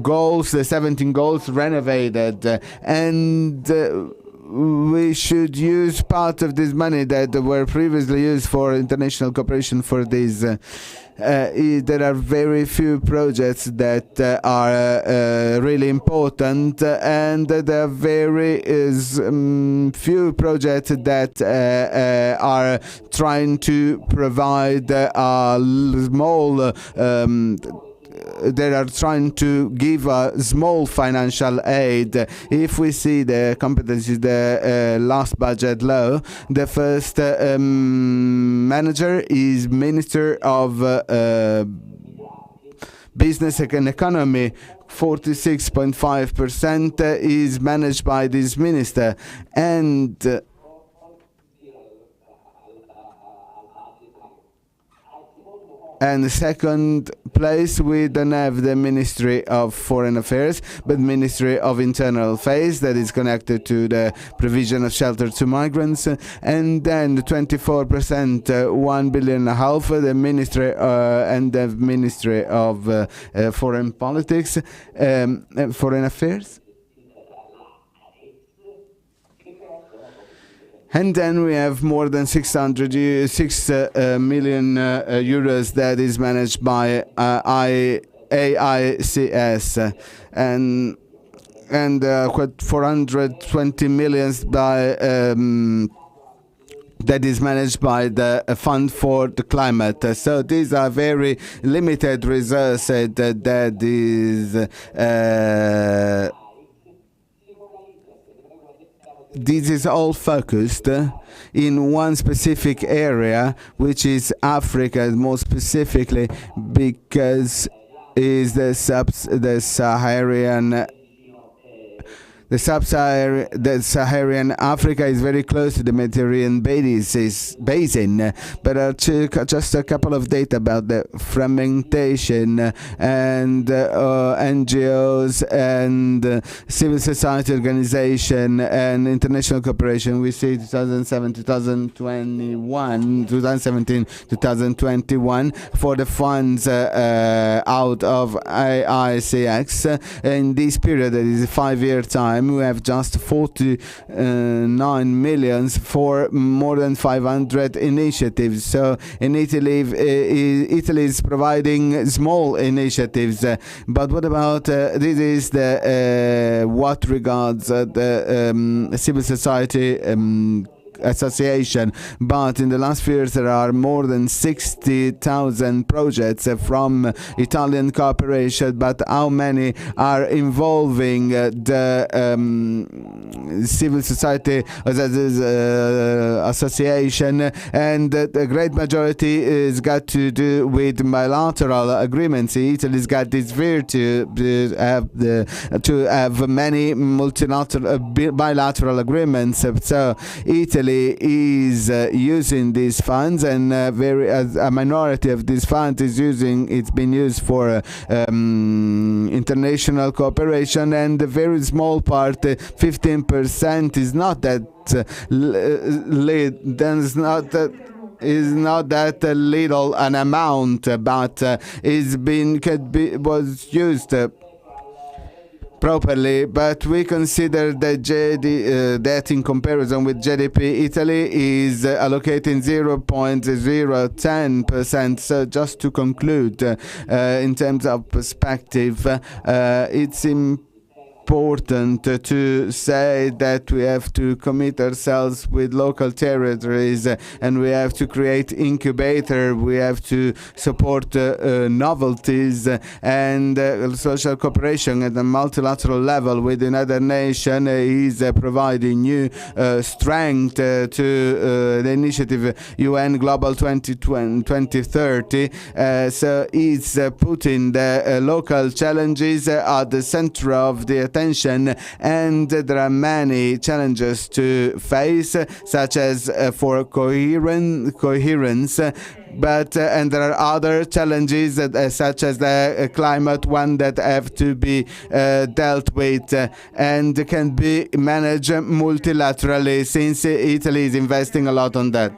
goals, the 17 goals, renovated, and we should use part of this money that were previously used for international cooperation for this. There are very few projects that are really important, and there are very few projects that are trying to provide a small they are trying to give a small financial aid. If we see the competencies, the last budget law, the first manager is Minister of Business and Economy. 46.5% is managed by this minister, and the second place, we don't have the Ministry of Foreign Affairs, but Ministry of Internal Affairs, that is connected to the provision of shelter to migrants. And then 24%, 1.5 billion, the Ministry and the Ministry of Foreign Politics, Foreign Affairs. And then we have more than 6 million euros that is managed by AICS, and 420 million by that is managed by the Fund for the Climate. So these are very limited resources that is this is all focused in one specific area, which is Africa, more specifically because is the Saharan Africa is very close to the Mediterranean basin, but just a couple of data about the fragmentation and NGOs and civil society organization and international cooperation. We see 2017-2021 for the funds out of AICX. In this period, that is a 5-year time, we have just 49 million for more than 500 initiatives. So in Italy, Italy is providing small initiatives. But what about this is the what regards the civil society association, but in the last few years there are more than 60,000 projects from Italian corporation. But how many are involving the civil society association? And the great majority is got to do with bilateral agreements. Italy's got this virtue to have many multilateral bilateral agreements. So Italy is using these funds, and a minority of these funds it's been used for international cooperation, and a very small part, 15%, is not that is not that little an amount, but was used properly. But we consider that that in comparison with GDP, Italy is allocating 0.010%. So just to conclude, in terms of perspective, it's important to say that we have to commit ourselves with local territories, and we have to create incubator, we have to support novelties and social cooperation at the multilateral level with another nation is providing new strength to the initiative UN Global 2030. So it's putting the local challenges at the center of the attention, and there are many challenges to face, such as for coherence, but and there are other challenges such as the climate one that have to be dealt with and can be managed multilaterally, since Italy is investing a lot on that.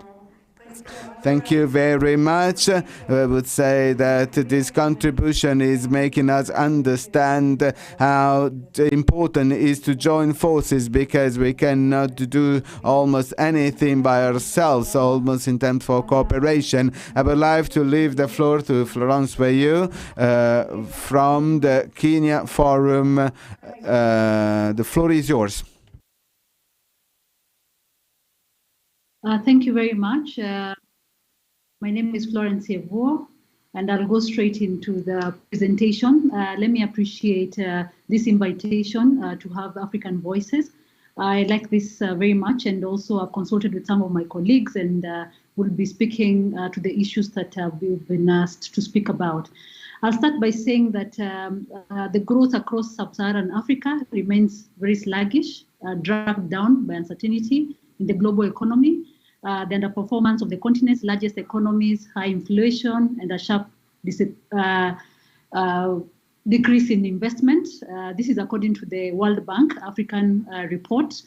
Thank you very much. I would say that this contribution is making us understand how important it is to join forces, because we cannot do almost anything by ourselves, almost in terms of cooperation. I would like to leave the floor to Florence Bayou from the Kenya Forum. The floor is yours. Thank you very much. My name is Florence Evo, and I'll go straight into the presentation. Let me appreciate this invitation to have African voices. I like this very much, and also I've consulted with some of my colleagues, and will be speaking to the issues that we've been asked to speak about. I'll start by saying that the growth across sub-Saharan Africa remains very sluggish, dragged down by uncertainty in the global economy. The underperformance of the continent's largest economies, high inflation, and a sharp decrease in investment. This is according to the World Bank African Report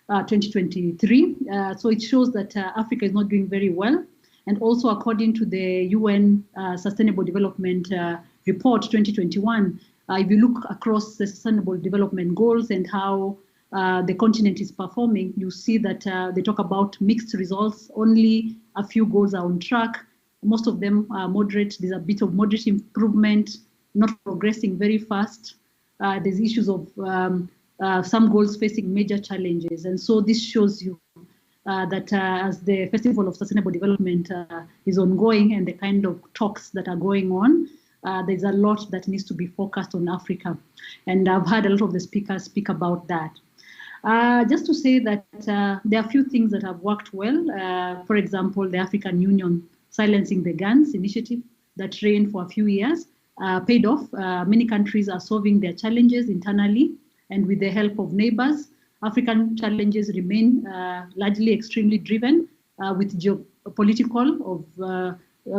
2023. So it shows that Africa is not doing very well. And also according to the UN Sustainable Development Report 2021, if you look across the Sustainable Development Goals and how the continent is performing, you see that they talk about mixed results. Only a few goals are on track. Most of them are moderate. There's a bit of moderate improvement, not progressing very fast. There's issues of some goals facing major challenges. And so this shows you that as the Festival of Sustainable Development is ongoing, and the kind of talks that are going on, there's a lot that needs to be focused on Africa. And I've heard a lot of the speakers speak about that. Just to say that there are a few things that have worked well. For example, the African Union Silencing the Guns initiative that ran for a few years paid off. Many countries are solving their challenges internally, and with the help of neighbors, African challenges remain largely extremely driven with geopolitical of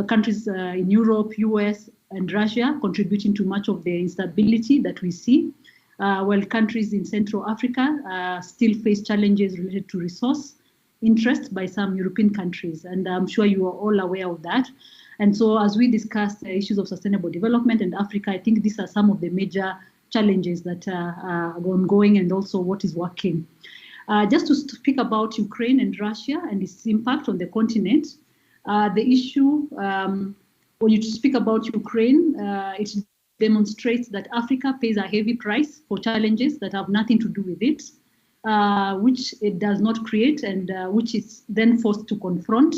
countries in Europe, US, and Russia contributing to much of the instability that we see, while countries in Central Africa still face challenges related to resource interest by some European countries. And I'm sure you are all aware of that. And so as we discuss the issues of sustainable development in Africa, I think these are some of the major challenges that are ongoing and also what is working. Just to speak about Ukraine and Russia and its impact on the continent, the issue, when you speak about Ukraine, it demonstrates that Africa pays a heavy price for challenges that have nothing to do with it, which it does not create and which it's then forced to confront.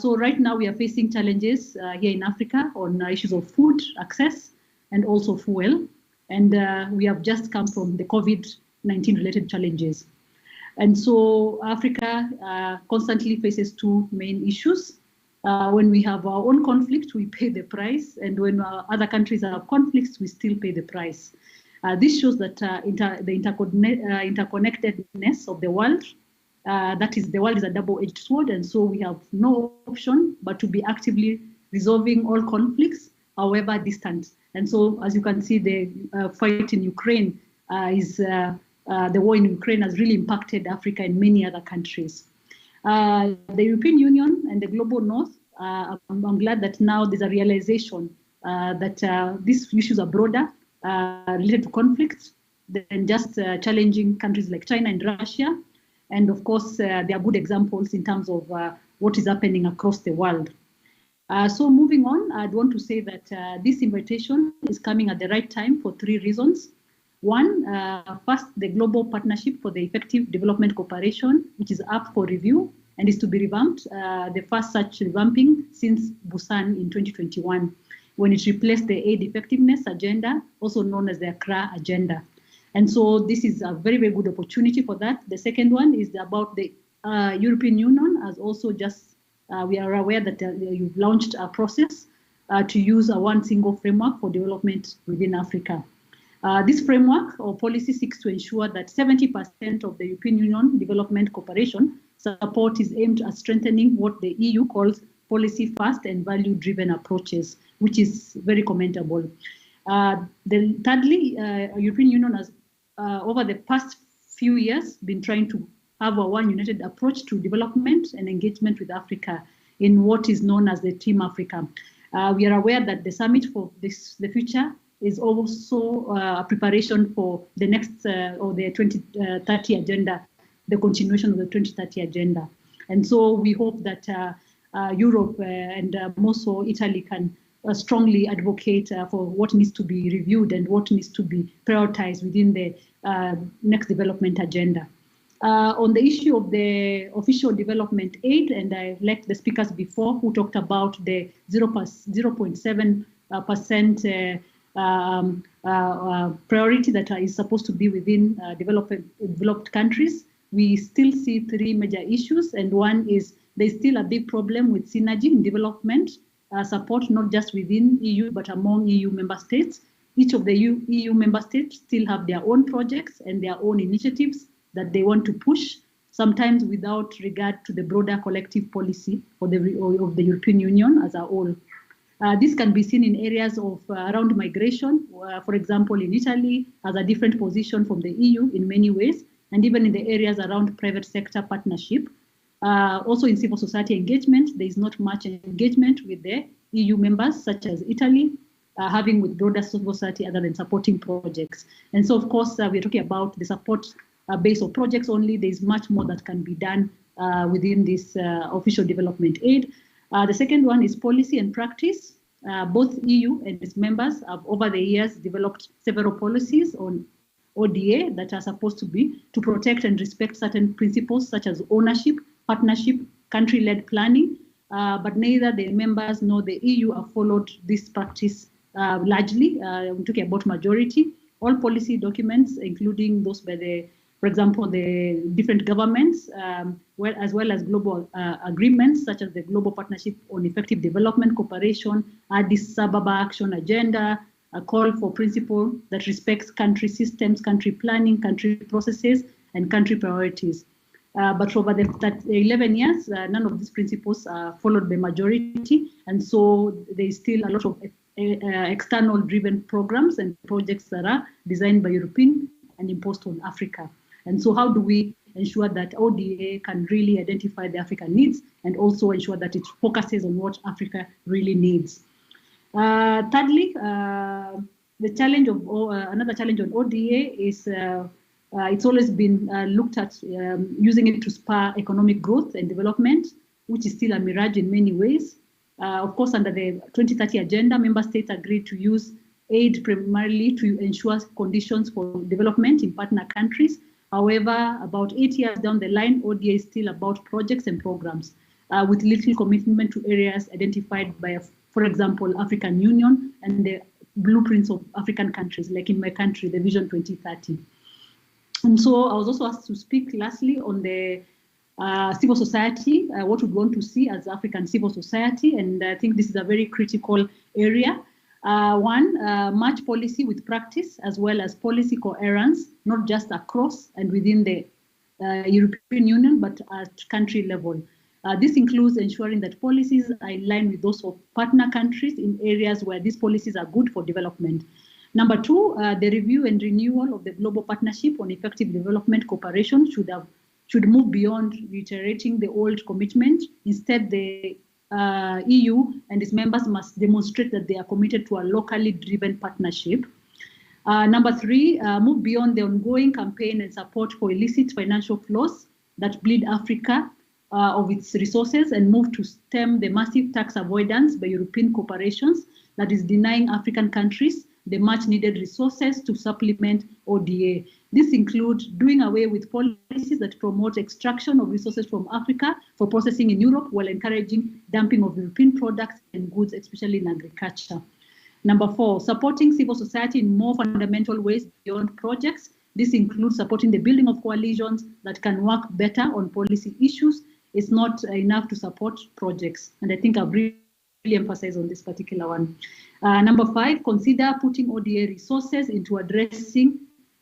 So right now we are facing challenges here in Africa on issues of food access and also fuel. And we have just come from the COVID-19 related challenges. And so Africa constantly faces two main issues. When we have our own conflict, we pay the price. And when other countries have conflicts, we still pay the price. This shows that the interconnectedness of the world, that is, the world is a double-edged sword. And so we have no option but to be actively resolving all conflicts, however distant. And so, as you can see, the fight in Ukraine the war in Ukraine has really impacted Africa and many other countries. The European Union and the global north, I'm glad that now there's a realization that these issues are broader, related to conflicts, than just challenging countries like China and Russia. And of course, there are good examples in terms of what is happening across the world. So moving on, I'd want to say that this invitation is coming at the right time for three reasons. One, first, the Global Partnership for the Effective Development Cooperation, which is up for review and is to be revamped, the first such revamping since Busan in 2021, when it replaced the Aid Effectiveness Agenda, also known as the Accra Agenda. And so this is a very, very good opportunity for that. The second one is about the European Union, as also just we are aware that you've launched a process to use a one single framework for development within Africa. This framework or policy seeks to ensure that 70% of the European Union development cooperation support is aimed at strengthening what the EU calls policy-first and value-driven approaches, which is very commendable. Thirdly, European Union has, over the past few years, been trying to have a one united approach to development and engagement with Africa in what is known as the Team Africa. We are aware that the summit for the future is also a preparation for the next or the 2030 agenda, the continuation of the 2030 agenda. And so we hope that Europe and more so Italy can strongly advocate for what needs to be reviewed and what needs to be prioritized within the next development agenda. On the issue of the official development aid, and I like the speakers before who talked about the 0.7% priority that is supposed to be within developed countries, we still see three major issues. And one is there's still a big problem with synergy in development support, not just within EU, but among EU member states. Each of the EU member states still have their own projects and their own initiatives that they want to push, sometimes without regard to the broader collective policy of the European Union as a whole. This can be seen in areas of around migration. For example, in Italy, has a different position from the EU in many ways, and even in the areas around private sector partnership. Also in civil society engagement, there is not much engagement with the EU members, such as Italy, having with broader civil society other than supporting projects. And so, of course, we're talking about the support base of projects only. There's much more that can be done within this official development aid. The second one is policy and practice. Both EU and its members have over the years developed several policies on ODA that are supposed to be to protect and respect certain principles such as ownership, partnership, country-led planning, but neither the members nor the EU have followed this practice largely. I'm talking about majority. All policy documents, including those by the for example, the different governments, as well as global agreements, such as the Global Partnership on Effective Development Cooperation, Addis Ababa Action Agenda, a call for principle that respects country systems, country planning, country processes, and country priorities. But over the 11 years, none of these principles are followed by majority, and so there is still a lot of external-driven programs and projects that are designed by European and imposed on Africa. And so how do we ensure that ODA can really identify the African needs and also ensure that it focuses on what Africa really needs? Thirdly, the challenge of another challenge on ODA is it's always been looked at using it to spur economic growth and development, which is still a mirage in many ways. Of course, under the 2030 agenda, member states agreed to use aid primarily to ensure conditions for development in partner countries. However, about 8 years down the line, ODA is still about projects and programs with little commitment to areas identified by, for example, African Union and the blueprints of African countries, like in my country, the Vision 2030. And so I was also asked to speak lastly on the civil society, what we want to see as African civil society, and I think this is a very critical area. One, match policy with practice, as well as policy coherence, not just across and within the European Union, but at country level. This includes ensuring that policies are in line with those of partner countries in areas where these policies are good for development. Number two, the review and renewal of the Global Partnership on Effective Development Cooperation should move beyond reiterating the old commitment. Instead, the EU and its members must demonstrate that they are committed to a locally driven partnership. Number three, move beyond the ongoing campaign and support for illicit financial flows that bleed Africa of its resources, and move to stem the massive tax avoidance by European corporations that is denying African countries the much needed resources to supplement ODA. This includes doing away with policies that promote extraction of resources from Africa for processing in Europe while encouraging dumping of European products and goods, especially in agriculture. Number four, supporting civil society in more fundamental ways beyond projects. This includes supporting the building of coalitions that can work better on policy issues. It's not enough to support projects. And I think I've really emphasized on this particular one. Number five, consider putting ODA resources into addressing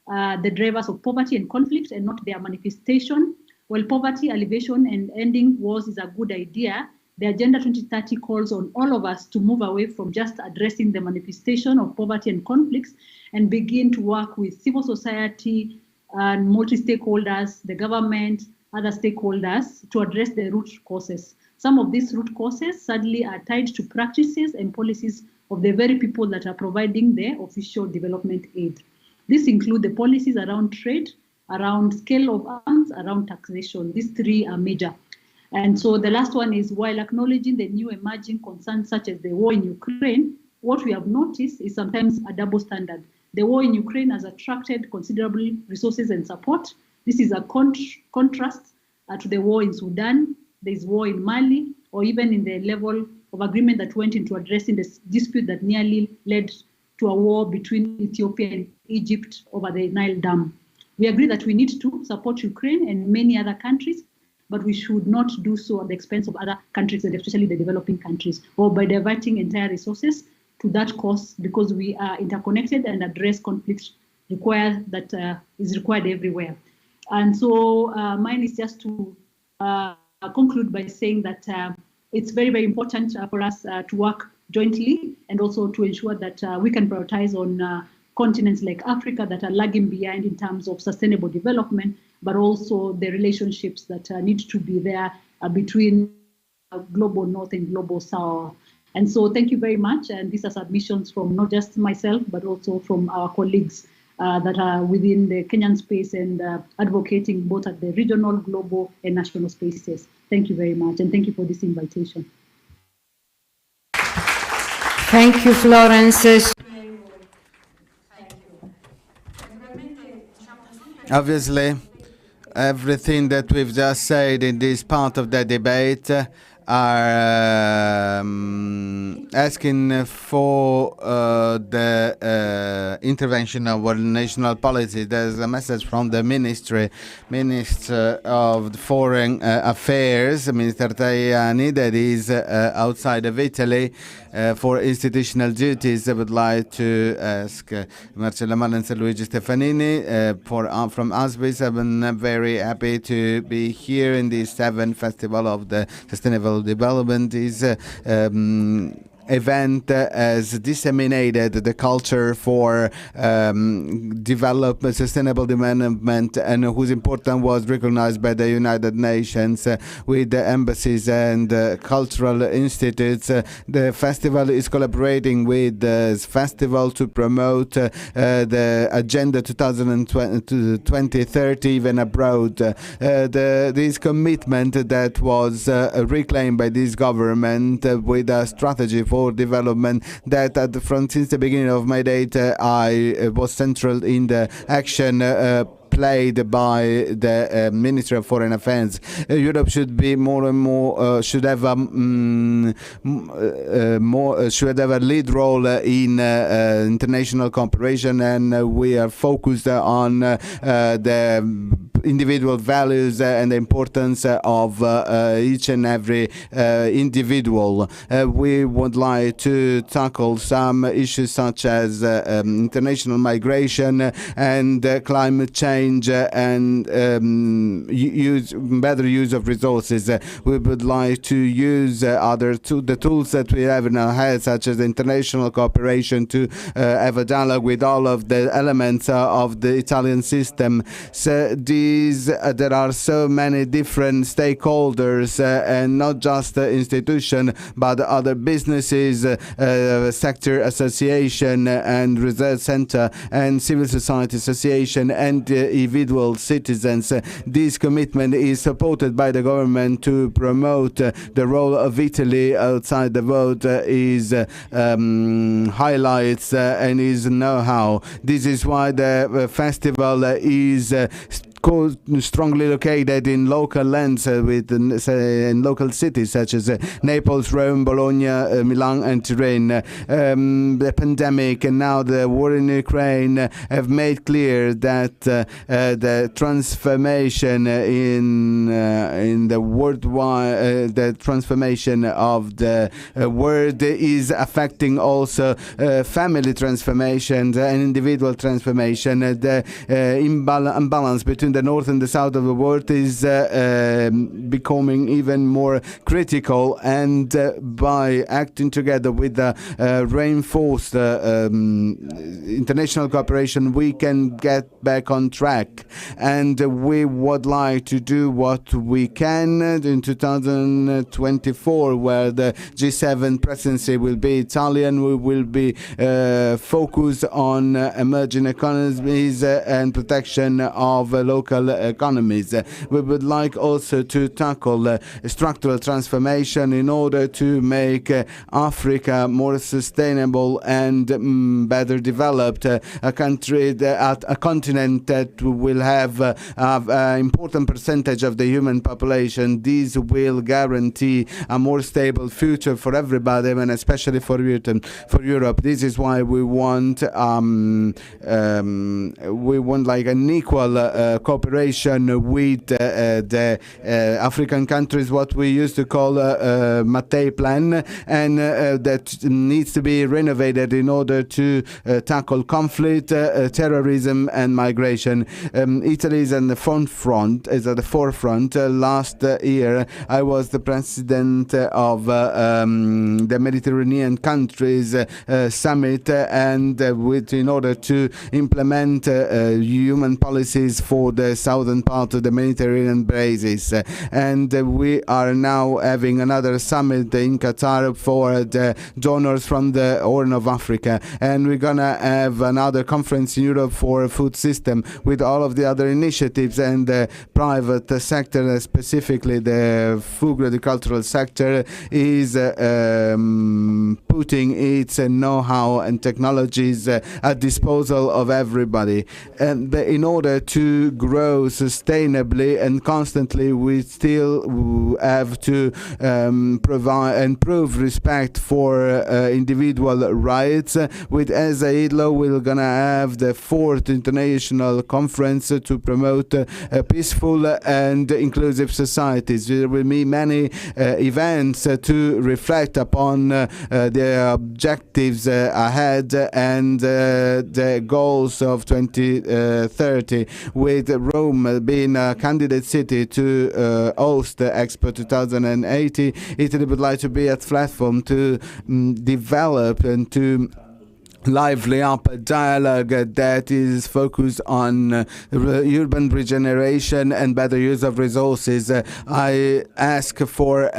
the drivers of poverty and conflict and not their manifestation. While poverty alleviation and ending wars is a good idea, the Agenda 2030 calls on all of us to move away from just addressing the manifestation of poverty and conflicts and begin to work with civil society and multi-stakeholders, the government, other stakeholders to address the root causes. Some of these root causes sadly are tied to practices and policies of the very people that are providing the official development aid. This includes the policies around trade, around scale of arms, around taxation. These three are major. And so the last one is, while acknowledging the new emerging concerns such as the war in Ukraine, what we have noticed is sometimes a double standard. The war in Ukraine has attracted considerable resources and support. This is a contrast to the war in Sudan, there's war in Mali, or even in the level of agreement that went into addressing this dispute that nearly led to a war between Ethiopia and Egypt over the Nile Dam. We agree that we need to support Ukraine and many other countries, but we should not do so at the expense of other countries, and especially the developing countries, or by diverting entire resources to that cause, because we are interconnected and address conflicts that is required everywhere. And so mine is just to conclude by saying that it's very, very important for us to work jointly and also to ensure that we can prioritize on continents like Africa that are lagging behind in terms of sustainable development, but also the relationships that need to be there between global north and global south. And so thank you very much. And these are submissions from not just myself, but also from our colleagues that are within the Kenyan space and advocating both at the regional, global, and national spaces. Thank you very much, and thank you for this invitation. Thank you, Florence. Obviously, everything that we've just said in this part of the debate are asking for the intervention of our national policy. There's a message from the Minister of Foreign Affairs, Minister Tajani, that is outside of Italy for institutional duties. I would like to ask Marcella Marlens and Luigi Stefanini from Asvis. I'm very happy to be here in the 7th Festival of the Sustainable Development. Is event has disseminated the culture for sustainable development, and whose importance was recognized by the United Nations with the embassies and cultural institutes. The festival is collaborating with the festival to promote the Agenda 2030 even abroad. This commitment that was reclaimed by this government with a strategy for development that since the beginning of my date I was central in the action played by the Ministry of Foreign Affairs. Europe should be more and more should have a lead role in international cooperation, and we are focused on the individual values and the importance of each and every individual. We would like to tackle some issues such as international migration and climate change and better use of resources. We would like to use the tools that we have in our heads, such as international cooperation, to have a dialogue with all of the elements of the Italian system. So there are so many different stakeholders, and not just the institution, but other businesses, sector association and research center and civil society association and individual citizens. This commitment is supported by the government to promote the role of Italy outside the world, is highlights and is know-how. This is why the festival is strongly located in local lands in local cities such as Naples, Rome, Bologna, Milan and Turin. The pandemic and now the war in Ukraine have made clear that the transformation in the worldwide the transformation of the world is affecting also family transformations and individual transformation. The imbalance between the north and the south of the world is becoming even more critical, and by acting together with the reinforced international cooperation, we can get back on track. And we would like to do what we can in 2024, where the G7 presidency will be Italian. We will be focused on emerging economies and protection of local economies. We would like also to tackle structural transformation in order to make Africa more sustainable and better developed, a continent that will have an important percentage of the human population. This will guarantee a more stable future for everybody, and especially for Europe. This is why we want like an equal cooperation with the African countries, what we used to call Mattei Plan, and that needs to be renovated in order to tackle conflict, terrorism and migration. Italy is at the forefront. Last year I was the president of the Mediterranean countries summit, and in order to implement human policies for the southern part of the Mediterranean basis. And we are now having another summit in Qatar for the donors from the Horn of Africa, and we're gonna have another conference in Europe for a food system with all of the other initiatives, and the private sector, specifically the food agricultural sector, is putting its know-how and technologies at disposal of everybody. And in order to grow sustainably and constantly, we still have to provide and prove respect for individual rights. With allo, we're gonna have the 4th international conference to promote peaceful and inclusive societies. There will be many events to reflect upon the objectives ahead and the goals of 2030, with Rome being a candidate city to host the Expo 2080. Italy would like to be a platform to develop and to lively up a dialogue that is focused on urban regeneration and better use of resources. I ask for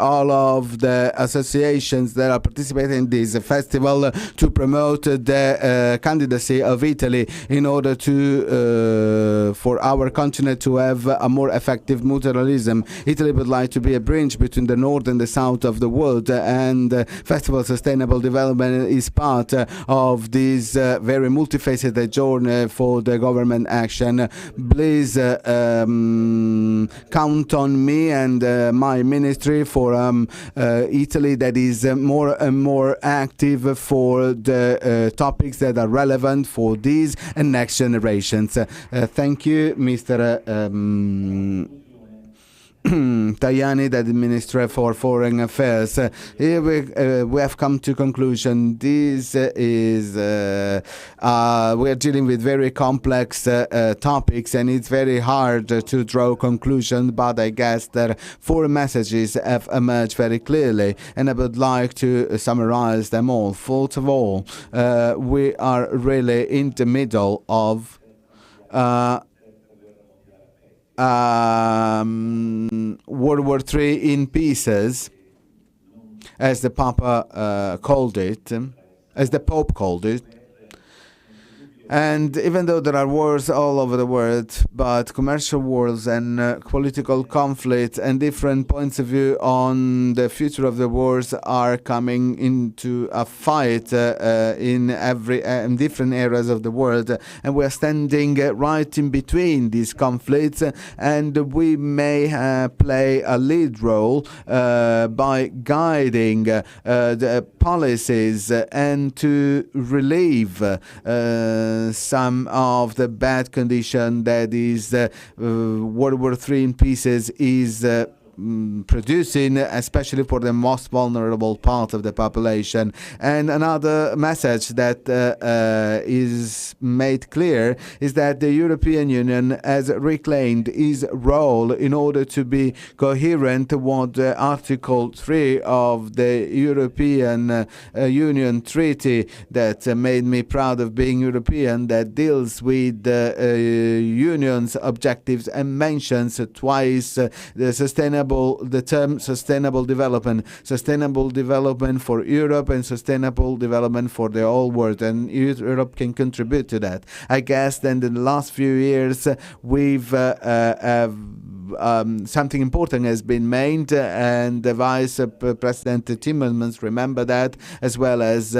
all of the associations that are participating in this festival to promote the candidacy of Italy in order to for our continent to have a more effective multilateralism. Italy would like to be a bridge between the north and the south of the world, and Festival Sustainable Development is part of this very multifaceted journey for the government action. Please count on me and my ministry for Italy that is more and more active for the topics that are relevant for these and next generations. Thank you, Mr. Tajani, the Minister for Foreign Affairs. Here we have come to conclusion. This is we are dealing with very complex topics, and it's very hard to draw conclusions. But I guess that 4 messages have emerged very clearly, and I would like to summarize them all. First of all, we are really in the middle of World War III in pieces, as the Papa called it, as the Pope called it. And even though there are wars all over the world, but commercial wars and political conflict and different points of view on the future of the wars are coming into a fight in different areas of the world, and we are standing right in between these conflicts, and we may play a lead role by guiding the policies and to relieve some of the bad condition that is World War III in pieces is producing, especially for the most vulnerable part of the population. And another message that is made clear is that the European Union has reclaimed its role in order to be coherent with Article 3 of the European Union Treaty that made me proud of being European, that deals with the Union's objectives and mentions twice the term sustainable development for Europe and sustainable development for the whole world, and Europe can contribute to that. I guess then in the last few years we've something important has been made, and the Vice President Timmermans remember that, as well as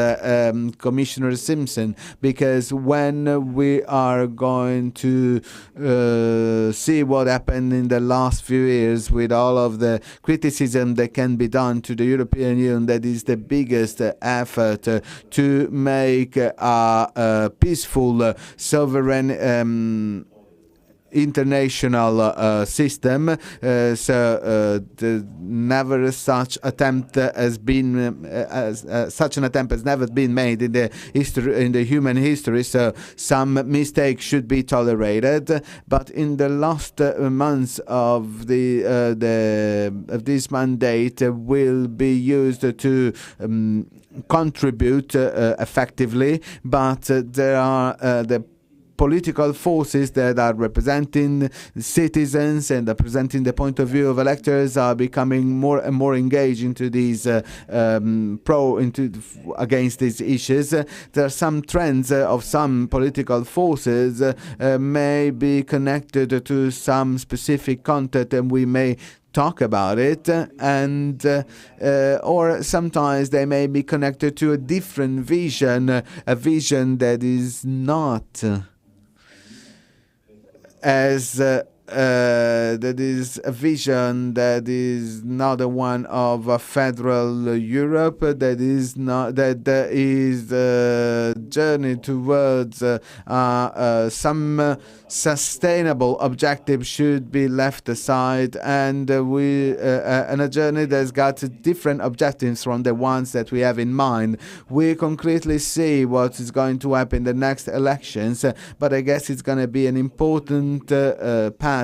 Commissioner Simpson, because when we are going to see what happened in the last few years with all of the criticism that can be done to the European Union, that is the biggest effort to make a peaceful, sovereign international system. Never such attempt has been such an attempt has never been made in the history, in the human history. So some mistakes should be tolerated. But in the last months of of this mandate will be used to contribute effectively. But there are the political forces that are representing citizens and representing the point of view of electors are becoming more and more engaged into these against these issues. There are some trends of some political forces may be connected to some specific content, and we may talk about it, and or sometimes they may be connected to a different vision, a vision that is not as that is a vision that is not the one of a federal Europe, that is a journey towards some sustainable objectives should be left aside, and and a journey that's got different objectives from the ones that we have in mind. We concretely see what is going to happen in the next elections, but I guess it's going to be an important passage.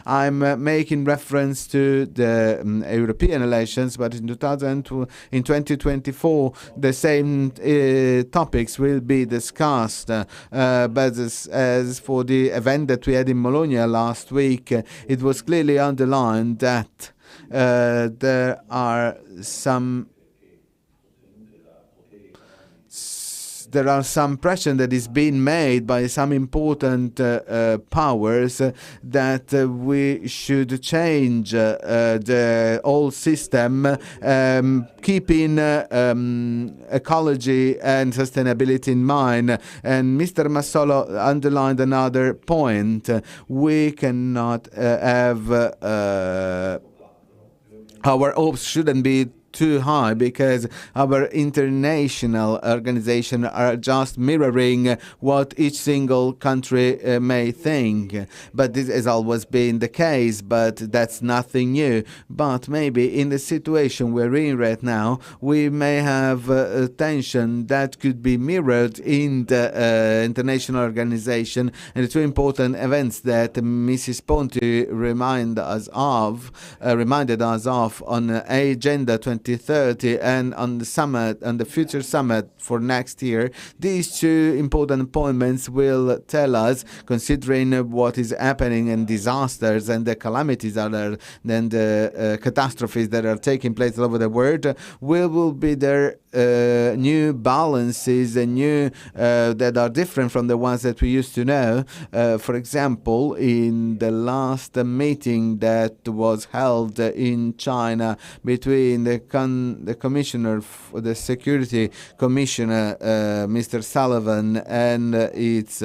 I'm making reference to the European elections, but in 2024 the same topics will be discussed. But as for the event that we had in Bologna last week, it was clearly underlined that there are some pressure that is being made by some important powers that we should change the whole system, keeping ecology and sustainability in mind. And Mr. Massolo underlined another point. We cannot have our hopes shouldn't be too high, because our international organizations are just mirroring what each single country may think. But this has always been the case, but that's nothing new. But maybe in the situation we're in right now, we may have a tension that could be mirrored in the international organization. And the two important events that Mrs. Ponti reminded us of on Agenda 2030 and on the summit, on the future summit for next year. These two important appointments will tell us, considering what is happening and disasters and the calamities and the catastrophes that are taking place all over the world, will be there new balances and new that are different from the ones that we used to know. For example, in the last meeting that was held in China between the commissioner, the security commissioner, Mr. Sullivan, and its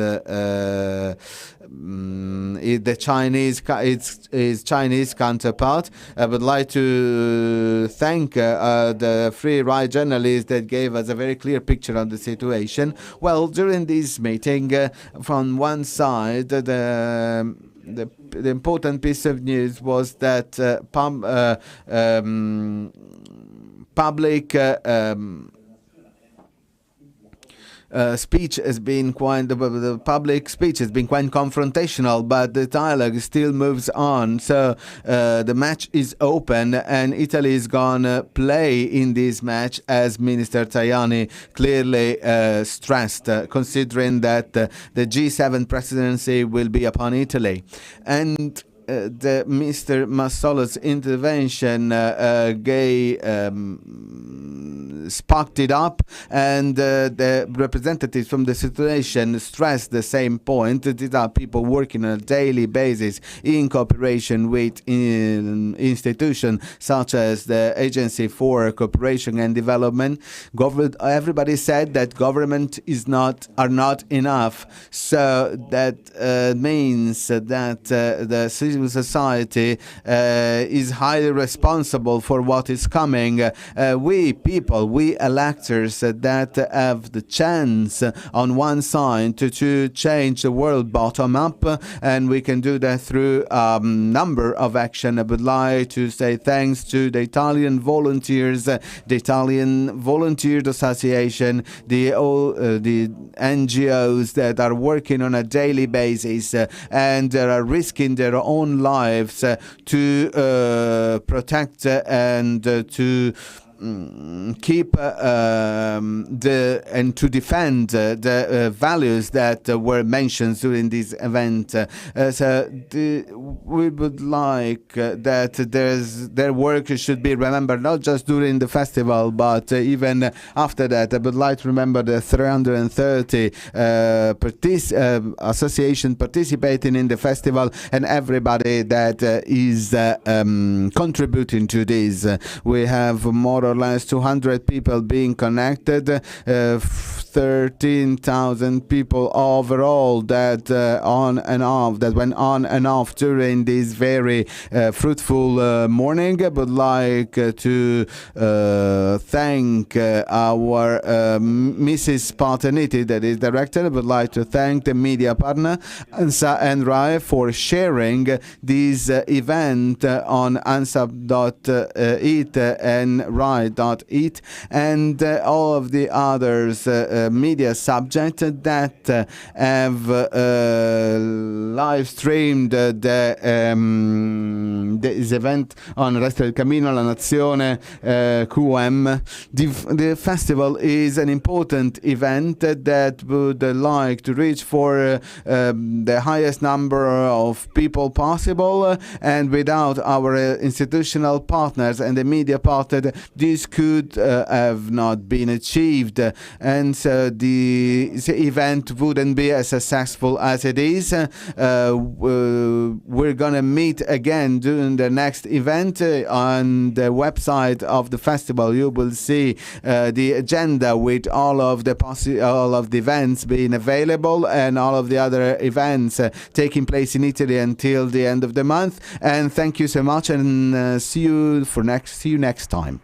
Chinese counterpart. I would like to thank the free ride journalist that gave us a very clear picture of the situation. Well, during this meeting, from one side, the important piece of news was that public speech has been quite, the public speech has been quite confrontational, but the dialogue still moves on. So the match is open, and Italy is gonna play in this match, as Minister Tajani clearly stressed, considering that the G7 presidency will be upon Italy. And Mr. Massolo's intervention sparked it up, and the representatives from the situation stressed the same point. These are people working on a daily basis in cooperation with institutions such as the Agency for Cooperation and Development. Everybody said that government are not enough, so that means that the civil society is highly responsible for what is coming. We electors that have the chance on one side to change the world bottom up, and we can do that through a number of action. I would like to say thanks to the Italian volunteers, the Italian Volunteer Association, the NGOs that are working on a daily basis and are risking their own lives to protect and to keep and to defend the values that were mentioned during this event. We would like that their work should be remembered not just during the festival, but even after that. I would like to remember the 330 association participating in the festival and everybody that is contributing to this. We have more or or less 200 people being connected, 13,000 people overall that went on and off during this very fruitful morning. I would like to thank our Mrs. Spartaniti, that is director. I would like to thank the media partner ANSA and RAI for sharing this event on ansap.it and RAI.it, and all of the others media subjects that have live streamed this event on Resto del Camino, La Nazione, QM. The festival is an important event that would like to reach for the highest number of people possible, and without our institutional partners and the media partner, this could have not been achieved, and so the event wouldn't be as successful as it is. We're gonna meet again during the next event. On the website of the festival you will see the agenda with all of the events being available, and all of the other events taking place in Italy until the end of the month. And thank you so much, and see you next time.